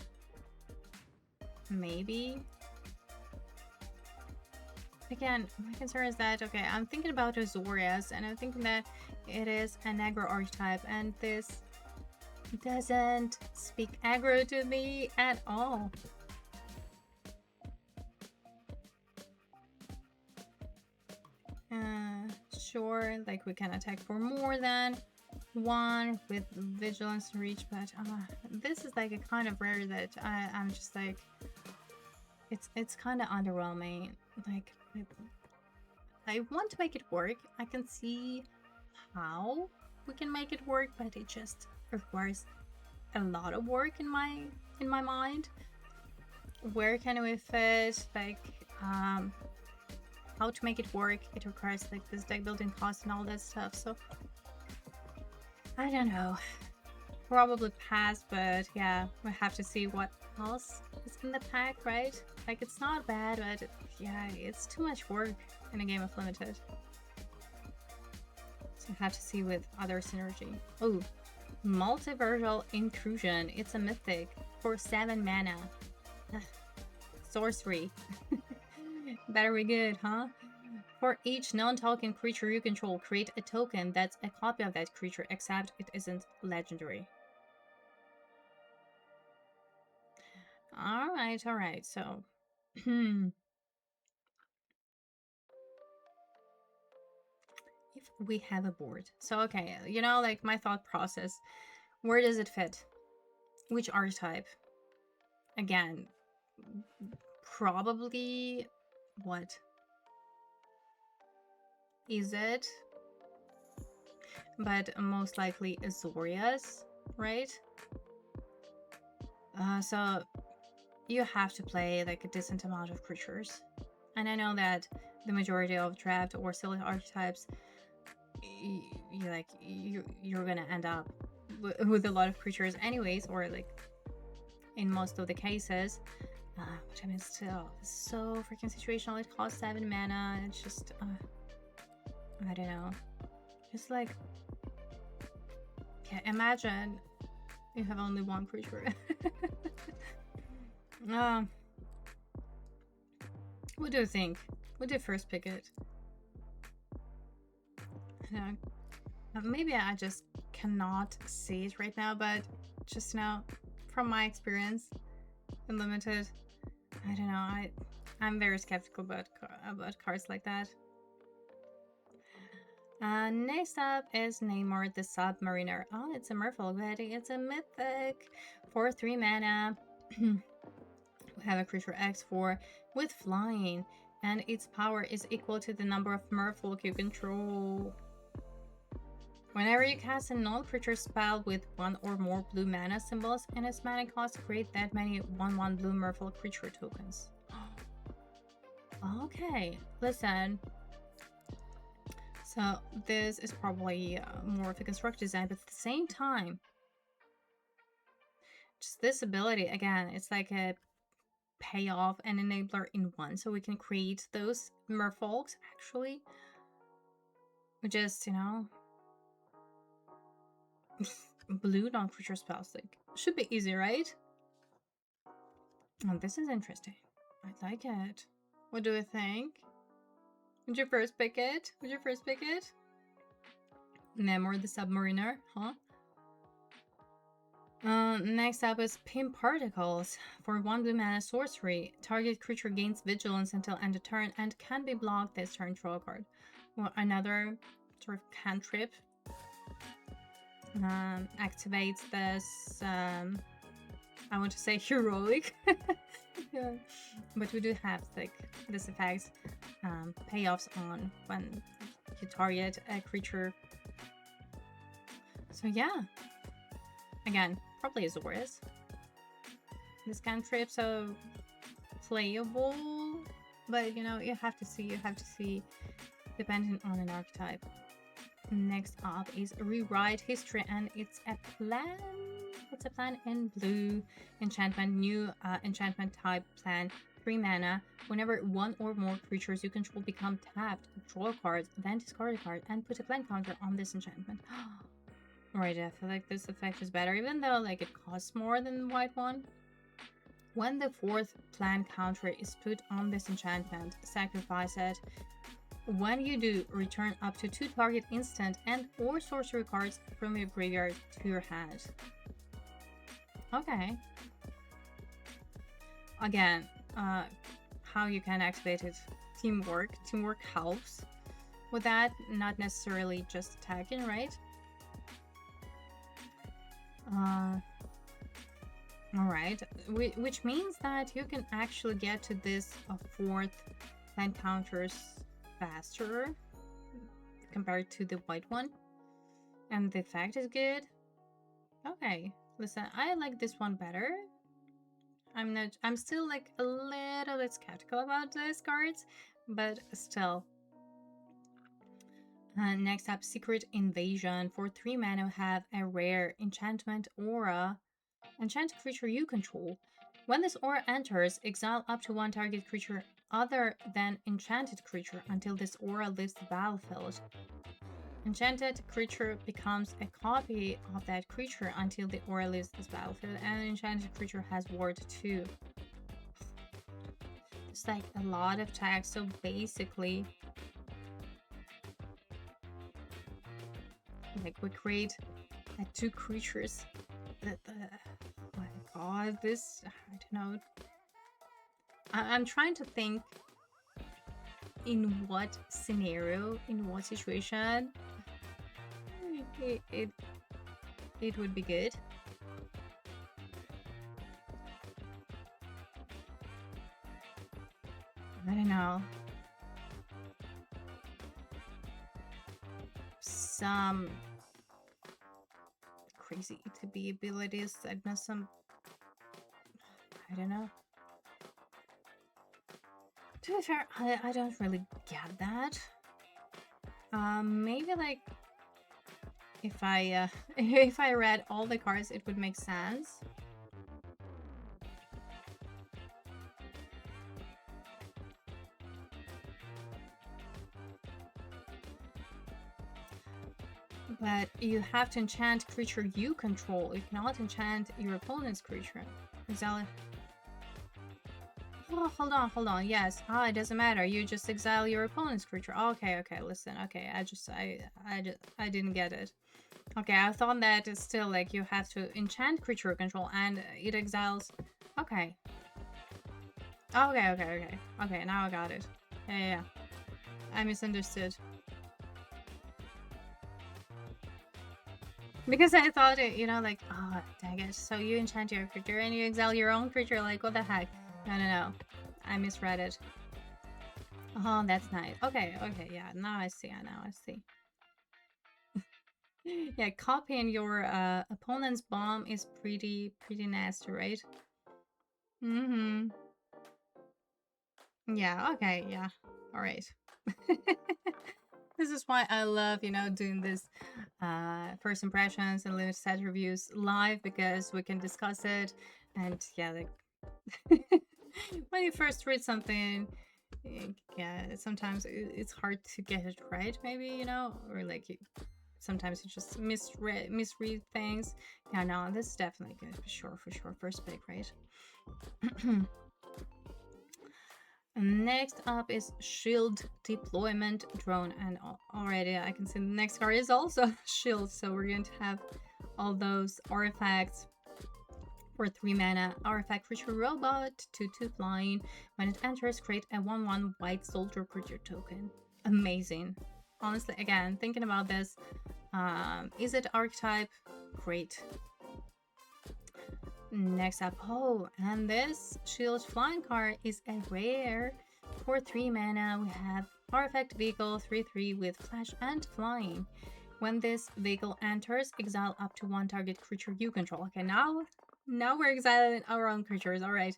Maybe. Again, my concern is that, okay, I'm thinking about Azorius, and I'm thinking that it is an aggro archetype, and this doesn't speak aggro to me at all. Sure, like we can attack for more than one with vigilance reach, but this is like a kind of rare that I'm just like, it's kind of underwhelming. Like, I want to make it work. I can see how we can make it work, but it just requires a lot of work in my mind. Where can we fit, like, how to make it work? It requires like this deck building cost and all that stuff, so I don't know. Probably pass, but yeah, we have to see what else is in the pack, right? Like, it's not bad, but yeah, it's too much work in a game of limited. So we have to see with other synergy. Oh, Multiversal Intrusion. It's a mythic for 7 mana. Sorcery. Better be good, huh? For each non-token creature you control, create a token that's a copy of that creature, except it isn't legendary. Alright, so... if we have a board. So, okay, you know, like, my thought process. Where does it fit? Which archetype? Again, probably... What? Is it? But most likely Azorius, right? So you have to play like a decent amount of creatures. And I know that the majority of draft or silly archetypes, you're gonna end up with a lot of creatures anyways, or like in most of the cases. But I mean, still, it's so freaking situational. It costs 7 mana. It's just, I don't know. It's like, yeah, imagine you have only one creature. What do you think? Would you first pick it? Maybe I just cannot see it right now, but just now, from my experience in limited, I don't know. I'm very skeptical about cards like that. Next up is Namor the Submariner. Oh, it's a merfolk, but it's a mythic for 3 mana. We have a creature X4 with flying, and its power is equal to the number of merfolk you control. Whenever you cast a non-creature spell with 1 or more blue mana symbols in its mana cost, create that many 1/1 blue merfolk creature tokens. Okay, listen. So this is probably more of a construct design, but at the same time, just this ability, again, it's like a payoff and enabler in one, so we can create those merfolks, actually. Just, you know, blue non-creature spells, like, should be easy, right? Oh, this is interesting. I like it. What do you think? Would you first pick it? Namor the Submariner, huh? Next up is Pimp Particles. For 1 blue mana sorcery, target creature gains vigilance until end of turn and can be blocked this turn. Draw a card. Well, another sort of cantrip. Activates this, I want to say heroic. Yeah. But we do have like this effect, payoffs on when you target a creature. So yeah, again, probably Azorius. This cantrip, so playable, but you know, you have to see, depending on an archetype. Next up is Rewrite History, and it's a plan. It's a plan in blue. Enchantment, new enchantment type plan. 3 mana. Whenever 1 or more creatures you control become tapped, draw a card, then discard a card, and put a plan counter on this enchantment. Right, I feel like this effect is better, even though like it costs more than the white one. When the 4th plan counter is put on this enchantment, sacrifice it. When you do, return up to 2 target instant and or sorcery cards from your graveyard to your hand. Okay. Again, how you can activate it. Teamwork. Teamwork helps. with that, not necessarily just attacking, right? Alright, which means that you can actually get to this fourth encounters faster compared to the white one. And the effect is good. Okay, listen, I like this one better. I'm still like a little bit skeptical about these cards, but still. Next up, Secret Invasion. For 3 mana, have a rare enchantment aura. Enchant creature you control. When this aura enters, exile up to 1 target creature other than enchanted creature until this aura leaves the battlefield. Enchanted creature becomes a copy of that creature until the aura leaves this battlefield, and an enchanted creature has ward 2. It's like a lot of tags, so basically like we create 2 creatures that oh my god, this, I don't know. I'm trying to think in what scenario, in what situation it would be good. I don't know. Some crazy ETB abilities, I know some, I don't know. To be fair, I don't really get that. Maybe like if I if I read all the cards, it would make sense. But you have to enchant creature you control. You cannot enchant your opponent's creature. Exile. Oh, hold on. Yes. It doesn't matter. You just exile your opponent's creature. Okay. Listen. Okay. I didn't get it. Okay, I thought that it's still like you have to enchant creature control and it exiles. Okay. Okay, now I got it. Yeah. I misunderstood. Because I thought it, like, oh, dang it. So you enchant your creature and you exile your own creature, like, what the heck? No. I misread it. Oh, that's nice. Okay, yeah, now I see. Yeah, copying your opponent's bomb is pretty nasty, right? Mm-hmm. Yeah, okay, yeah. Alright. This is why I love, doing this first impressions and limited set reviews live, because we can discuss it. And yeah, like when you first read something, yeah, sometimes it's hard to get it right, maybe, or like sometimes you just misread things. Yeah, no, this is definitely good for sure. First pick, right? Next up is Shield Deployment Drone, and already I can see the next card is also Shield, so we're going to have all those artifacts. For 3 mana, artifact creature robot, 2/2 flying. When it enters, create a 1/1 white soldier creature token. Amazing. Honestly, again, thinking about this, is it archetype? Great. Next up, and this Shield Flying card is a rare. For 3 mana, we have Artifact Vehicle 3/3 with Flash and Flying. When this vehicle enters, exile up to 1 target creature you control. Okay, now we're exiling our own creatures. Alright.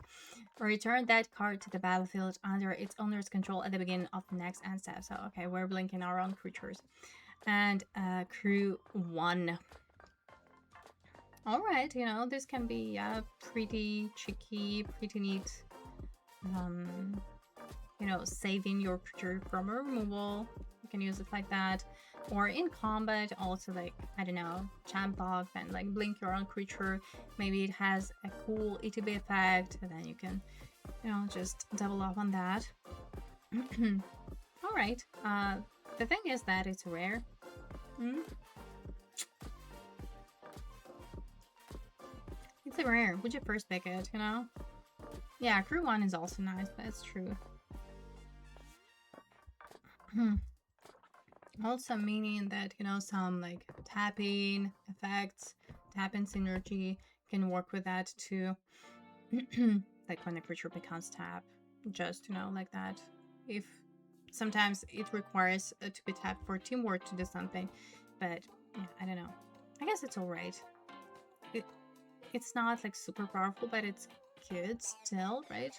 Return that card to the battlefield under its owner's control at the beginning of the next end step. So, okay, we're blinking our own creatures. And crew 1. Alright, this can be pretty cheeky, pretty neat. Saving your creature from removal. You can use it like that. Or in combat, also, like, I don't know, champ buff and like blink your own creature. Maybe it has a cool ETB effect, and then you can, just double up on that. Alright. The thing is that it's rare. It's a rare. Would you first pick it, Yeah, crew 1 is also nice, that's true. Also meaning that, you know, some like tapping effects, tapping synergy can work with that too. Like when a creature becomes tap, just, you know, like that. If sometimes it requires to be tapped for teamwork to do something, but yeah, I don't know. I guess it's alright. It's not like super powerful, but it's good still, right?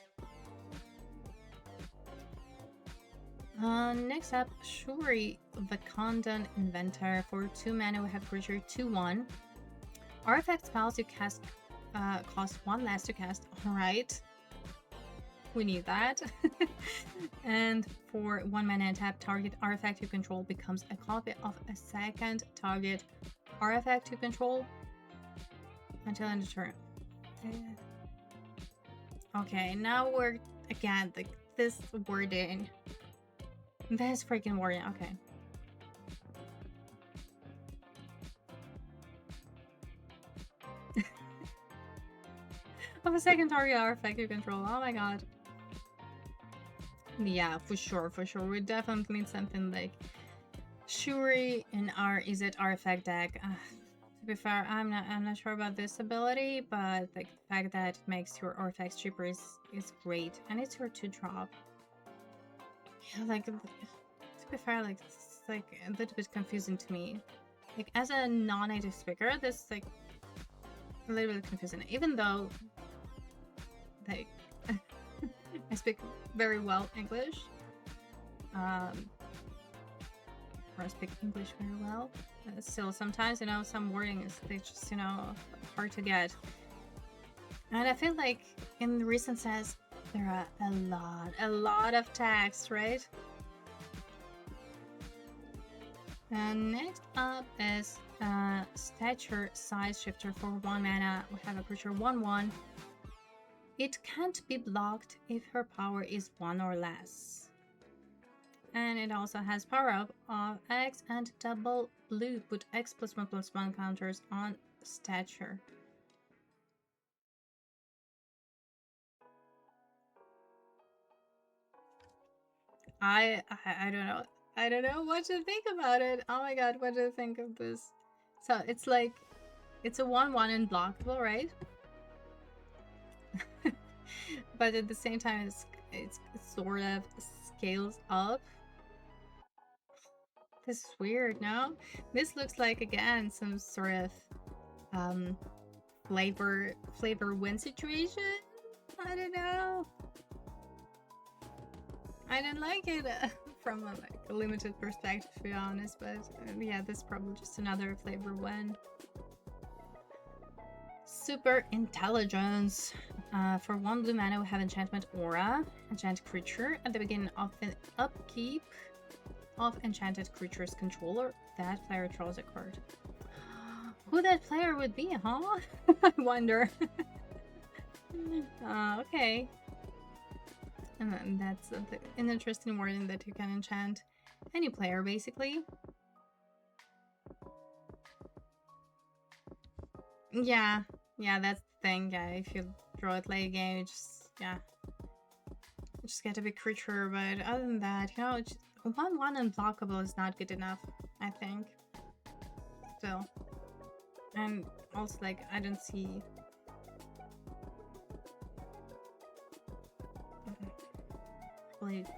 Next up, Shuri, the Condon Inventor. For 2 mana, we have creature 2/1. Artifact spells you cast cost 1 less to cast. Alright. We need that. And for 1 mana and tap, target artifact you control becomes a copy of a second target artifact you control until end of turn. Okay, now we're again like this wording. This freaking wording. Okay. Of a second target artifact you control. Oh my god. Yeah, for sure, for sure. We definitely need something like Shuri in our Izzet artifact deck. To be fair, I'm not sure about this ability, but like the fact that it makes your artifacts cheaper is great, and it's your 2-drop. Yeah, like to be fair, like it's like a little bit confusing to me. Like as a non-native speaker, this like a little bit confusing, even though like I speak very well English. Or I speak English very well. Still, sometimes, you know, some wording is just, you know, hard to get. And I feel like in the recent sets, there are a lot of tags, right? And next up is Stature Size Shifter. For 1 mana, we have a creature 1/1. It can't be blocked if her power is 1 or less. And it also has power up of X and double blue. Put X +1/+1 counters on Stature. I don't know. I don't know what to think about it. Oh my god, what do you think of this? So it's like it's a 1/1 unblockable, right? But at the same time, it's sort of scales up. This is weird, no? This looks like, again, some sort of flavor win situation. I don't know. I didn't like it from a limited perspective, to be honest, but yeah, this is probably just another flavor win. Super Intelligence. For 1 blue mana, we have Enchantment Aura. Enchant creature. At the beginning of the upkeep of enchanted creature's controller, that player draws a card. Who that player would be, huh? I wonder. Okay. And then that's an interesting wording that you can enchant any player, basically. Yeah, that's the thing. Yeah, if you draw it late game, you just get a big creature. But other than that, you know, 1/1 unblockable is not good enough, I think. Still. And also, like, I don't see...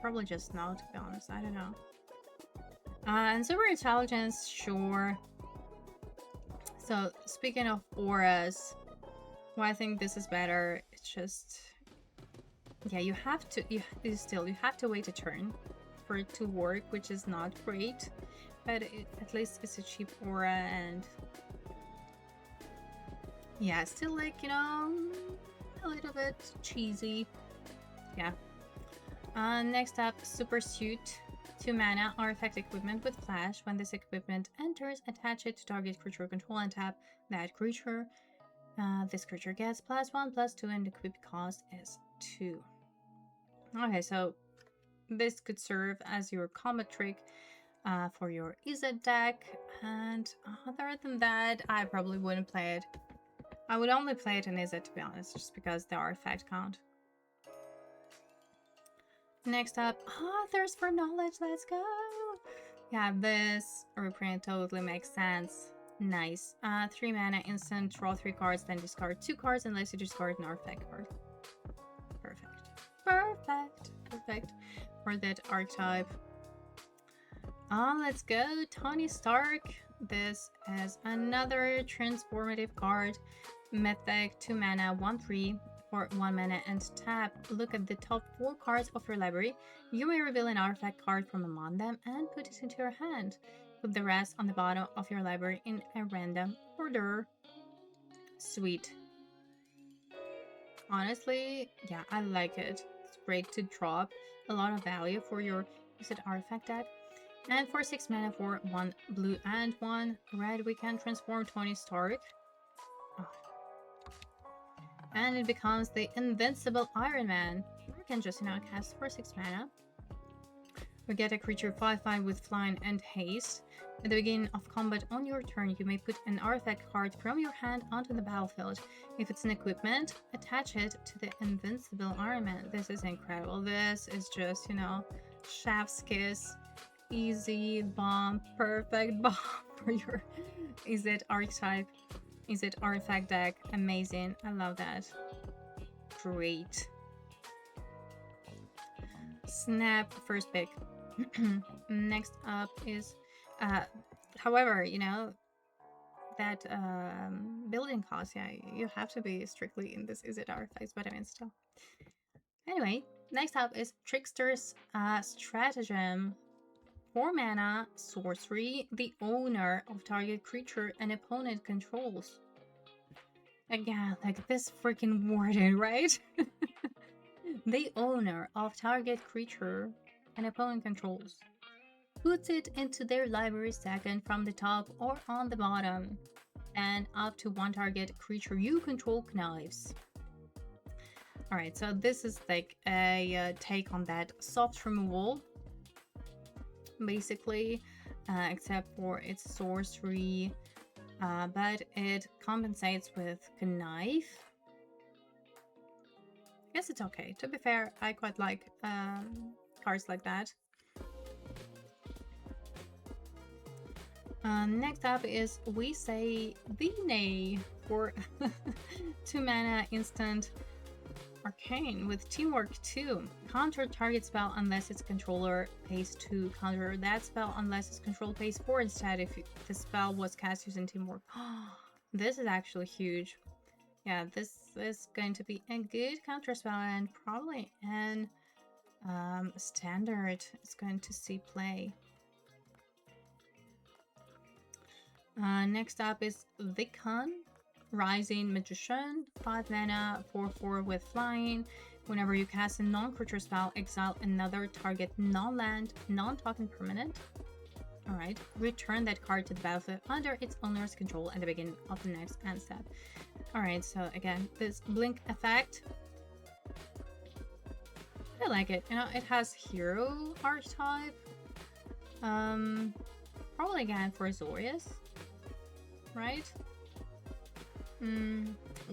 Probably just no, to be honest. I don't know. And Super Intelligence, sure. So, speaking of auras, well, I think this is better. It's just... Yeah, you have to... You have to wait a turn for it to work, which is not great. But at least it's a cheap aura, and... Yeah, still, like, you know, a little bit cheesy. Yeah. Next up, Super Suit. 2 mana, artifact equipment with flash. When this equipment enters, attach it to target creature control and tap that creature. This creature gets +1/+2 and the equip cost is 2. Okay, so this could serve as your combat trick for your Izzet deck. And other than that, I probably wouldn't play it. I would only play it in Izzet, to be honest, just because the artifact count. Next up, Thirst for Knowledge, let's go! Yeah, this reprint totally makes sense. Nice. 3 mana instant, draw 3 cards, then discard 2 cards unless you discard an artifact card. Perfect. Perfect. Perfect. For that archetype. Let's go. Tony Stark. This is another transformative card. Mythic, 2 mana, 1/3 for 1 mana and tap. Look at the top 4 cards of your library. You may reveal an artifact card from among them and put it into your hand. Put the rest on the bottom of your library in a random order. Sweet. Honestly, yeah, I like it. It's great to drop a lot of value for your artifact deck. And for 6 mana for 1 blue and 1 red, we can transform Tony Stark. Oh. And it becomes the Invincible Iron Man. We can just, cast for 6 mana. We get a creature 5/5 with flying and haste. At the beginning of combat on your turn, you may put an artifact card from your hand onto the battlefield. If it's an equipment, attach it to the Invincible Iron Man. This is incredible. This is just, chef's kiss. Easy bomb, perfect bomb for your archetype, artifact deck. Amazing. I love that. Great. Snap, first pick. Next up is however, that building cost, yeah, you have to be strictly in this artifacts, but I mean still. Anyway, next up is Trickster's Stratagem. 4 mana, sorcery, the owner of target creature an opponent controls. Again, like this freaking wording, right? The owner of target creature an opponent controls. Puts it into their library second from the top or on the bottom. And up to 1 target creature you control knives. Alright, so this is like a take on that soft removal. Basically, except for its sorcery, but it compensates with knife. I guess it's okay. To be fair, I quite like cards like that. Next up is We Say Thee for 2 mana instant arcane with teamwork 2. Counter target spell unless its controller pays 2. Counter that spell unless its controller pays 4 instead if the spell was cast using teamwork. This is actually huge. Yeah, this is going to be a good counter spell and probably an standard is going to see play. Next up is Vikon. Rising Magician, 5 mana, 4/4 with flying. Whenever you cast a non-creature spell, exile another target non-land, non-token permanent. Alright, return that card to the battlefield under its owner's control at the beginning of the next end step. Alright, so again, this blink effect. I like it. It has hero archetype. Probably again for Azorius, right?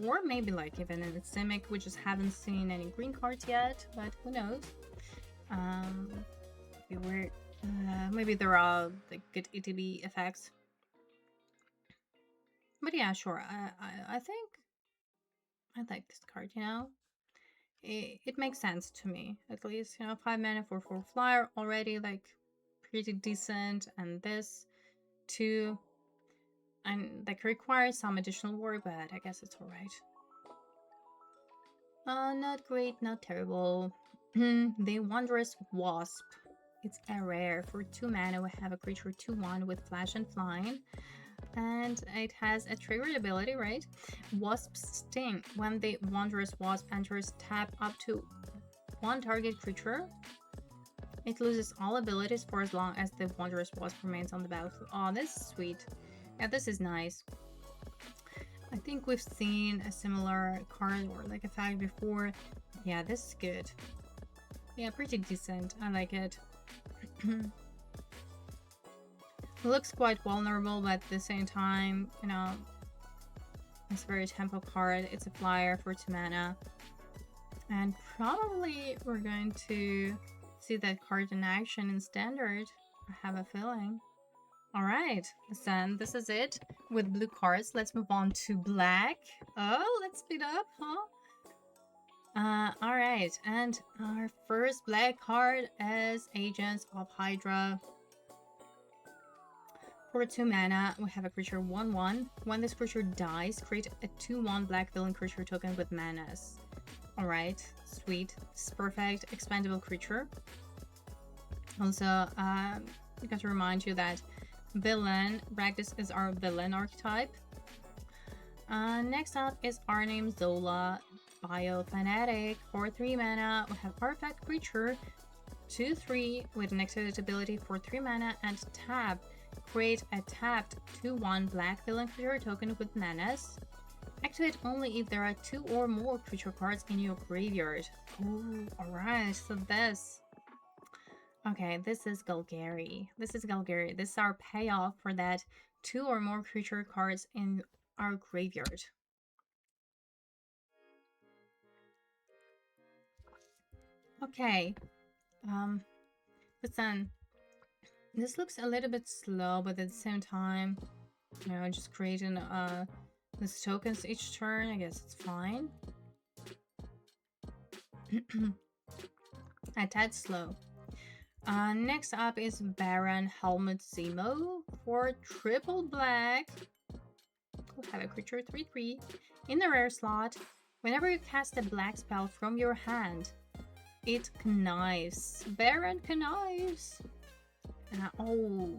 Or maybe like even in the Simic, we just haven't seen any green cards yet, but who knows? Maybe there are like good ETB effects. But yeah, sure. I think I like this card. It makes sense to me at least. 5 mana for 4 flyer already like pretty decent, and this too. And like requires some additional work, but I guess it's alright. Not great, not terrible. The Wondrous Wasp. It's a rare. For 2 mana, we have a creature 2/1 with flash and flying. And it has a triggered ability, right? Wasp's Sting. When the Wondrous Wasp enters, tap up to 1 target creature. It loses all abilities for as long as the Wondrous Wasp remains on the battlefield. Oh, this is sweet. Yeah, this is nice. I think we've seen a similar card or like effect before. Yeah, this is good. Yeah, pretty decent. I like it. It looks quite vulnerable, but at the same time, it's a very tempo card. It's a flyer for 2 mana. And probably we're going to see that card in action in standard. I have a feeling. Alright, then this is it with blue cards. Let's move on to black. Oh, let's speed up, huh? Alright, and our first black card is Agents of Hydra. For 2 mana, we have a creature 1/1. When this creature dies, create a 2/1 black villain creature token with manas. Alright, sweet. This is perfect. Expandable creature. Also, I got to remind you that villain, Ragdis is our villain archetype. Next up is our name Zola, Biofanatic. For 3 mana, we have Artifact Creature, 2/3 with an activated ability for 3 mana and tap. Create a tapped 2/1 black villain creature token with manas. Activate only if there are 2 or more creature cards in your graveyard. Oh, alright, so this. Okay, this is Golgari. This is Golgari. This is our payoff for that 2 or more creature cards in our graveyard. Okay. Listen. This looks a little bit slow, but at the same time, you know, just creating these tokens each turn, I guess it's fine. A tad slow. Next up is Baron Helmut Zemo. For triple black, we'll have a creature 3/3 in the rare slot. Whenever you cast a black spell from your hand, it connives. Baron connives. Oh,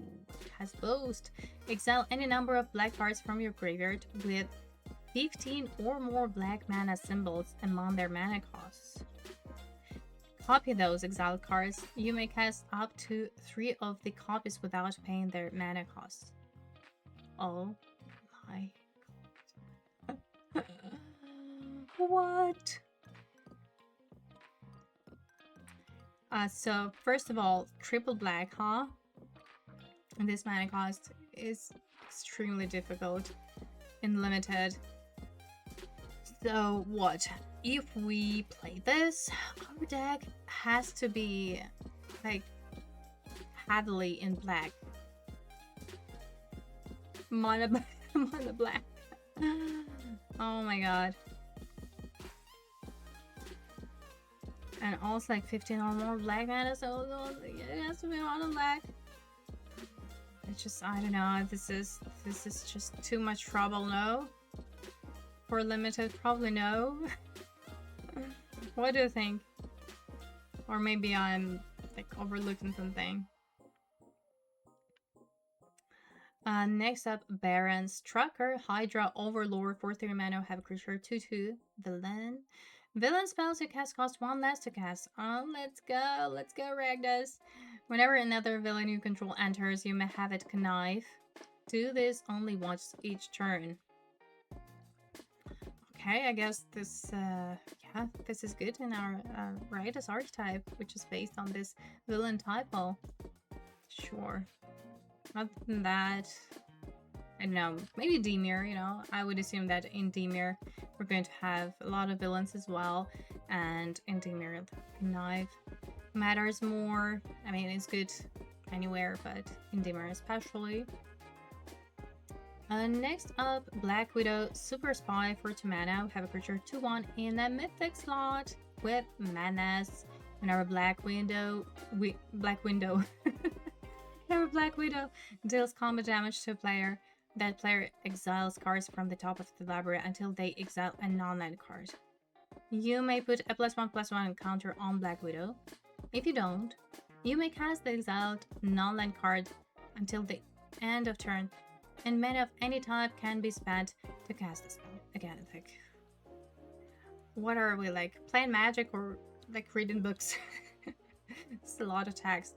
has boast. Exile any number of black cards from your graveyard with 15 or more black mana symbols among their mana costs. Copy those exiled cards. You may cast up to 3 of the copies without paying their mana costs. Oh my god. What? So first of all, triple black, huh? And this mana cost is extremely difficult in limited. So what? If we play this, our deck has to be like heavily in black. Mono black. Oh my god. And also like 15 or more black mana, so it has to be mono black. It's just, I don't know, this is just too much trouble, no? For limited, probably no. What do you think? Or maybe I'm like overlooking something. Next up, Baron's Trucker, Hydra Overlord, for 3 mana, have a creature 2/2 villain. Villain spells you cast cost 1 less to cast. Oh, let's go, Ragdus. Whenever another villain you control enters, you may have it connive. Do this only once each turn. Okay, I guess this, yeah, this is good in our Ragdus archetype, which is based on this villain typo. Sure. Other than that, I don't know, maybe Dimir, you know, I would assume that in Dimir we're going to have a lot of villains as well, and in Dimir Knife matters more. I mean, it's good anywhere, but in Dimir especially. Next up, Black Widow Super Spy, for 2 mana. We have a creature 2/1 in the Mythic slot with manas. Whenever Black Widow Whenever Black Widow deals combat damage to a player, that player exiles cards from the top of the library until they exile a non-land card. You may put a +1/+1 counter on Black Widow. If you don't, you may cast the exiled non-land card until the end of turn, and mana of any type can be spent to cast the spell. Again, like, what are we, like, playing Magic or like reading books? It's a lot of text.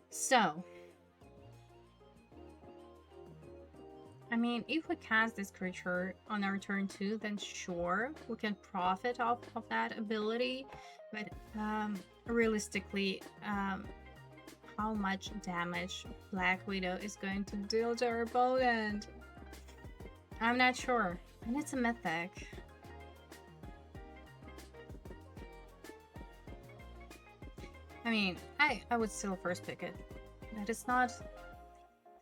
So, I mean, if we cast this creature on our turn 2, then sure, we can profit off of that ability, but realistically, how much damage Black Widow is going to deal to our opponent? I'm not sure. And it's a mythic. I mean, I would still first pick it. that it's not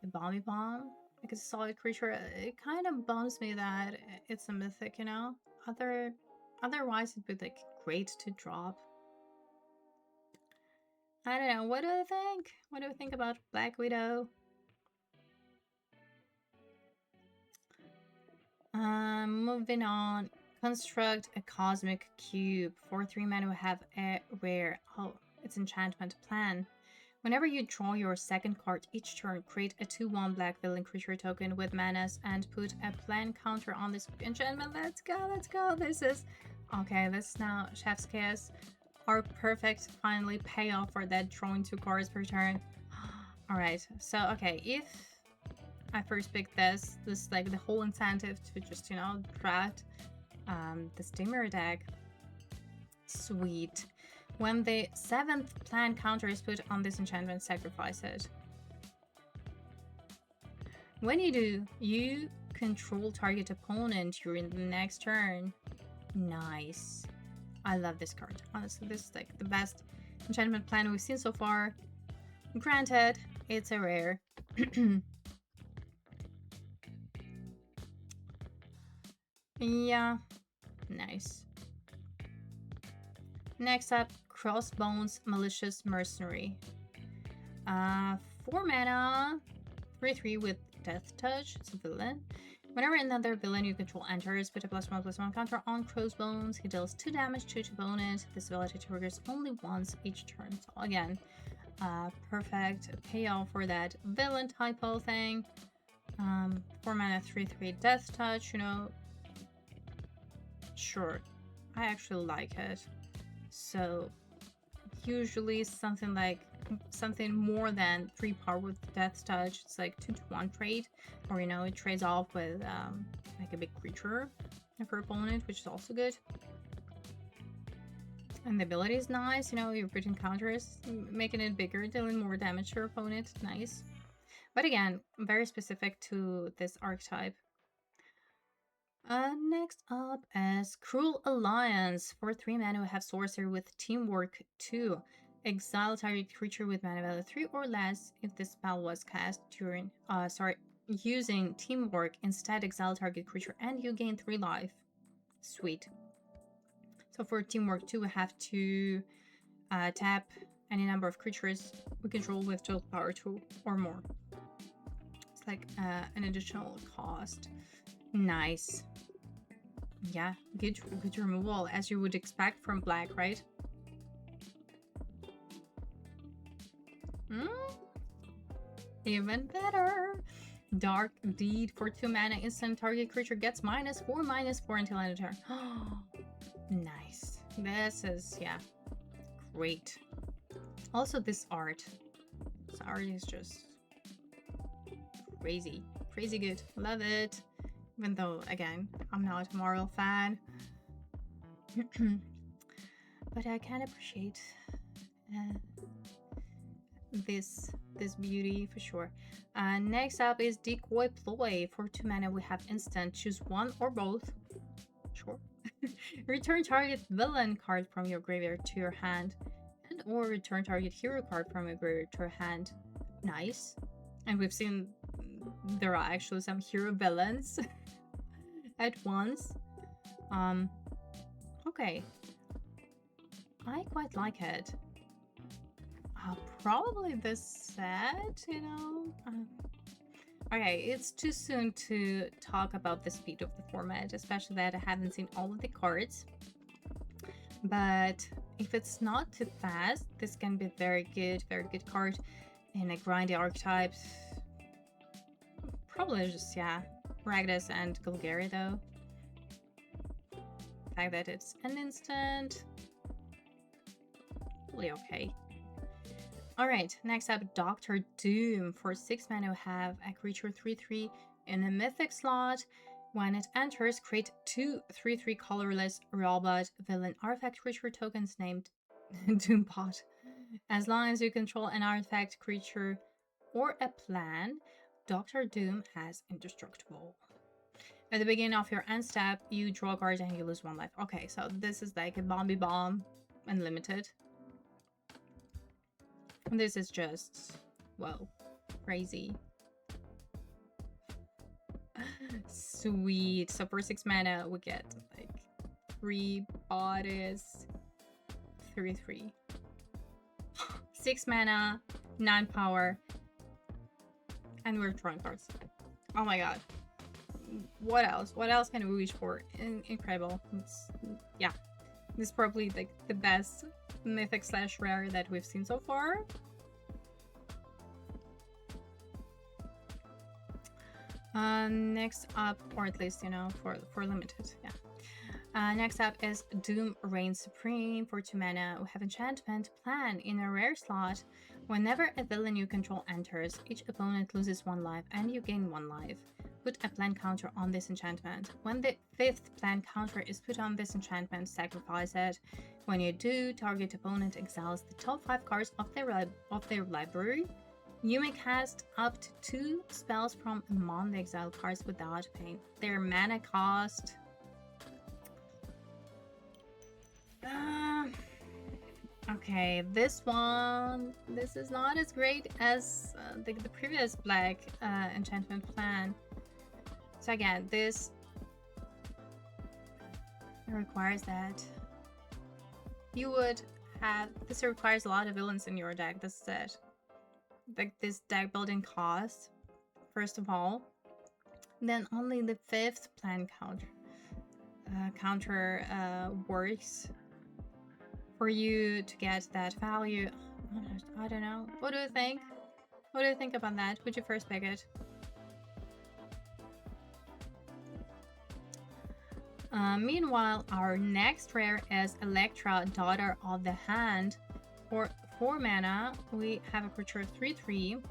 a bomby bomb, like it's a solid creature. It kind of bums me that it's a mythic, you know? Otherwise it'd be like great to drop. I don't know, what do you think? What do you think about Black Widow? Moving on. Construct a cosmic cube. For 3 mana we have a rare. Oh, it's enchantment plan. Whenever you draw your second card each turn, create a 2/1 black villain creature token with manas and put a plan counter on this enchantment. Let's go, let's go. This is okay. This now Chef's Kiss. Our perfect finally payoff for that drawing 2 cards per turn. Alright, so okay, if I first picked this is like the whole incentive to just, you know, draft the Steamer deck. Sweet. When the 7th plan counter is put on this enchantment, sacrifice it. When you do, you control target opponent during the next turn. Nice. I love this card. Honestly, this is like the best enchantment plan we've seen so far. Granted, it's a rare. Yeah, nice. Next up, Crossbones Malicious Mercenary. 4 mana, 3/3 with Death Touch. It's a villain. Whenever another villain you control enters, put a +1/+1 counter on Crossbones. He deals 2 damage to its opponent. This ability triggers only once each turn. So again, perfect payoff for that villain typo thing. 4 mana, 3/3 Death Touch. You know, sure, I actually like it. So usually something more than 3 power with Death Touch. It's like 2/1 trade, or you know, it trades off with like a big creature for opponent, which is also good. And the ability is nice, you know, you're putting counters, making it bigger, dealing more damage to your opponent. Nice. But again, very specific to this archetype. Next up is Cruel Alliance. For 3 mana, we have Sorcerer with Teamwork 2. Exile target creature with mana value 3 or less. If this spell was cast during, using Teamwork, instead exile target creature and you gain 3 life. Sweet. So for Teamwork 2, we have to tap any number of creatures we control with total power 2 or more. It's like an additional cost. Nice. Yeah, good removal, as you would expect from black, right? Even better. Dark Deed. For 2 mana, instant target creature gets -4/-4 until end of turn. Nice. This is, yeah, great. Also, this art. This art is just crazy. Crazy good. Love it. Even though, again, I'm not a Marvel fan. But I can appreciate this beauty for sure. Next up is Decoy Ploy. For 2 mana, we have instant. Choose one or both. Sure. Return target villain card from your graveyard to your hand, and or return target hero card from your graveyard to your hand. Nice. And we've seen there are actually some hero villains at once. Okay. I quite like it. Probably this set, you know. Okay, it's too soon to talk about the speed of the format, especially that I haven't seen all of the cards. But if it's not too fast, this can be very good card in a grindy archetype. Probably just, yeah, Ragdas and Golgari though. The fact that it's an instant, really okay. Alright, next up, Dr. Doom. For 6 mana, we have a creature 3/3 in a mythic slot. When it enters, create 2 3/3 colorless robot villain artifact creature tokens named Doompot. As long as you control an artifact creature or a plan, Dr. Doom has indestructible. At the beginning of your end step, you draw a card and you lose 1 life. Okay, so this is like a bomby bomb unlimited. This is just Whoa, crazy. Sweet. So for 6 mana, we get like 3 bodies, 3/3. 6 mana, 9 power, and we're drawing cards. Oh my god. What else? What else can we wish for? Incredible. Yeah. This is probably like the best mythic / rare that we've seen so far. Next up, or at least, you know, for limited, yeah. Next up is Doom Reigns Supreme for 2 mana. We have enchantment plan in a rare slot. Whenever a villain you control enters, each opponent loses 1 life and you gain 1 life. Put a plan counter on this enchantment. When the 5th plan counter is put on this enchantment, sacrifice it. When you do, target opponent exiles the top 5 cards of their library. You may cast up to 2 spells from among the exiled cards without paying their mana cost. Okay, this is not as great as the previous black enchantment plan. So again, this requires that you would have, this requires a lot of villains in your deck. This is it. Like this deck building cost, first of all. Then only the 5th plan counter works for you to get that value. I don't know. What do you think? What do you think about that? Would you first pick it? Meanwhile, our next rare is Electra, Daughter of the Hand. For 4 mana, we have a creature 3/3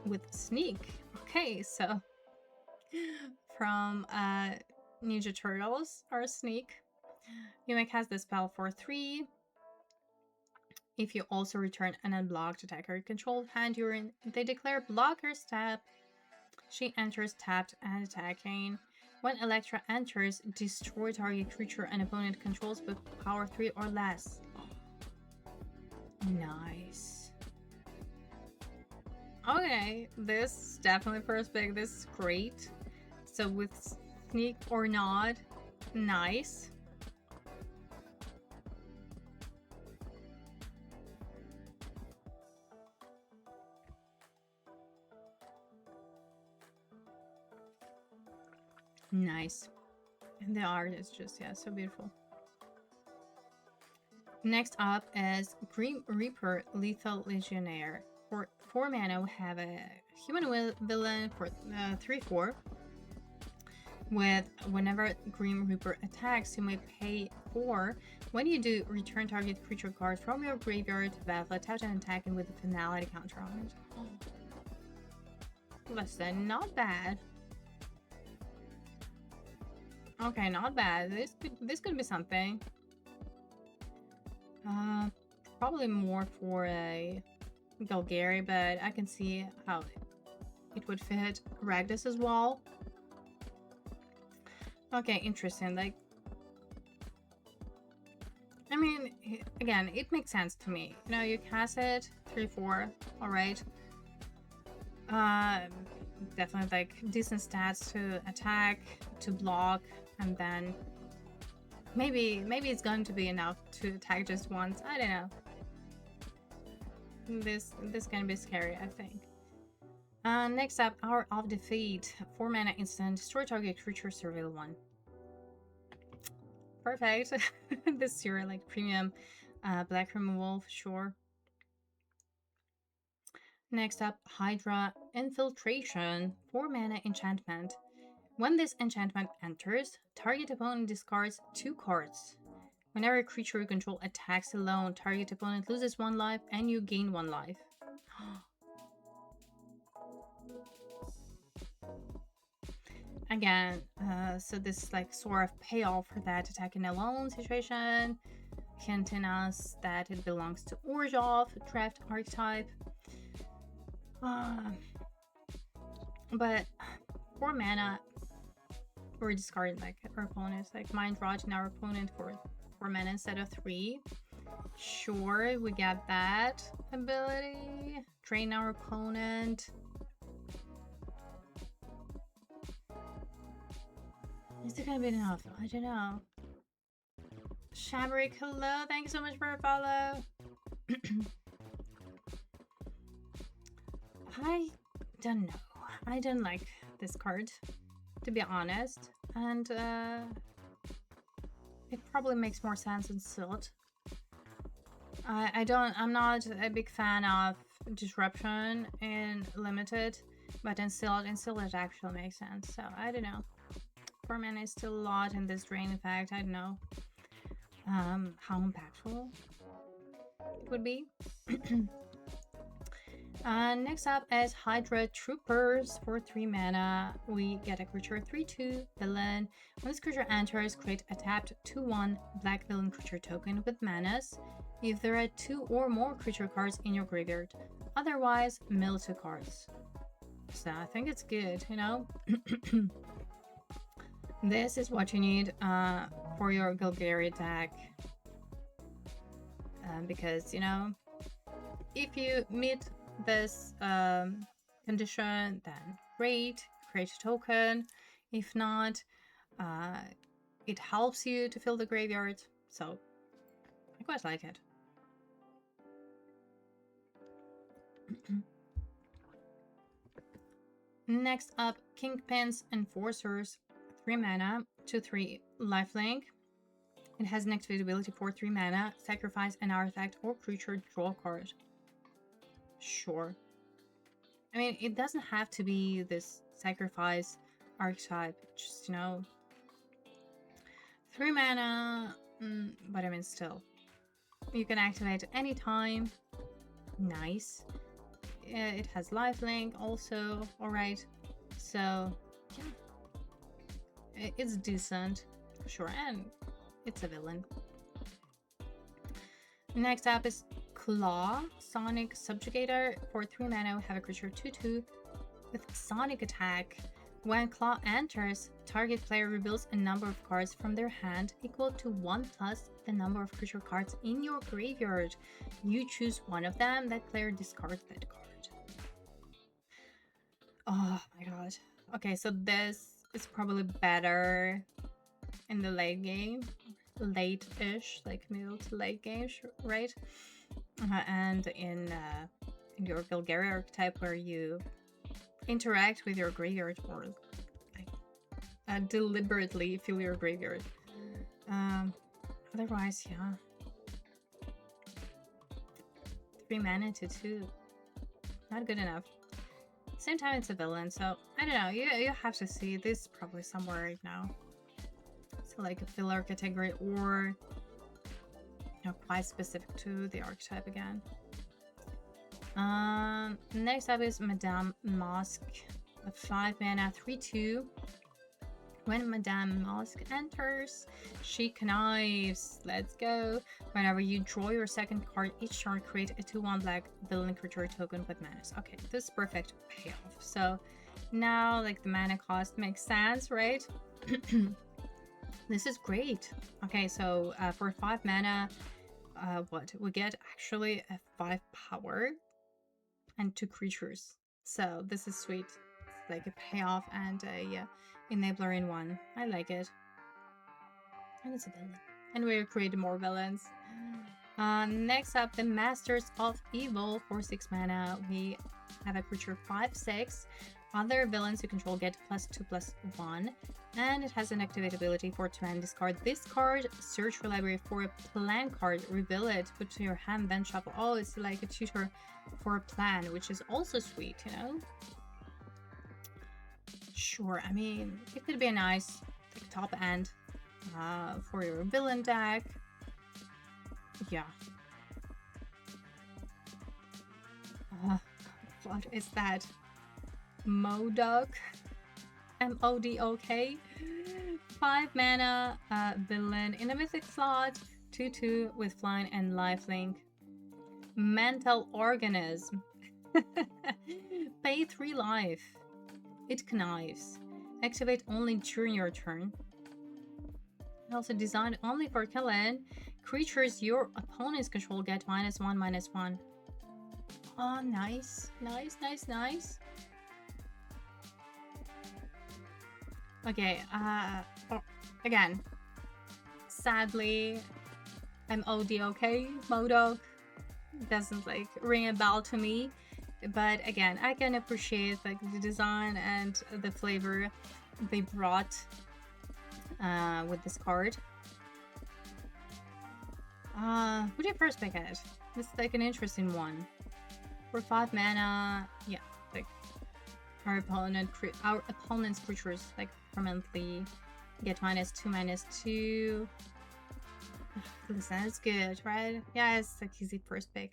with Sneak. Okay, so from Ninja Turtles or Sneak, you may cast the spell for 3. If you also return an unblocked attacker controlled hand during the declare blocker step, she enters tapped and attacking. When Electra enters, destroy target creature an opponent controls with power 3 or less. Nice. Okay, this definitely first pick. This is great. So with Sneak or not, nice. Nice. And the art is just, yeah, so beautiful. Next up is Grim Reaper, Lethal Legionnaire. For 4 mana, we have a human villain for 3/4. With whenever Grim Reaper attacks, you may pay 4. When you do, return target creature card from your graveyard to battlefield, tap and attacking with a finality counter on it. Listen, not bad. Okay, not bad. This could be something. Probably more for a Golgari, but I can see how it would fit Ragdos as well. Okay, interesting. Like, I mean, again, it makes sense to me. You know, you cast it 3/4, all right. Definitely like decent stats to attack, to block, and then maybe it's going to be enough to attack just once. I don't know. This can be scary, I think. Next up, Hour of Defeat. 4 mana instant, destroy target creature, surveil 1. Perfect. This is your like premium black removal for sure. Next up, Hydra Infiltration. 4 mana enchantment. When this enchantment enters, target opponent discards 2 cards. Whenever a creature you control attacks alone, target opponent loses 1 life and you gain 1 life. Again, so this is like sort of payoff for that attacking alone situation, hinting us that it belongs to Orzhov, draft archetype. But 4 mana, we're discarding like our opponent's like mind rotting our opponent for 4 mana instead of 3. Sure, we get that ability. strain our opponent. Is it gonna be enough? I don't know. Shamrick, hello, thank you so much for a follow. I don't know. I don't like this card, to be honest. And it probably makes more sense in Silt. I'm not a big fan of disruption in limited, but in Silt it actually makes sense. So I don't know. 4 mana is still a lot in this drain. In fact, I don't know how impactful it would be. Next up is Hydra Troopers. For 3 mana, we get a creature 3/2 villain. When this creature enters, create a tapped 2/1 black villain creature token with manas if there are 2 or more creature cards in your graveyard. Otherwise, mill 2 cards. So I think it's good, you know? This is what you need for your Golgari deck. Because, you know, if you meet this condition, then great, create a token. If not, it helps you to fill the graveyard, so I quite like it. Next up, Kingpin's Enforcers. 3 mana, 2/3 lifelink. It has an activate ability for 3 mana, sacrifice an artifact or creature, draw a card. Sure. I mean, it doesn't have to be this sacrifice archetype, just, you know, 3 mana, but I mean, still. You can activate any time. Nice. It has lifelink also, alright. So, yeah. It's decent, sure, and it's a villain. Next up is Claw, Sonic Subjugator. For 3 mana, we have a creature 2/2 with Sonic Attack. When Claw enters, target player reveals a number of cards from their hand equal to 1 plus the number of creature cards in your graveyard. You choose one of them, that player discards that card. Oh my god. Okay, so this is probably better in the late game. Late-ish, like middle to late game, right? And in your Golgari archetype, where you interact with your graveyard or like deliberately fill your graveyard. Otherwise, yeah. 3 mana to 2. Not good enough. Same time, it's a villain, so I don't know. You have to see this probably somewhere right now. So like a filler category, or you know, quite specific to the archetype again. Next up is Madame Masque, a 5 mana 3/2. When Madame Masque enters, she connives. Let's go. Whenever you draw your second card each turn, create a 2/1 black villain creature token with manas. Okay, this is perfect payoff. So now, like, the mana cost makes sense, right? This is great. Okay, so for 5 mana, what we get actually a 5 power and 2 creatures. So this is sweet. It's like a payoff and a enabler in one. I like it. And it's a villain. And we're creating more villains. Next up, the Masters of Evil. For 6 mana, we have a creature 5/6. Other villains you control get +2/+1. And it has an activate ability for 2 mana. Discard this card, search your library for a plan card, reveal it, put to your hand, then shuffle. Oh, it's like a tutor for a plan, which is also sweet, you know? Sure, I mean, it could be a nice like, top end for your villain deck. Yeah. What is that? Modok? M-O-D-O-K? 5 mana villain in a mythic slot, 2/2 with flying and lifelink. Mental Organism. Pay 3 life. It connives. Activate only during your turn. Also designed only for killing. Creatures your opponents control get -1/-1. Oh, nice. Nice, nice, nice. Okay, oh, again. Sadly, I'm OD, okay? Modok doesn't like ring a bell to me. But again, I can appreciate like the design and the flavor they brought with this card. Who do you first pick it? This is like an interesting one. For 5 mana, yeah, like our opponent's creatures like permanently get -2/-2. Listen, it's good, right? Yeah, it's like easy first pick.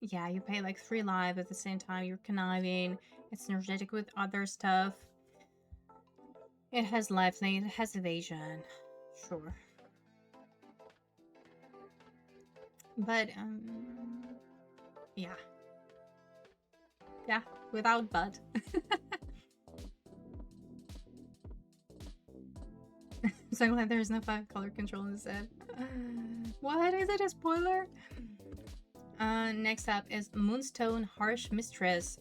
Yeah, you pay like 3 life at the same time. You're conniving. It's energetic with other stuff. It has lifelink. It has evasion. Sure. But, yeah. Yeah, without but. So glad there's no 5 color control in the set. What? Is it a spoiler? Next up is Moonstone Harsh Mistress.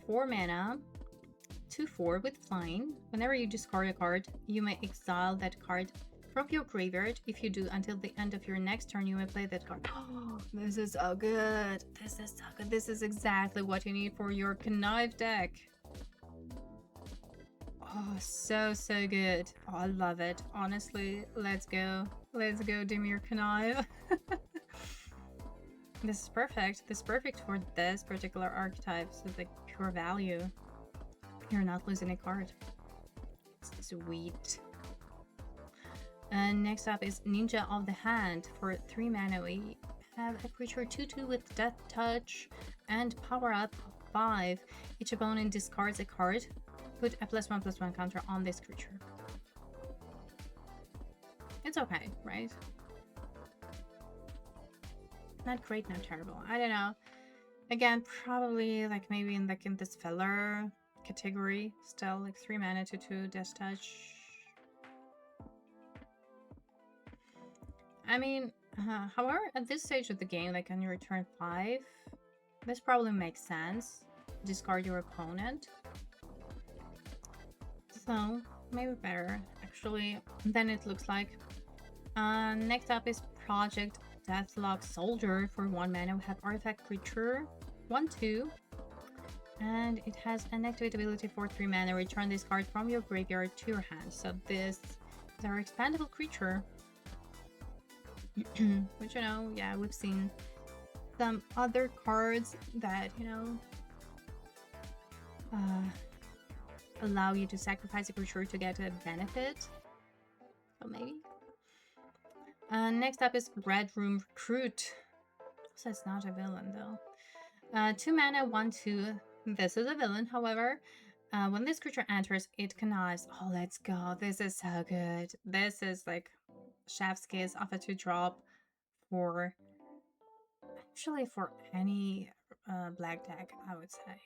4 mana, 2/4 with flying. Whenever you discard a card, you may exile that card from your graveyard. If you do, until the end of your next turn, you may play that card. Oh, this is so good. This is so good. This is exactly what you need for your Connive deck. Oh, so good. Oh, I love it. Honestly, let's go. Let's go, Dimir Connive. This is perfect. This is perfect for this particular archetype. So like pure value. You're not losing a card. Sweet. And next up is Ninja of the Hand. For 3 mana, we have a creature 2/2 with Death Touch and power up 5. Each opponent discards a card. Put a +1/+1 counter on this creature. It's okay, right? Not great, not terrible. I don't know. Again, probably like maybe in like in this filler category. Still like 3 mana 2/2 Death Touch. I mean, however, at this stage of the game, like on your turn 5, this probably makes sense. Discard your opponent. So maybe better actually than it looks like. Next up is Project Deathlock Soldier. For 1 mana, we have Artifact Creature 1/2, and it has an activate ability for 3 mana. Return this card from your graveyard to your hand. So this is our expandable creature, which, you know, yeah, we've seen some other cards that, you know, allow you to sacrifice a creature to get a benefit. So maybe. Next up is Red Room Recruit. So it's not a villain though. 2 mana 1/2. This is a villain, however. When this creature enters, it connives. Oh, let's go. This is so good. This is like Chef's Kiss off a 2-drop for actually for any black deck, I would say.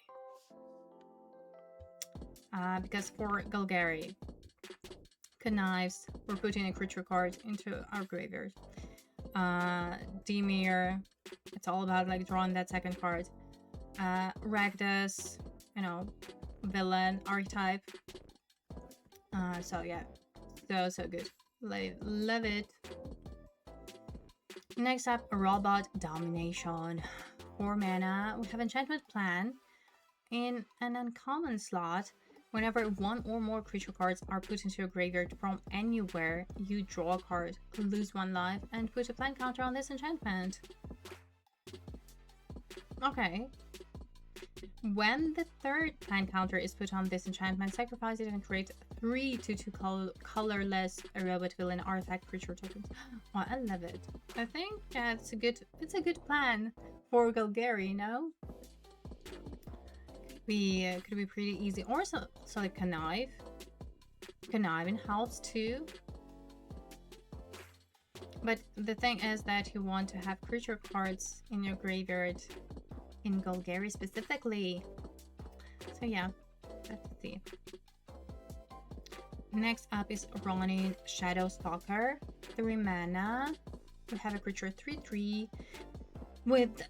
Because for Golgari, connives, we're putting a creature card into our graveyard. Dimir, it's all about like drawing that second card. Rakdos, you know, villain archetype. So yeah, so good. Love it. Next up, Robot Domination. 4 mana. We have Enchantment Plan. In an uncommon slot, whenever 1 or more creature cards are put into your graveyard from anywhere, you draw a card, lose 1 life, and put a plan counter on this enchantment. Okay. When the 3rd plan counter is put on this enchantment, sacrifice it and create 3 2/2 colorless robot villain artifact creature tokens. Oh, I love it. I think it's a good plan for Golgari, no? Could be pretty easy. Or so like connive in house too. But the thing is that you want to have creature cards in your graveyard in Golgari specifically. So yeah, let's see. Next up is Ronin Shadow Stalker. 3 mana. We have a creature 3/3 with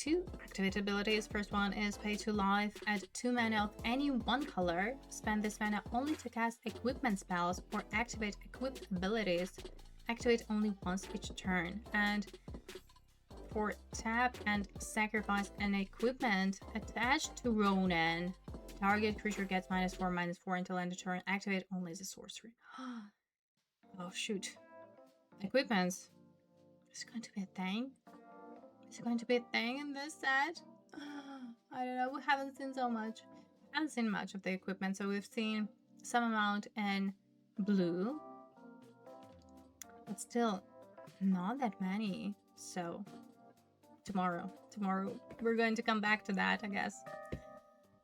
two activate abilities. First one is pay 2 life, add 2 mana of any one color. Spend this mana only to cast equipment spells or activate equipped abilities. Activate only once each turn. And for tap and sacrifice an equipment attached to Ronan, target creature gets -4/-4 until end of turn. Activate only as a sorcery. Oh shoot. Equipments. Is it going to be a thing? Is it going to be a thing in this set? I don't know. We haven't seen so much. We haven't seen much of the equipment, so we've seen some amount in blue, but still not that many. So tomorrow we're going to come back to that, I guess,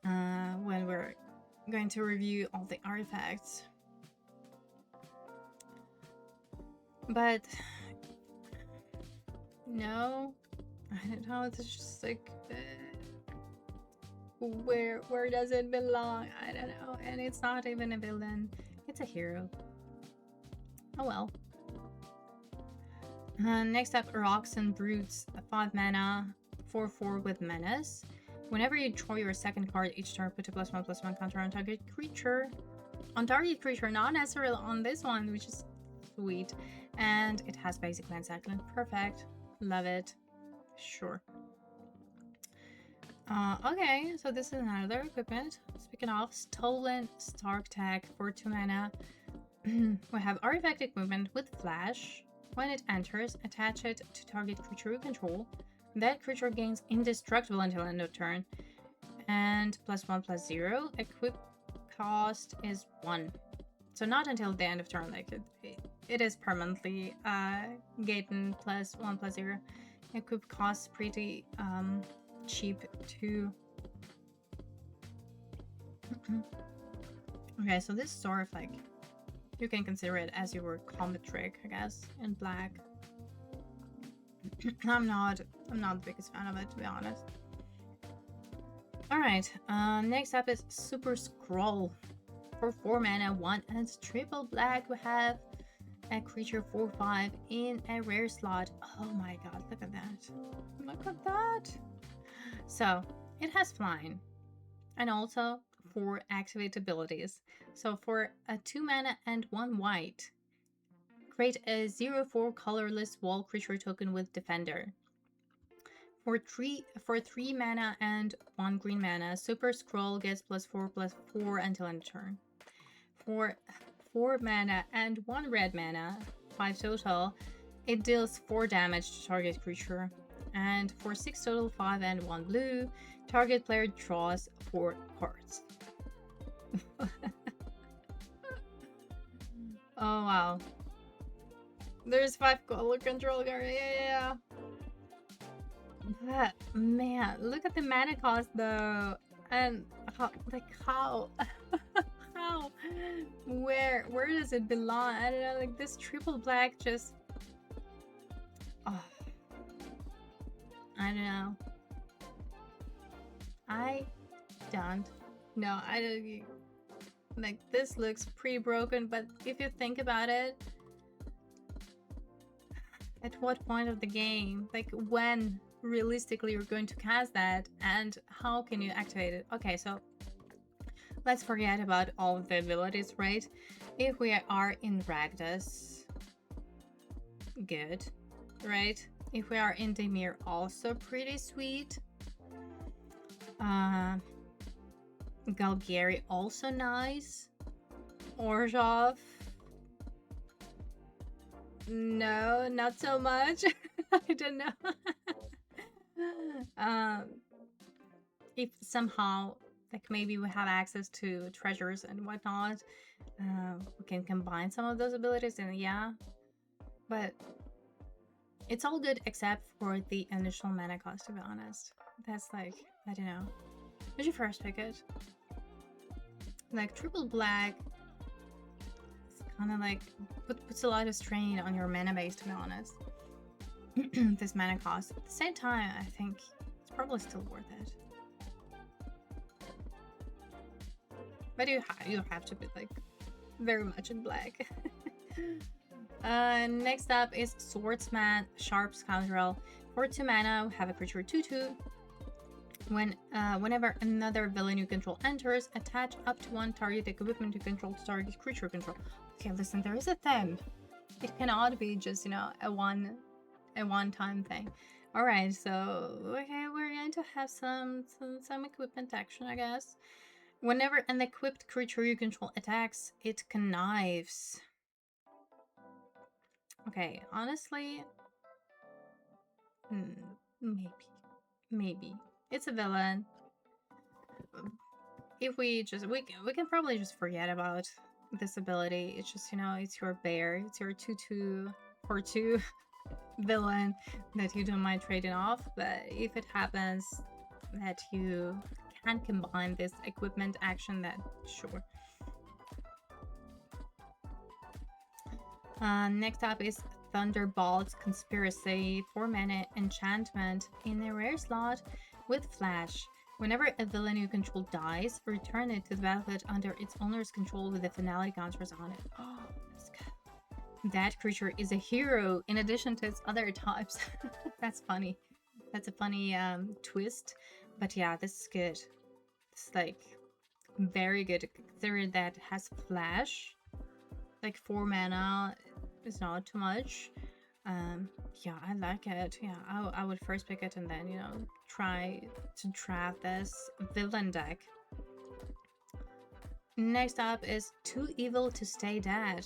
when we're going to review all the artifacts. But no, I don't know. It's just like where does it belong? I don't know. And it's not even a villain; it's a hero. Oh well. Next up, Rocks and Brutes, 5 mana, 4/4 with menace. Whenever you draw your second card each turn, put a +1/+1 counter on target creature. On target creature, not necessarily on this one, which is sweet. And it has basic land cycling. Perfect. Love it. Sure. Okay, so this is another equipment. Speaking of, Stolen Stark Tag for 2 mana. We have artifact equipment with flash. When it enters, attach it to target creature you control. That creature gains indestructible until end of turn. And +1/+0. Equip cost is 1. So not until the end of turn, like it is permanently gain +1/+0. Equip costs pretty cheap too. Okay, so this is sort of like, you can consider it as your combat trick, I guess, in black. I'm not the biggest fan of it, to be honest. Alright, next up is Super Scroll. For 4 mana, 1 and triple black, we have a creature 4/5 in a rare slot. Oh my god, look at that. Look at that. So, it has flying. And also 4 activate abilities. So for a 2 mana and 1 white, create a 0/4 colorless wall creature token with Defender. For 3 mana and 1 green mana, Super Scroll gets +4/+4 until end of turn. For 4 mana and 1 red mana, 5 total, it deals 4 damage to target creature. And for 6 total, 5 and 1 blue, target player draws 4 cards. Oh wow. There's 5 color control cards. Yeah. But man, look at the mana cost though. And how, how? Where does it belong? I don't know, like this triple black just, oh, I don't know. I don't know. I don't, like, this looks pretty broken, but if you think about it, at what point of the game, like when realistically you're going to cast that, and how can you activate it? Okay, so let's forget about all of the abilities, right? If we are in Ragdas, good, right? If we are in Demir, also pretty sweet. Galgari, also nice. Orzhov, no, not so much. I don't know. If somehow, like, maybe we have access to treasures and whatnot, we can combine some of those abilities, and yeah, but it's all good except for the initial mana cost, to be honest. That's like, I don't know. Did you first pick it? Like, triple black, it's kind of like puts a lot of strain on your mana base, to be honest. This mana cost. At the same time, I think it's probably still worth it. But you have to be like very much in black. Next up is Swordsman, Sharp Scoundrel. For 2 mana, we have a creature 2/2. Whenever another villain you control enters, attach up to one target equipment to control to target creature control. Okay, listen, there is a thing. It cannot be just, you know, a one-time thing. All right, so okay, we're going to have some equipment action, I guess. Whenever an equipped creature you control attacks, it connives. Okay, honestly, maybe it's a villain. If we can probably just forget about this ability. It's just, you know, it's your bear, it's your 2/2 for 2 villain that you don't mind trading off. But if it happens that you can combine this equipment action, that sure. Next up is Thunderbolt's Conspiracy, 4 mana enchantment in a rare slot with flash. Whenever a villain you control dies, return it to the battlefield under its owner's control with the finality counters on it. Oh, that's good. That creature is a hero in addition to its other types. That's funny. That's a funny twist. But yeah, this is good. It's like very good considering that it has flash. Like 4 mana is not too much. Yeah, I like it. Yeah, I would first pick it and then, you know, try to draft this villain deck. Next up is Too Evil to Stay Dead.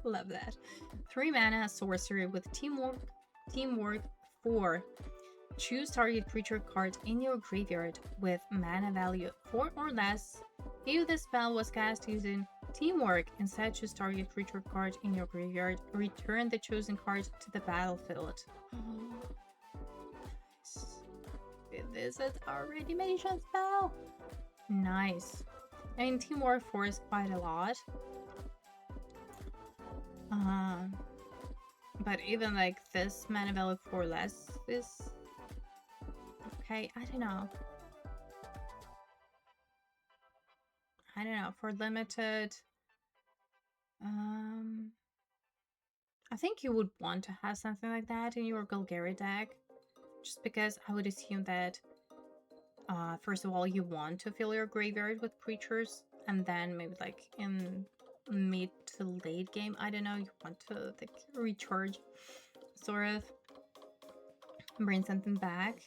Love that. 3 mana sorcery with teamwork 4. Choose target creature card in your graveyard with mana value 4 or less. If the spell was cast using teamwork, instead choose target creature card in your graveyard. Return the chosen card to the battlefield. This is our animation spell. Nice. I mean, teamwork 4 is quite a lot. But even like this mana value 4 less is okay. I don't know. For limited, I think you would want to have something like that in your Golgari deck, just because I would assume that first of all you want to fill your graveyard with creatures, and then maybe like in mid to late game, I don't know, you want to like recharge, sort of bring something back.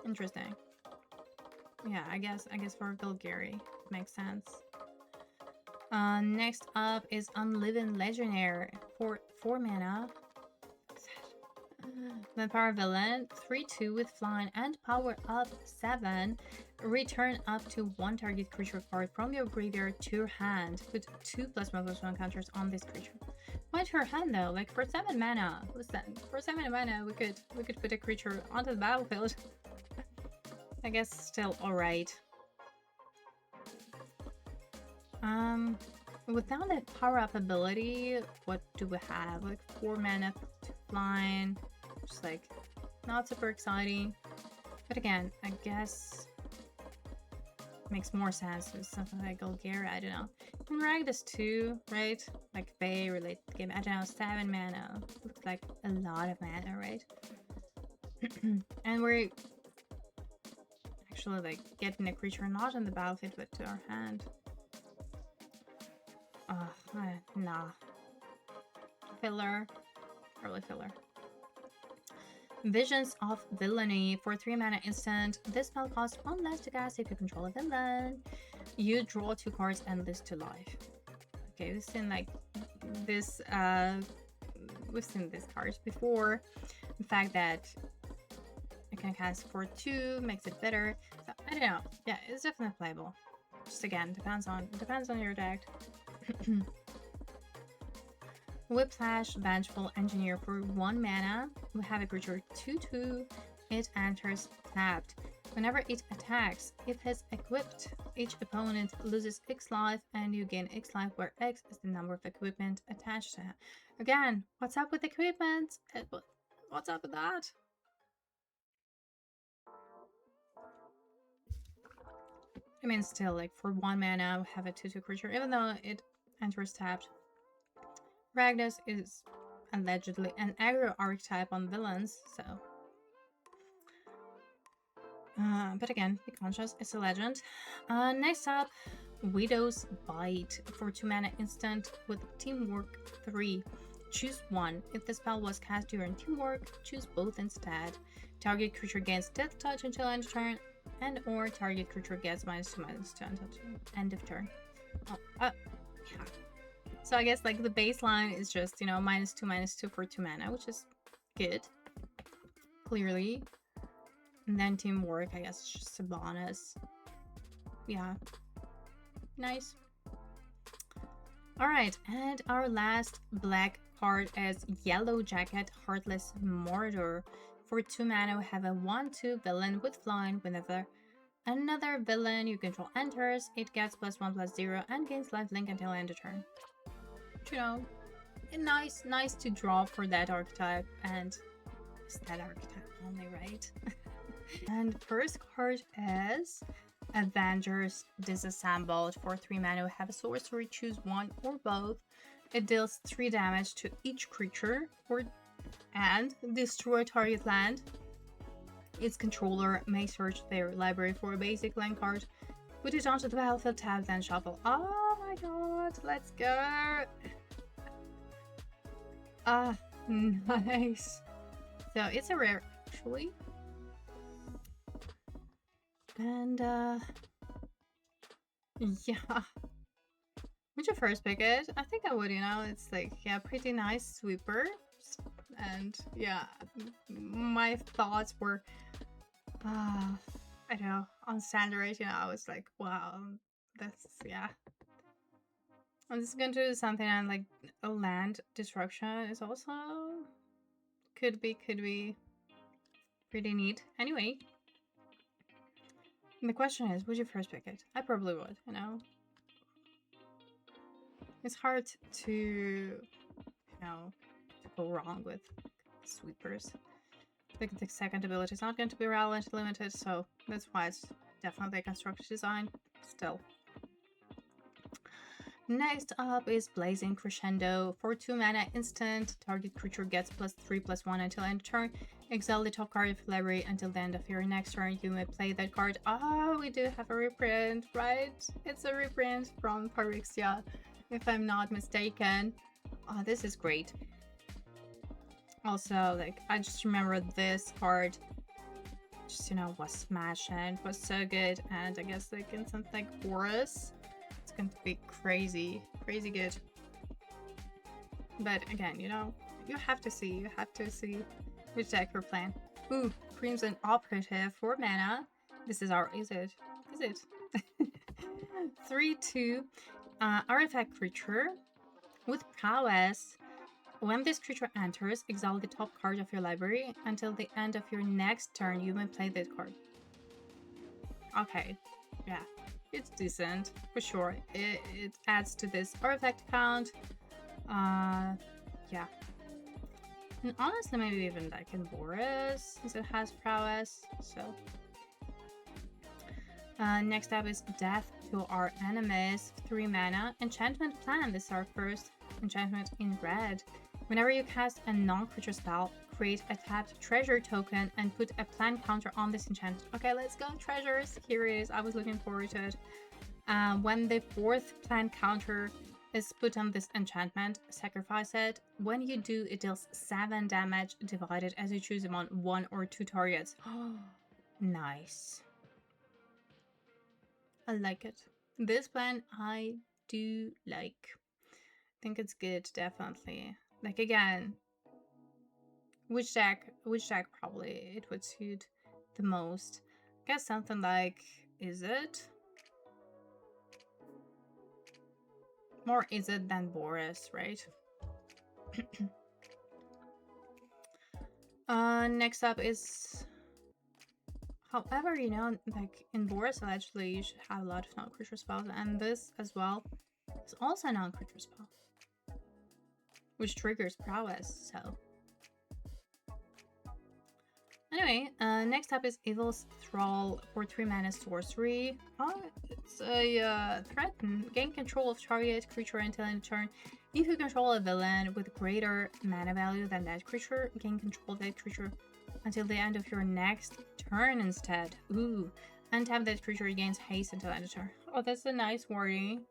Interesting. Yeah, I guess for Golgari it makes sense. Next up is Unliving Legionnaire for 4 mana. Vampire Villain, 3/2 with flying and power up 7. Return up to 1 target creature card from your graveyard to your hand. Put 2+1/+1 counters on this creature. Why to your hand though? Like for 7 mana. Listen, for 7 mana we could put a creature onto the battlefield. I guess still alright. Without that power-up ability, what do we have? Like 4 mana to flying. Just like not super exciting. But again, I guess makes more sense with something like Golgari, I don't know. You can rank this too, right? Like Bay related game. I don't know, 7 mana. Looks like a lot of mana, right? And we're actually like getting a creature not on the battlefield but to our hand. Nah. Filler. Early filler. Visions of Villainy for 3 mana instant. This spell costs 1 less to cast if you control a villain. You draw 2 cards and lose to life. Okay, we've seen like this we've seen this card before. The fact that I can cast for 2 makes it better. So I don't know. Yeah, it's definitely playable. Just again, depends on your deck. Whiplash, Vengeful Engineer for 1 mana. We have a creature 2/2. It enters tapped. Whenever it attacks, if it's equipped, each opponent loses X life and you gain X life, where X is the number of equipment attached to it. Again, what's up with equipment? What's up with that? I mean, still, like, for 1 mana, we have a 2/2 creature, even though it enters tapped. Ragnas is allegedly an aggro archetype on villains, so But again, be conscious, it's a legend. Next up, Widow's Bite for 2 mana instant with Teamwork 3. Choose one. If the spell was cast during Teamwork, choose both instead. Target creature gains Death Touch until end of turn, and or target creature gets -2/-2 until end of turn. Yeah. So I guess like the baseline is just, you know, -2/-2 for 2 mana, which is good. Clearly. And then Teamwork, I guess, is just a bonus. Yeah. Nice. Alright, and our last black card is Yellow Jacket Heartless Mordor. For 2 mana, we have a 1/2 villain with flying. Whenever another villain you control enters, it gets +1/+0 and gains lifelink until end of turn. You know, nice to draw for that archetype, and it's that archetype only, right? And first card is Avengers Disassembled. For 3 mana, we have a sorcery, choose one or both. It deals 3 damage to each creature and destroy target land. Its controller may search their library for a basic land card, put it onto the battlefield tab, then shuffle. Oh my god, let's go! Nice. So it's a rare, actually. And yeah. Would you first pick it? I think I would, you know, it's like, yeah, pretty nice sweeper. And yeah, my thoughts were, I don't know, on standard, you know, I was like, wow, that's, yeah. I'm just going to do something on like a land destruction is also, could be pretty neat. Anyway. The question is, would you first pick it? I probably would, you know? It's hard to, you know, to go wrong with sweepers. Like the second ability is not going to be relevant limited, so that's why it's definitely a constructed design still. Next up is Blazing Crescendo. For 2 mana instant, target creature gets +3/+1 until end of turn. Exile the top card of your library until the end of your next turn. You may play that card. Oh, we do have a reprint, right? It's a reprint from Pyrexia, if I'm not mistaken. Oh, this is great. Also, like, I just remember this card just, you know, was smashing. It was so good. And I guess, like, in something like Boris, it's going to be crazy good. But again, you know, you have to see which deck you're playing. Ooh, Crimson Operative, 4 mana. This is our, is it? 3/2 artifact creature with prowess. When this creature enters, exile the top card of your library. Until the end of your next turn, you may play that card. Okay, yeah. It's decent, for sure. It adds to this artifact count. Yeah. And honestly, maybe even like in Boris, since it has prowess, so. Next up is Death to Our Enemies, 3 mana. Enchantment Plan, this is our first enchantment in red. Whenever you cast a non-creature spell, create a tapped treasure token and put a plan counter on this enchantment. Okay, let's go, treasures. Here it is. I was looking forward to it. When the 4th plan counter is put on this enchantment, sacrifice it. When you do, it deals 7 damage divided as you choose among 1 or 2 targets. Oh, nice. I like it. This plan I do like. I think it's good, definitely. Like, again, which deck probably it would suit the most? I guess something like, is it? More is it than Boris, right? Next up is, however, you know, like in Boris, allegedly you should have a lot of non-creature spells, and this as well is also a non-creature spell, which triggers prowess, so. Anyway, next up is Evil's Thrall for 3 mana sorcery. Oh, it's a threaten. Gain control of target creature until end of turn. If you control a villain with greater mana value than that creature, gain control of that creature until the end of your next turn instead. Ooh. Untap that creature gains haste until end of turn. Oh, that's a nice wording.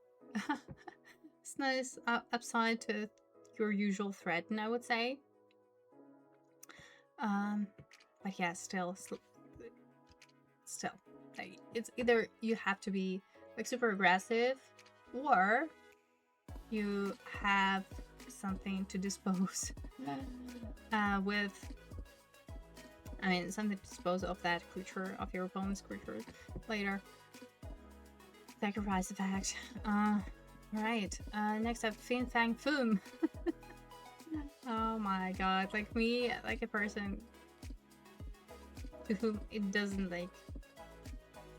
It's nice upside to your usual threaten, I would say. But yeah, still, like, it's either you have to be like super aggressive, or you have something to dispose with. I mean, something to dispose of that creature, of your opponent's creature later. Sacrifice effect. Right. Next up, Fin Fang Foom. Oh my god, like me, like a person to whom it doesn't like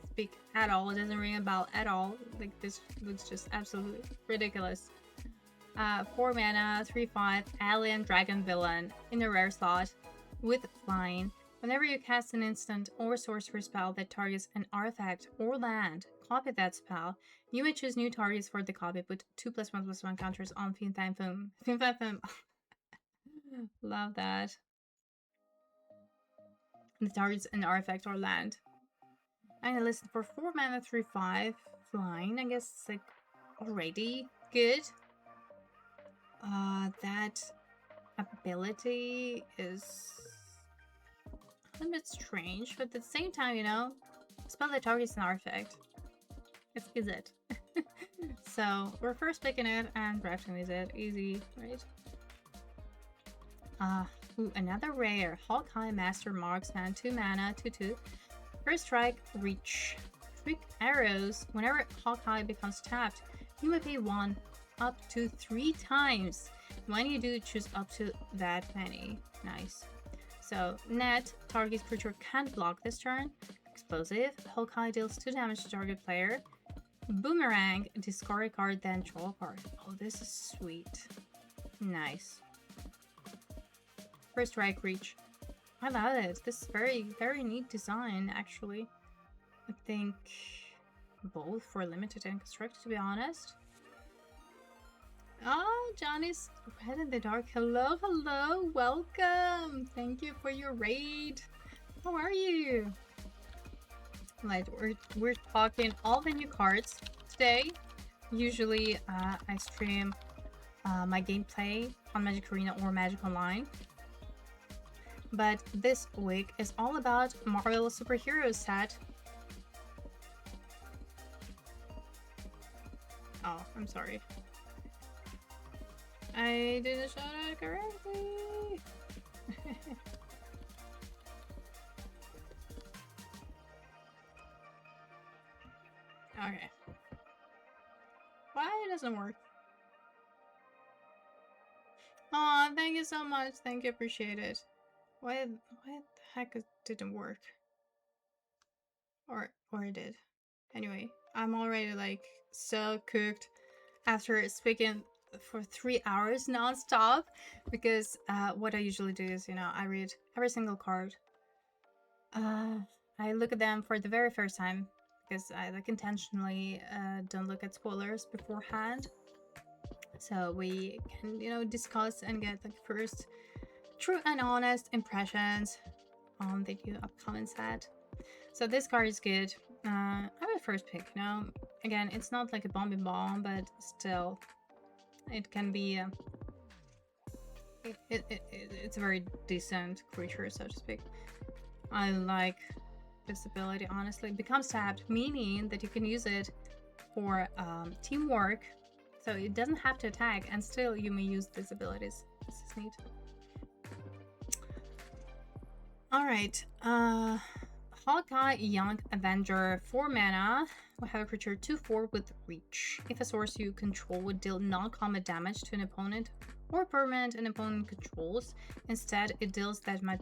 speak at all, it doesn't ring a bell at all. Like, this looks just absolutely ridiculous. 4 mana, 3/5, alien dragon villain in a rare slot with flying. Whenever you cast an instant or sorcery spell that targets an artifact or land, copy that spell. You may choose new targets for the copy. Put 2+1/+1 counters on Fin Fang Foom. Fin Fang Foom. Love that. The targets an artifact or land. I'm gonna listen for 4 mana, 3/5, flying. I guess it's like already good. That ability is a bit strange, but at the same time, you know, spell that targets an artifact. Is it? So we're first picking it and drafting it. Easy, right? Ooh, another rare. Hawkeye Master Marksman, 2 mana, 2/2. First strike, reach. Trick arrows. Whenever Hawkeye becomes tapped, you may pay 1 up to 3 times. When you do, choose up to that many. Nice. So, net, target creature can't block this turn. Explosive, Hawkeye deals 2 damage to target player. Boomerang, discard a card, then draw a card. Oh, this is sweet. Nice. First strike, reach. I love it. This is very, very neat design, actually. I think both for limited and constructed, to be honest. Oh, Johnny's Red in the Dark. Hello, hello, welcome. Thank you for your raid. How are you? Right, we're talking all the new cards today. Usually, I stream my gameplay on Magic Arena or Magic Online. But this week is all about Marvel Superheroes set. Oh, I'm sorry. I didn't shout out correctly. Okay. Why it doesn't work? Aw, thank you so much. Thank you, appreciate it. Why the heck it didn't work? Or it did. Anyway, I'm already like so cooked after speaking for 3 hours non-stop, because what I usually do is, you know, I read every single card. I look at them for the very first time, because I like intentionally don't look at spoilers beforehand, so we can, you know, discuss and get like first true and honest impressions on the new upcoming set. So this card is good. I would first pick, you know, again, it's not like a bomb, but still, it can be it's a very decent creature, so to speak. I like this ability, honestly. It becomes tapped, meaning that you can use it for teamwork, so it doesn't have to attack, and still you may use these abilities. This is neat. Alright, Hawkeye Young Avenger, 4 mana. We have a creature 2/4 with reach. If a source you control would deal non-combat damage to an opponent or permanent an opponent controls, instead it deals that much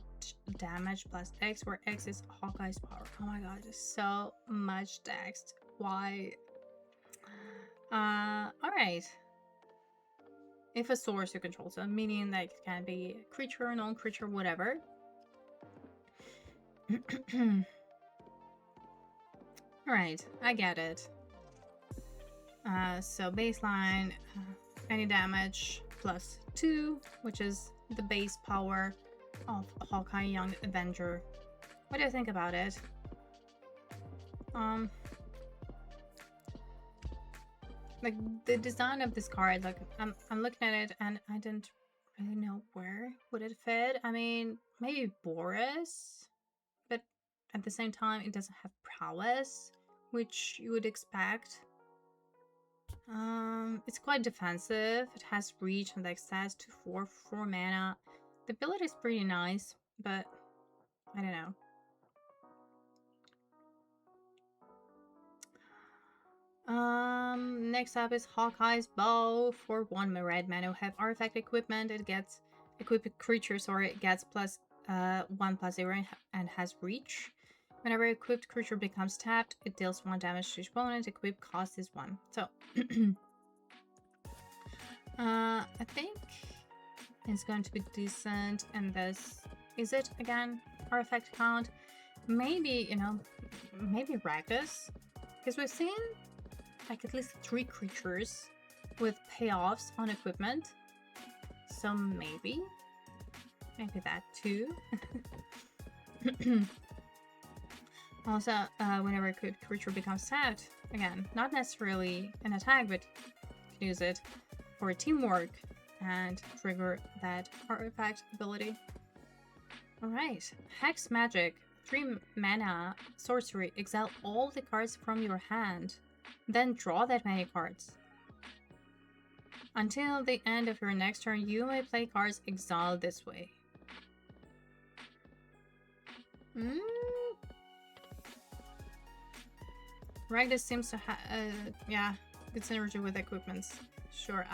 damage plus X, where X is Hawkeye's power. Oh my god, there's so much text. Why? Alright. If a source you control, so meaning like it can be creature, non-creature, whatever. Alright, I get it. So baseline, any damage plus 2, which is the base power. of Hawkeye Young Avenger. What do you think about it? Like the design of this card, like I'm looking at it and I didn't really know where would it fit. I mean, maybe Boris, but at the same time it doesn't have prowess, which you would expect. It's quite defensive. It has reach and access to 4 mana. The ability is pretty nice, but I don't know. Next up is Hawkeye's Bow. For 1 red mana, have artifact equipment. It gets equipped creatures, or it gets plus 1/0 and has reach. Whenever equipped creature becomes tapped, it deals 1 damage to each opponent. Equip cost is 1. So, I think it's going to be decent. And this is it again. Artifact count. Maybe, you know, maybe Ragus, because we've seen like at least 3 creatures with payoffs on equipment. So maybe that too. Also, whenever a creature becomes tapped, again, not necessarily an attack, but you can use it for teamwork and trigger that artifact ability. Alright, Hex Magic, 3 mana, sorcery, exile all the cards from your hand, then draw that many cards. Until the end of your next turn, you may play cards exiled this way. Ragdas seems to have, yeah, good synergy with equipments. Sure,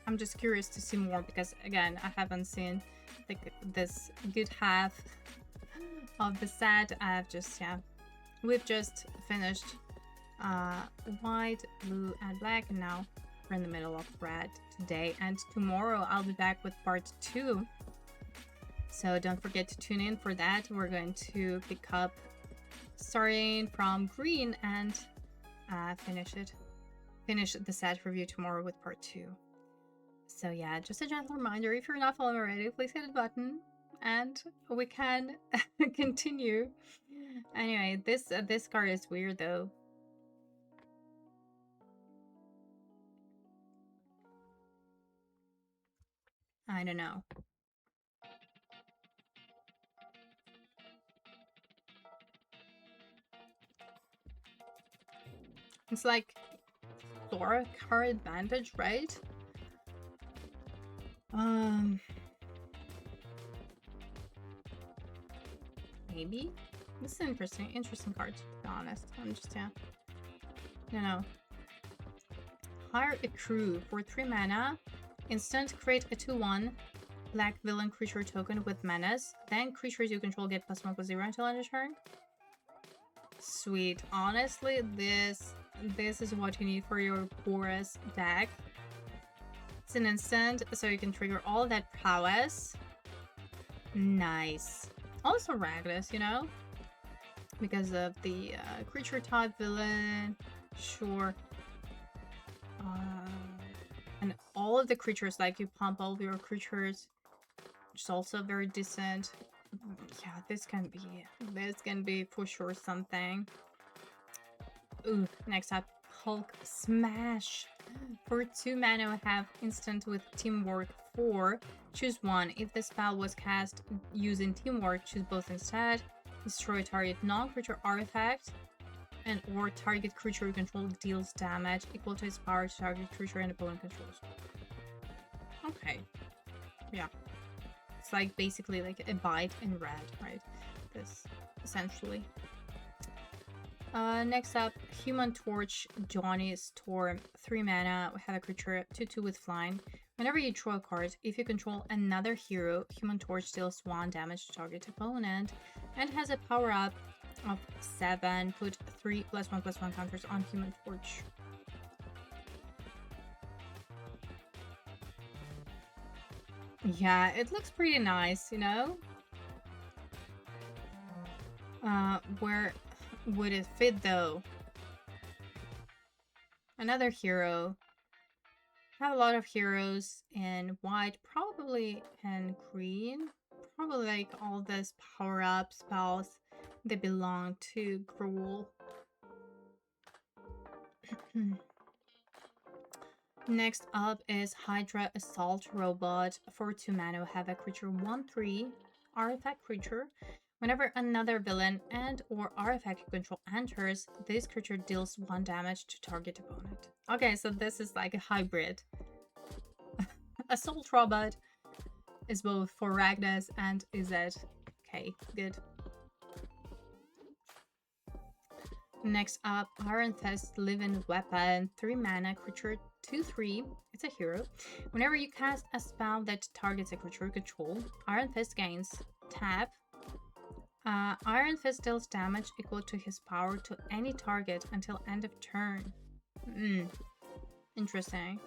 I'm just curious to see more because, again, I haven't seen like this good half of the set. I've just, yeah, we've just finished white, blue, and black, and now we're in the middle of red today. And tomorrow I'll be back with part 2. So don't forget to tune in for that. We're going to pick up starting from green and finish the set review tomorrow with part 2. So yeah, just a gentle reminder, if you're not following already, please hit the button and we can continue. Anyway, this card is weird though. I don't know. It's like Flora card advantage, right? Maybe. This is an interesting card, to be honest. I'm just, yeah. No. Hire a crew for 3 mana. Instant, create a 2/1 black villain creature token with menace. Then creatures you control get +1/+0 until end of turn. Sweet. Honestly, this is what you need for your Boris deck. It's an instant, so you can trigger all that prowess. Nice. Also Ragdas, you know? Because of the creature type villain. Sure. And all of the creatures, like you pump all of your creatures, which is also very decent. Yeah, this can be for sure something. Ooh, next up, Hulk Smash. For 2 mana, we have instant with Teamwork 4. Choose 1. If the spell was cast using Teamwork, choose both instead. Destroy target non-creature artifact, and or target creature you control deals damage equal to its power to target creature and opponent controls. Okay. Yeah. It's like basically like a bite in red, right? This, essentially. Next up, Human Torch, Johnny Storm, 3 mana. We have a creature 2/2 with flying. Whenever you draw a card, if you control another hero, Human Torch deals 1 damage to target opponent and has a power up of 7. Put 3 +1/+1 counters on Human Torch. Yeah, it looks pretty nice, you know? Where would it fit though? Another hero. I have a lot of heroes in white, probably in green. probably like all these power-up spells, they belong to Gruul. Next up is Hydra Assault Robot. For 2 mana, have a creature 1/3 artifact creature. Whenever another villain and or artifact you control enters, this creature deals 1 damage to target opponent. Okay, so this is like a hybrid. Assault Robot is both for Ragnas and Izet. Okay, good. Next up, Iron Fist Living Weapon. 3 mana, creature 2/3. It's a hero. Whenever you cast a spell that targets a creature you control, Iron Fist gains tap. Iron Fist deals damage equal to his power to any target until end of turn. Interesting.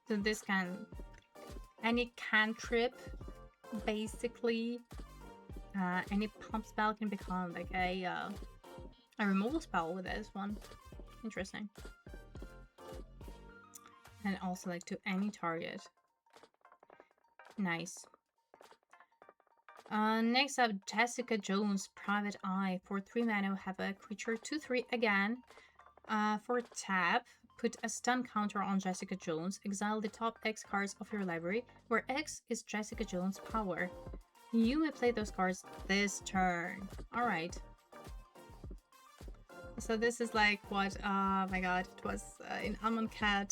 So this can... any cantrip, basically, any pump spell can become like a removal spell with this one. Interesting. And also like to any target. Nice. Next up, Jessica Jones, Private Eye. For 3 mana, have a creature 2/3 again. For tap, put a stun counter on Jessica Jones. Exile the top X cards of your library, where X is Jessica Jones' power. You may play those cards this turn. Alright. So this is like what, oh my god, it was in Amonkhet,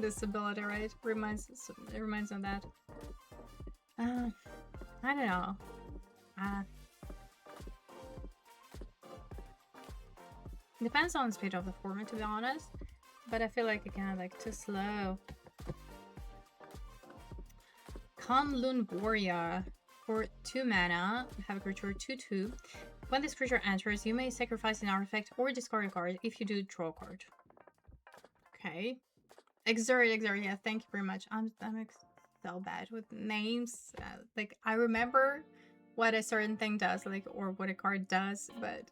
this ability, right? It reminds me of that. I don't know. Depends on the speed of the format, to be honest. But I feel like again, like too slow. Kunlun Warrior. For 2 mana, have a creature 2/2. When this creature enters, you may sacrifice an artifact or discard a card. If you do, draw a card. Okay. Exert, yeah, thank you very much. I'm so bad with names. Like, I remember what a certain thing does, like, or what a card does, but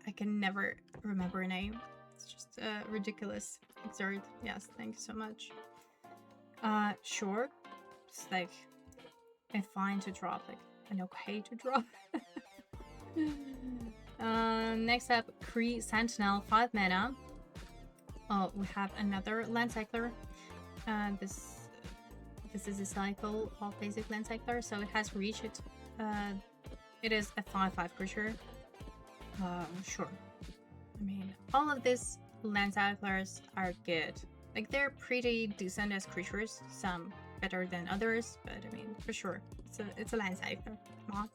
I can never remember a name. It's just ridiculous. Exert, yes, thank you so much. Sure. It's like a fine to drop, like an okay to drop. Next up, Kree Sentinel, 5 mana. Oh, we have another land cycler. This is a cycle of basic land cycler, so it has reach. It is a 5/5 creature. Sure. I mean, all of these land cyclers are good. Like, they're pretty decent as creatures. Some better than others, but I mean, for sure, it's a land cycler. Come on.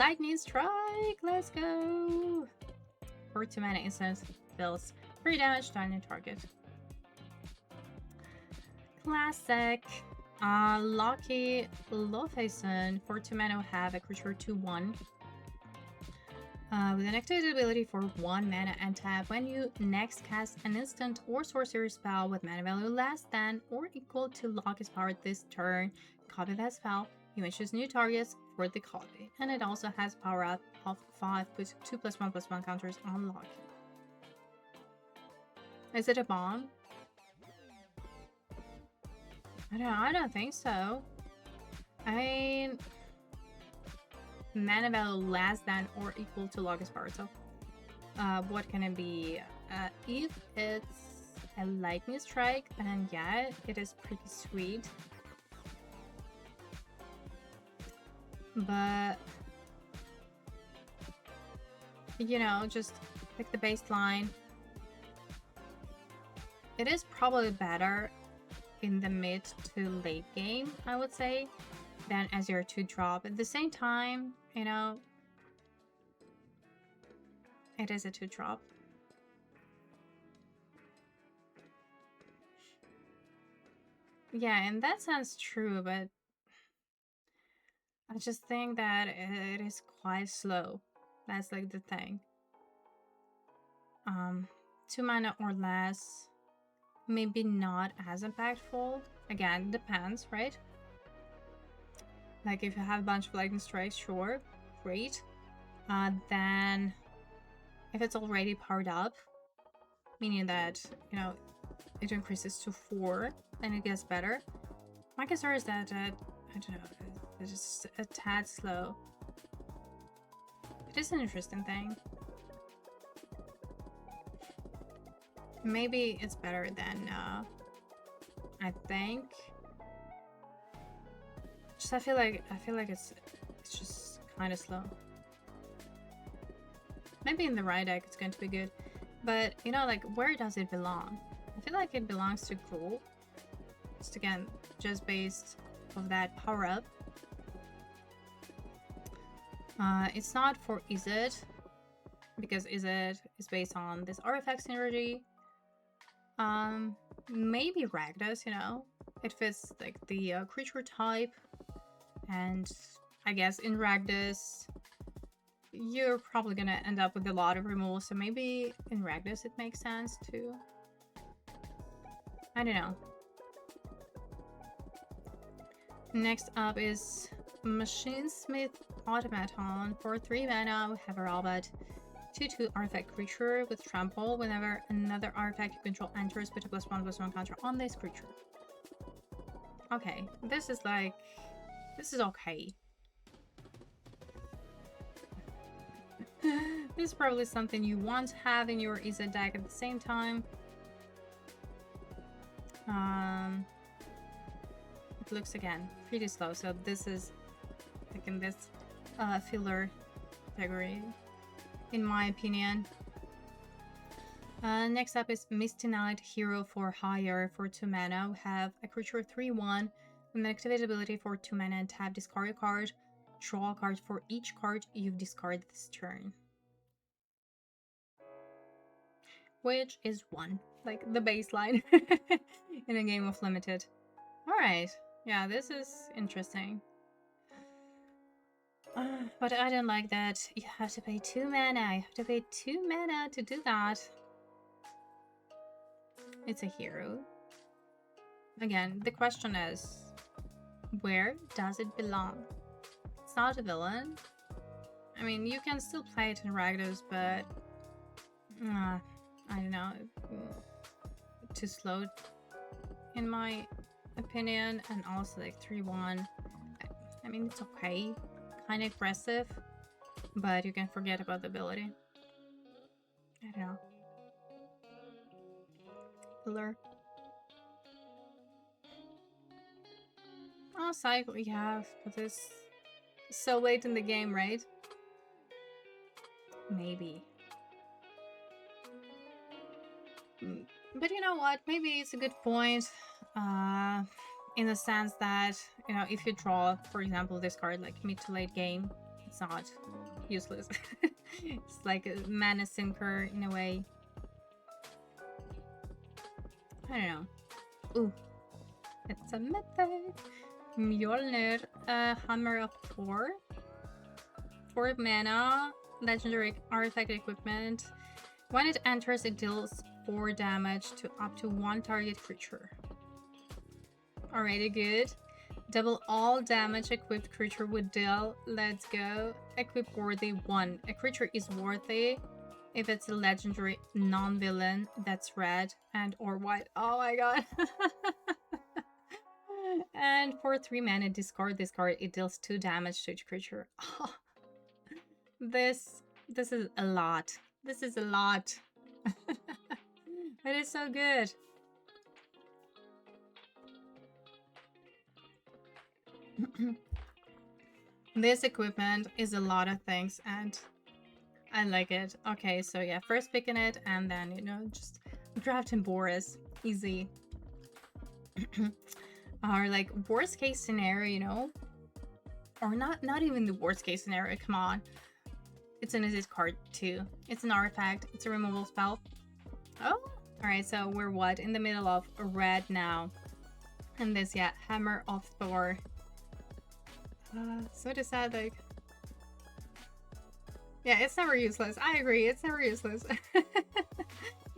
Lightning Strike. Let's go. For 2 mana instant, deals 3 damage to any target. Classic. Loki Lofeson. For 2 mana, have a creature 2/1. With an activated ability for 1 mana and tap, when you next cast an instant or sorcery spell with mana value less than or equal to Loki's power this turn, copy that spell. You may choose new targets for the copy. And it also has power up of 5, put 2+1/+1 counters on Loki. Is it a bomb? I don't think so. I mean, mana value less than or equal to Loki's power. So, what can it be? If it's a Lightning Strike, then yeah, it is pretty sweet. But, you know, just pick the baseline. It is probably better in the mid to late game, I would say, than as your 2-drop. At the same time, you know, it is a 2-drop. Yeah, in that sense, true, but I just think that it is quite slow. That's like the thing. 2 mana or less, maybe not as impactful. Again, depends, right? Like, if you have a bunch of lightning strikes, sure, great. Then, if it's already powered up, meaning that, you know, it increases to 4, then it gets better. My concern is that I don't know. It's just a tad slow. It is an interesting thing. Maybe it's better than I think. Just I feel like it's just kind of slow. Maybe in the right deck it's going to be good, but you know, like, where does it belong? I feel like it belongs to Cruel. Just again, just based of that power up. It's not for Izzet, because Izzet is based on this artifact synergy. Maybe Rakdos, you know, it fits like the creature type, and I guess in Rakdos you're probably gonna end up with a lot of removal, so maybe in Rakdos it makes sense too. I don't know. Next up is Machinesmith Automaton. For 3 mana, we have a robot 2/2 artifact creature with trample. Whenever another artifact you control enters, put a +1/+1 counter on this creature. Okay, this is like... this is okay. This is probably something you want to have in your Izzet deck at the same time. It looks, again, pretty slow, so this is like in this filler category, in my opinion. Next up is Misty Knight, hero for hire. For 2 mana, we have a creature 3/1 with an activate ability for 2 mana and tap, discard a card, draw a card for each card you've discarded this turn. Which is 1, like the baseline in a game of limited. Alright, yeah, this is interesting. But I don't like that you have to pay 2 mana. You have to pay 2 mana to do that. It's a hero. Again, the question is, where does it belong? It's not a villain. I mean, you can still play it in Rakdos, but I don't know, too slow in my opinion. And also like 3/1, I mean, it's okay, kind of aggressive, but you can forget about the ability. I don't know. Filler. Oh, cycle we have, but it's so late in the game, right? Maybe. But you know what? Maybe it's a good point, in the sense that, you know, if you draw, for example, this card like mid to late game, it's not useless. It's like a mana sinker in a way. I don't know. Ooh, it's a mythic. Mjolnir, Hammer of Thor. 4 mana, legendary artifact equipment. When it enters, it deals 4 damage to up to 1 target creature. Alrighty, good. Double all damage equipped creature would deal. Let's go. Equip worthy 1. A creature is worthy if it's a legendary non-villain that's red and or white. Oh my god. And for 3 mana, discard this card. It deals 2 damage to each creature. Oh, this is a lot. This is a lot. It is so good. This equipment is a lot of things, and I like it. Okay, so yeah, first picking it, and then, you know, just drafting Boris. Easy. Or like worst case scenario, you know, or not even the worst case scenario. Come on, it's an Izzet card too. It's an artifact. It's a removal spell. Oh, all right. So we're what, in the middle of red now, and this, yeah, Hammer of Thor. So sad, like, yeah, it's never useless. I agree, it's never useless.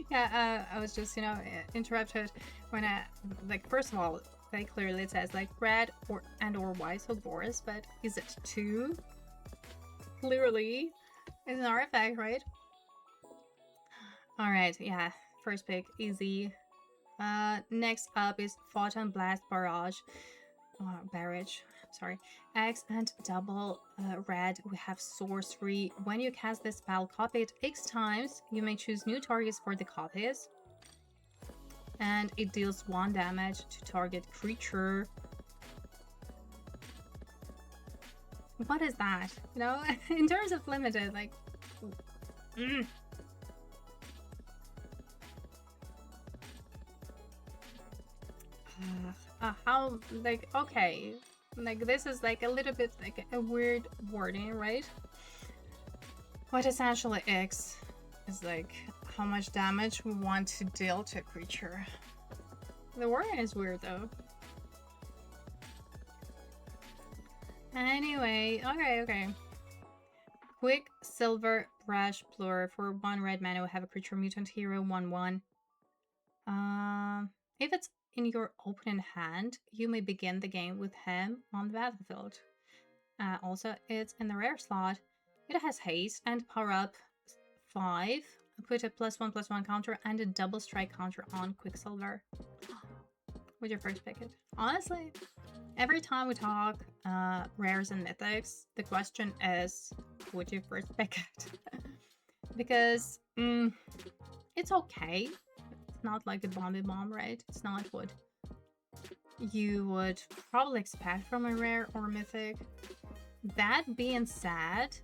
Yeah, I was just, you know, interrupted when I, like, first of all, like, clearly it says like red or white, so Boris, but is it 2? Clearly it's an artifact, right? All right, yeah, first pick, easy. Next up is Photon Blast Barrage. Barrage. sorry, X and double red, we have sorcery. When you cast this spell, copy it X times. You may choose new targets for the copies. And it deals 1 damage to target creature. What is that? You know, in terms of limited, like... how, like, okay. Like, this is like a little bit like a weird wording, right? What essentially X is like how much damage we want to deal to a creature. The wording is weird though. Anyway, okay. Quicksilver Brush Blur. For 1 red mana, we have a creature mutant hero 1/1. If it's in your opponent hand, you may begin the game with him on the battlefield. Also, it's in the rare slot. It has haste and power up 5. Put a +1/+1 counter and a double strike counter on Quicksilver. Would you first pick it? Honestly, every time we talk rares and mythics, the question is, would you first pick it? Because it's okay. It's not like the bomb, right? It's not what you would probably expect from a rare or mythic. That being said,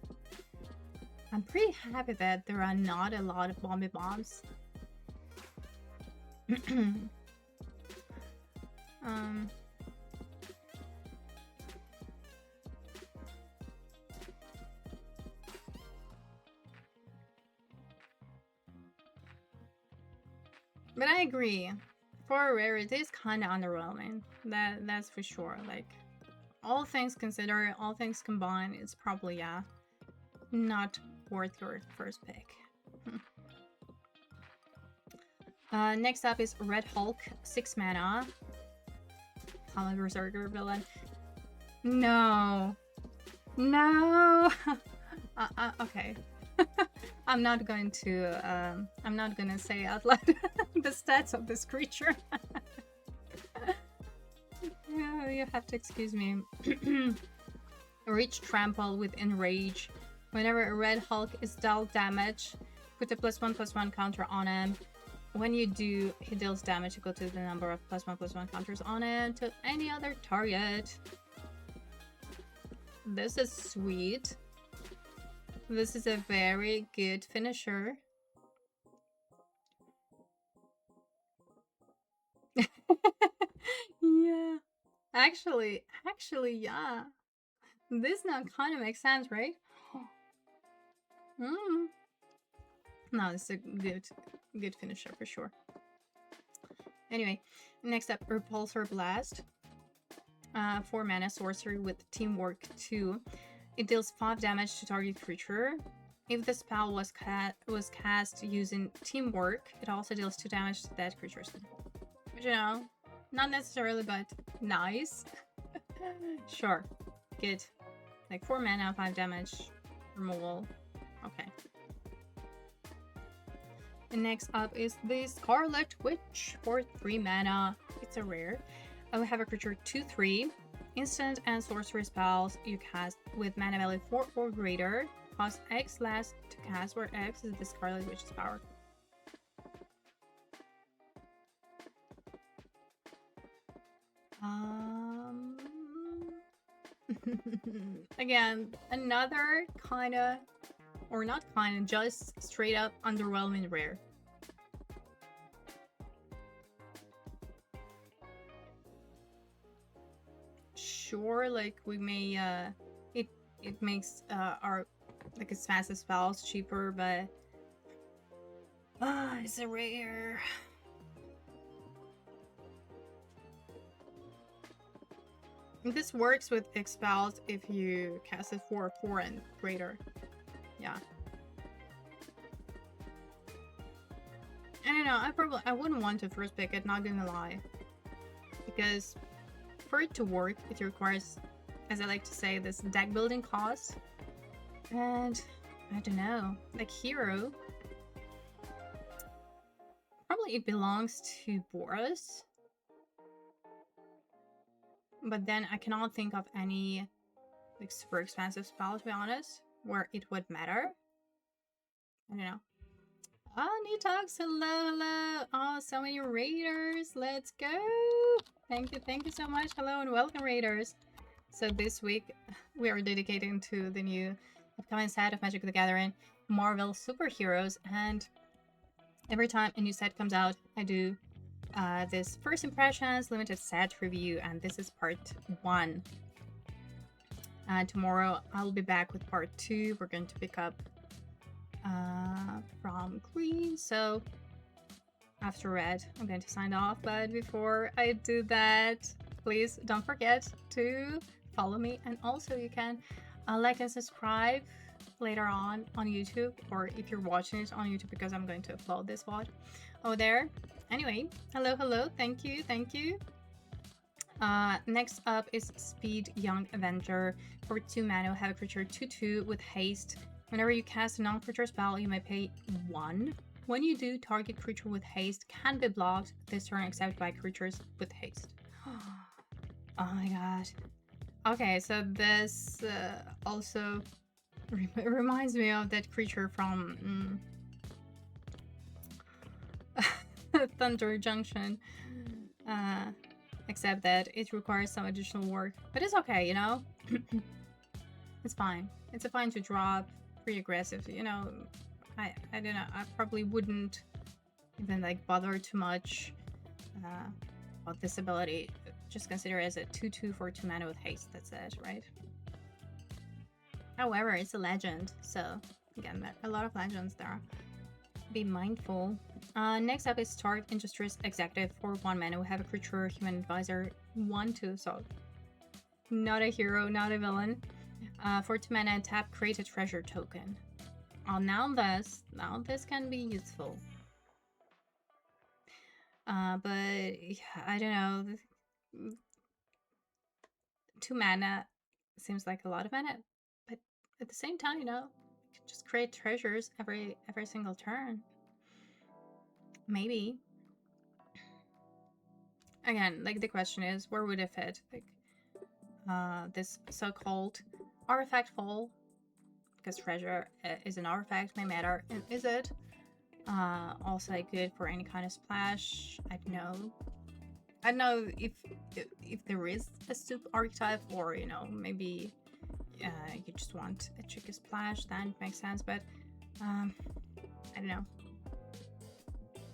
I'm pretty happy that there are not a lot of bombs. But I agree. For a rare, it is kind of underwhelming. That's for sure. Like, all things considered, all things combined, it's probably, yeah, not worth your first pick. Next up is Red Hulk, 6 mana. Common Berserker villain. No. Okay. I'm not going to say out loud the stats of this creature. Yeah, you have to excuse me. Reach Trample with Enrage. Whenever a Red Hulk is dealt damage, put a +1/+1 counter on him. When you do, he deals damage equal to the number of +1/+1 counters on him to any other target. This is sweet. This is a very good finisher. Yeah. Actually, yeah. This now kind of makes sense, right? No, it's a good finisher for sure. Anyway, next up, Repulsor Blast. 4 mana sorcery with Teamwork 2. It deals 5 damage to target creature. If the spell was cast using Teamwork, it also deals 2 damage to that creature. Which, you know, not necessarily, but nice. Sure, good. Like 4 mana, 5 damage removal. Okay. And next up is the Scarlet Witch for 3 mana. It's a rare. We have a creature 2/3. Instant and sorcery spells you cast with mana value 4 or greater. Cost X less to cast, where X is the Scarlet Witch's power. Again, another kinda, or not kinda, just straight up underwhelming rare. Sure, like we may it makes our like its fastest spells cheaper, but it's a rare. This works with X spells if you cast it 4/4 and greater. Yeah. I don't know, I wouldn't want to first pick it, not gonna lie. Because for it to work, it requires, as I like to say, this deck building cost. And I don't know, like hero. Probably it belongs to Boros. but then I cannot think of any like super expensive spell, to be honest, where it would matter. I don't know. Oh, Netox, hello, hello. Oh, so many raiders. Let's go. Thank you so much. Hello and welcome, raiders. So this week we are dedicating to the new upcoming set of Magic the Gathering Marvel Superheroes, and every time a new set comes out, I do this first impressions limited set review, and this is part 1. Tomorrow I'll be back with part 2. We're going to pick up from green, so after red I'm going to sign off, but before I do that, please don't forget to follow me, and also you can like and subscribe later on YouTube, or if you're watching it on YouTube, because I'm going to upload this VOD over there. Anyway, hello, thank you. Next up is Speed Young Avenger. For 2 mana, have a creature 2/2 with haste. Whenever you cast a non-creature spell, you may pay 1. When you do, target creature with haste can be blocked this turn except by creatures with haste. Oh my god. Okay, so this also reminds me of that creature from Thunder Junction. Except that it requires some additional work. But it's okay, you know? It's fine. It's fine to drop. Pretty aggressive, you know? I don't know. I probably wouldn't even like bother too much about this ability. Just consider it as a 2/2 for 2 mana with haste. That's it, right? However, it's a legend, so again, there are a lot of legends there. Be mindful. Next up is Stark Industrious Executive. For 1 mana, we have a creature, Human Advisor 1/2, so not a hero, not a villain. For 2 mana, tap, create a treasure token. Now this can be useful. But yeah, I don't know. 2 mana seems like a lot of mana, but at the same time, you know, you can just create treasures every single turn. Maybe. Again, like the question is, where would it fit? Like this so-called artifact fall, because treasure is an artifact, may matter. And is it also good for any kind of splash? I don't know if there is a soup archetype, or you know, maybe you just want a tricky splash, then it makes sense. But I don't know.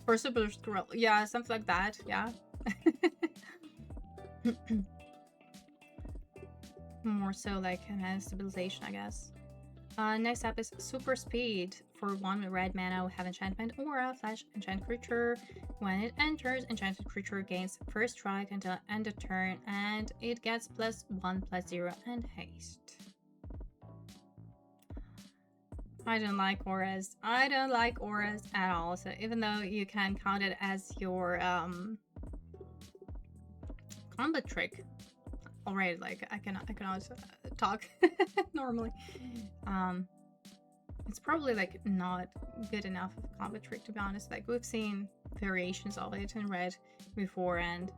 For Super Scroll, yeah, something like that, yeah. More so like an stabilization, I guess. Next up is Super Speed. For 1 red mana, we have enchantment aura, flash enchant creature. When it enters, enchanted creature gains first strike until end of turn, and it gets +1/+0 and haste. I don't like auras. I don't like auras at all. So even though you can count it as your combat trick already, like I cannot talk normally. It's probably like not good enough of a combat trick, to be honest. Like we've seen variations of it in red before, and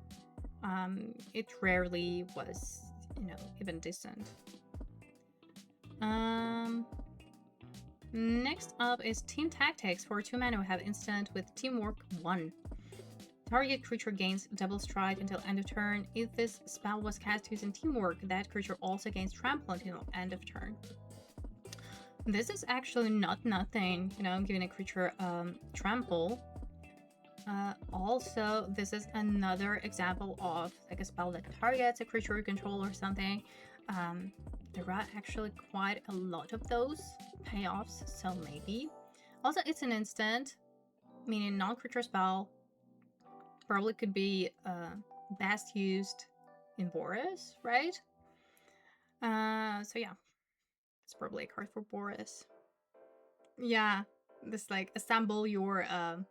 it rarely was, you know, even decent. Next up is Team Tactics. For 2 mana, we have instant with Teamwork 1. Target creature gains double strike until end of turn. If this spell was cast using Teamwork, that creature also gains trample until end of turn. This is actually not nothing, you know, giving a creature trample. Also, this is another example of like a spell that targets a creature you control or something. There are actually quite a lot of those payoffs, so maybe. Also, it's an instant, meaning non-creature spell. Probably could be best used in Boris, right? So yeah, it's probably a card for Boris. Yeah, this like assemble your oh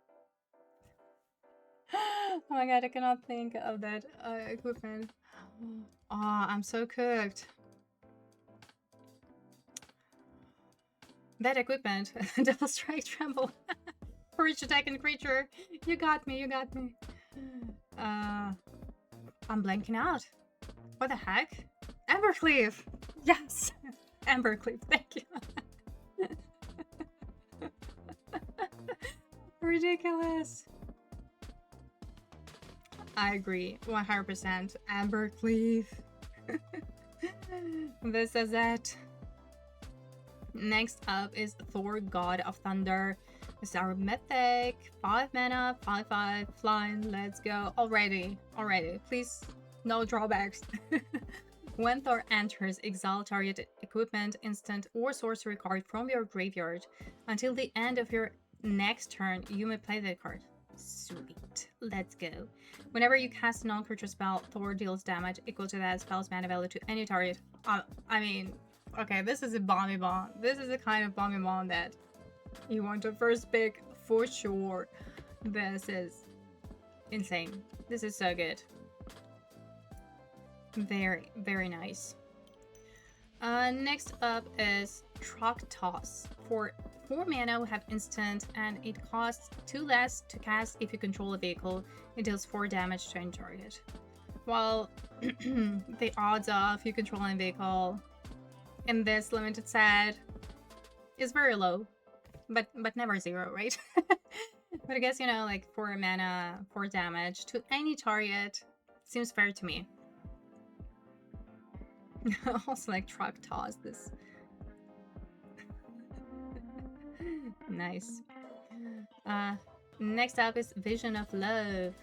my god, I cannot think of that equipment. Oh, I'm so cooked. That equipment, double strike, tremble. For each attacking creature. You got me. I'm blanking out. What the heck? Embercleave! Yes! Embercleave, thank you. Ridiculous. I agree, 100%. Embercleave. This is it. Next up is Thor, God of Thunder. This is our mythic. 5 mana, 5/5, flying. Let's go. Already. Please, no drawbacks. When Thor enters, exile target equipment, instant, or sorcery card from your graveyard. Until the end of your next turn, you may play that card. Sweet. Let's go. Whenever you cast a non-creature spell, Thor deals damage equal to that spell's mana value to any target. I mean, okay, this is a bomby bomb. This is the kind of bomby bomb that you want to first pick for sure. This is insane. This is so good. Very, very nice. Next up is Truck Toss. For 4 mana, we have instant, and it costs 2 less to cast if you control a vehicle. It deals 4 damage to any target. While the odds of you controlling a vehicle in this limited set is very low, but never 0, right? But I guess, you know, like 4 mana, 4 damage to any target seems fair to me. Also like Truck Toss this. Nice. Next up is Vision of Love.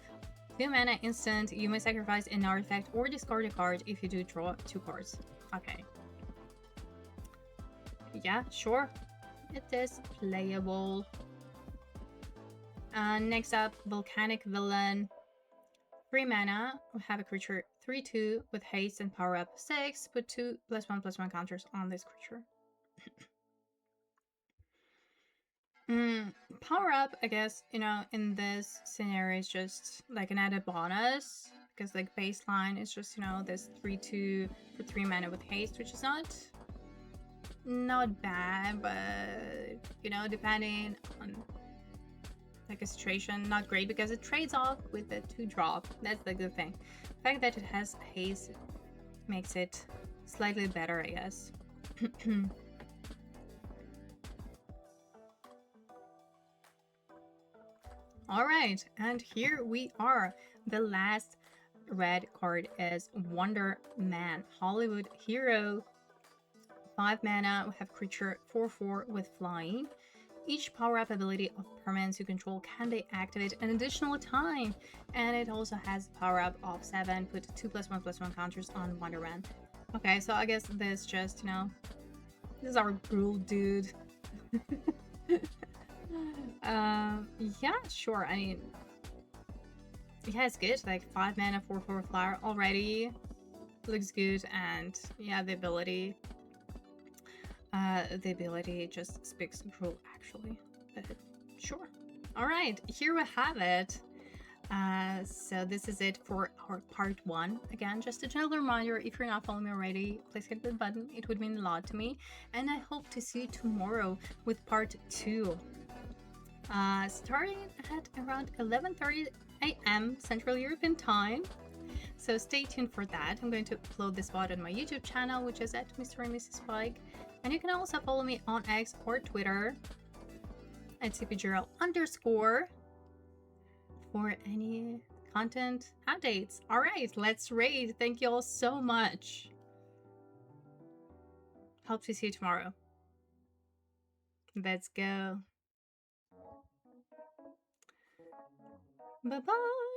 2 mana instant, you may sacrifice an artifact or discard a card if you do draw 2 cards. Okay. Yeah, sure. It is playable. Next up, Volcanic Villain. 3 mana, we have a creature 3/2 with haste and power up 6. Put 2 +1/+1 counters on this creature. Power up, I guess, you know, in this scenario is just like an added bonus, because like baseline is just, you know, this 3/2 for 3 mana with haste, which is not bad, but you know, depending on like a situation, not great, because it trades off with the 2 drop. That's like the thing. The fact that it has haste makes it slightly better, I guess. All right, and here we are. The last red card is Wonder Man, Hollywood Hero. 5 mana, we have creature 4/4 with flying. Each power-up ability of permanents you control can be activated an additional time, and it also has power-up of 7. Put 2 +1/+1 counters on Wonder Man. Okay, so I guess this just, you know, this is our rule dude. Yeah, sure. I mean, yeah, it's good. Like 5 mana, 4/4 flyer already looks good, and yeah, the ability just speaks rule actually. But sure. All right, here we have it. So this is it for our part 1. Again, just a gentle reminder, if you're not following me already, please hit the button. It would mean a lot to me, and I hope to see you tomorrow with part 2. Starting at around 11:30 a.m. Central European time. So stay tuned for that. I'm going to upload this VOD on my YouTube channel, which is at Mr. and Mrs. Spike. And you can also follow me on X or Twitter at cpgirl_ for any content updates. All right, let's raid. Thank you all so much. Hope to see you tomorrow. Let's go. Bye-bye.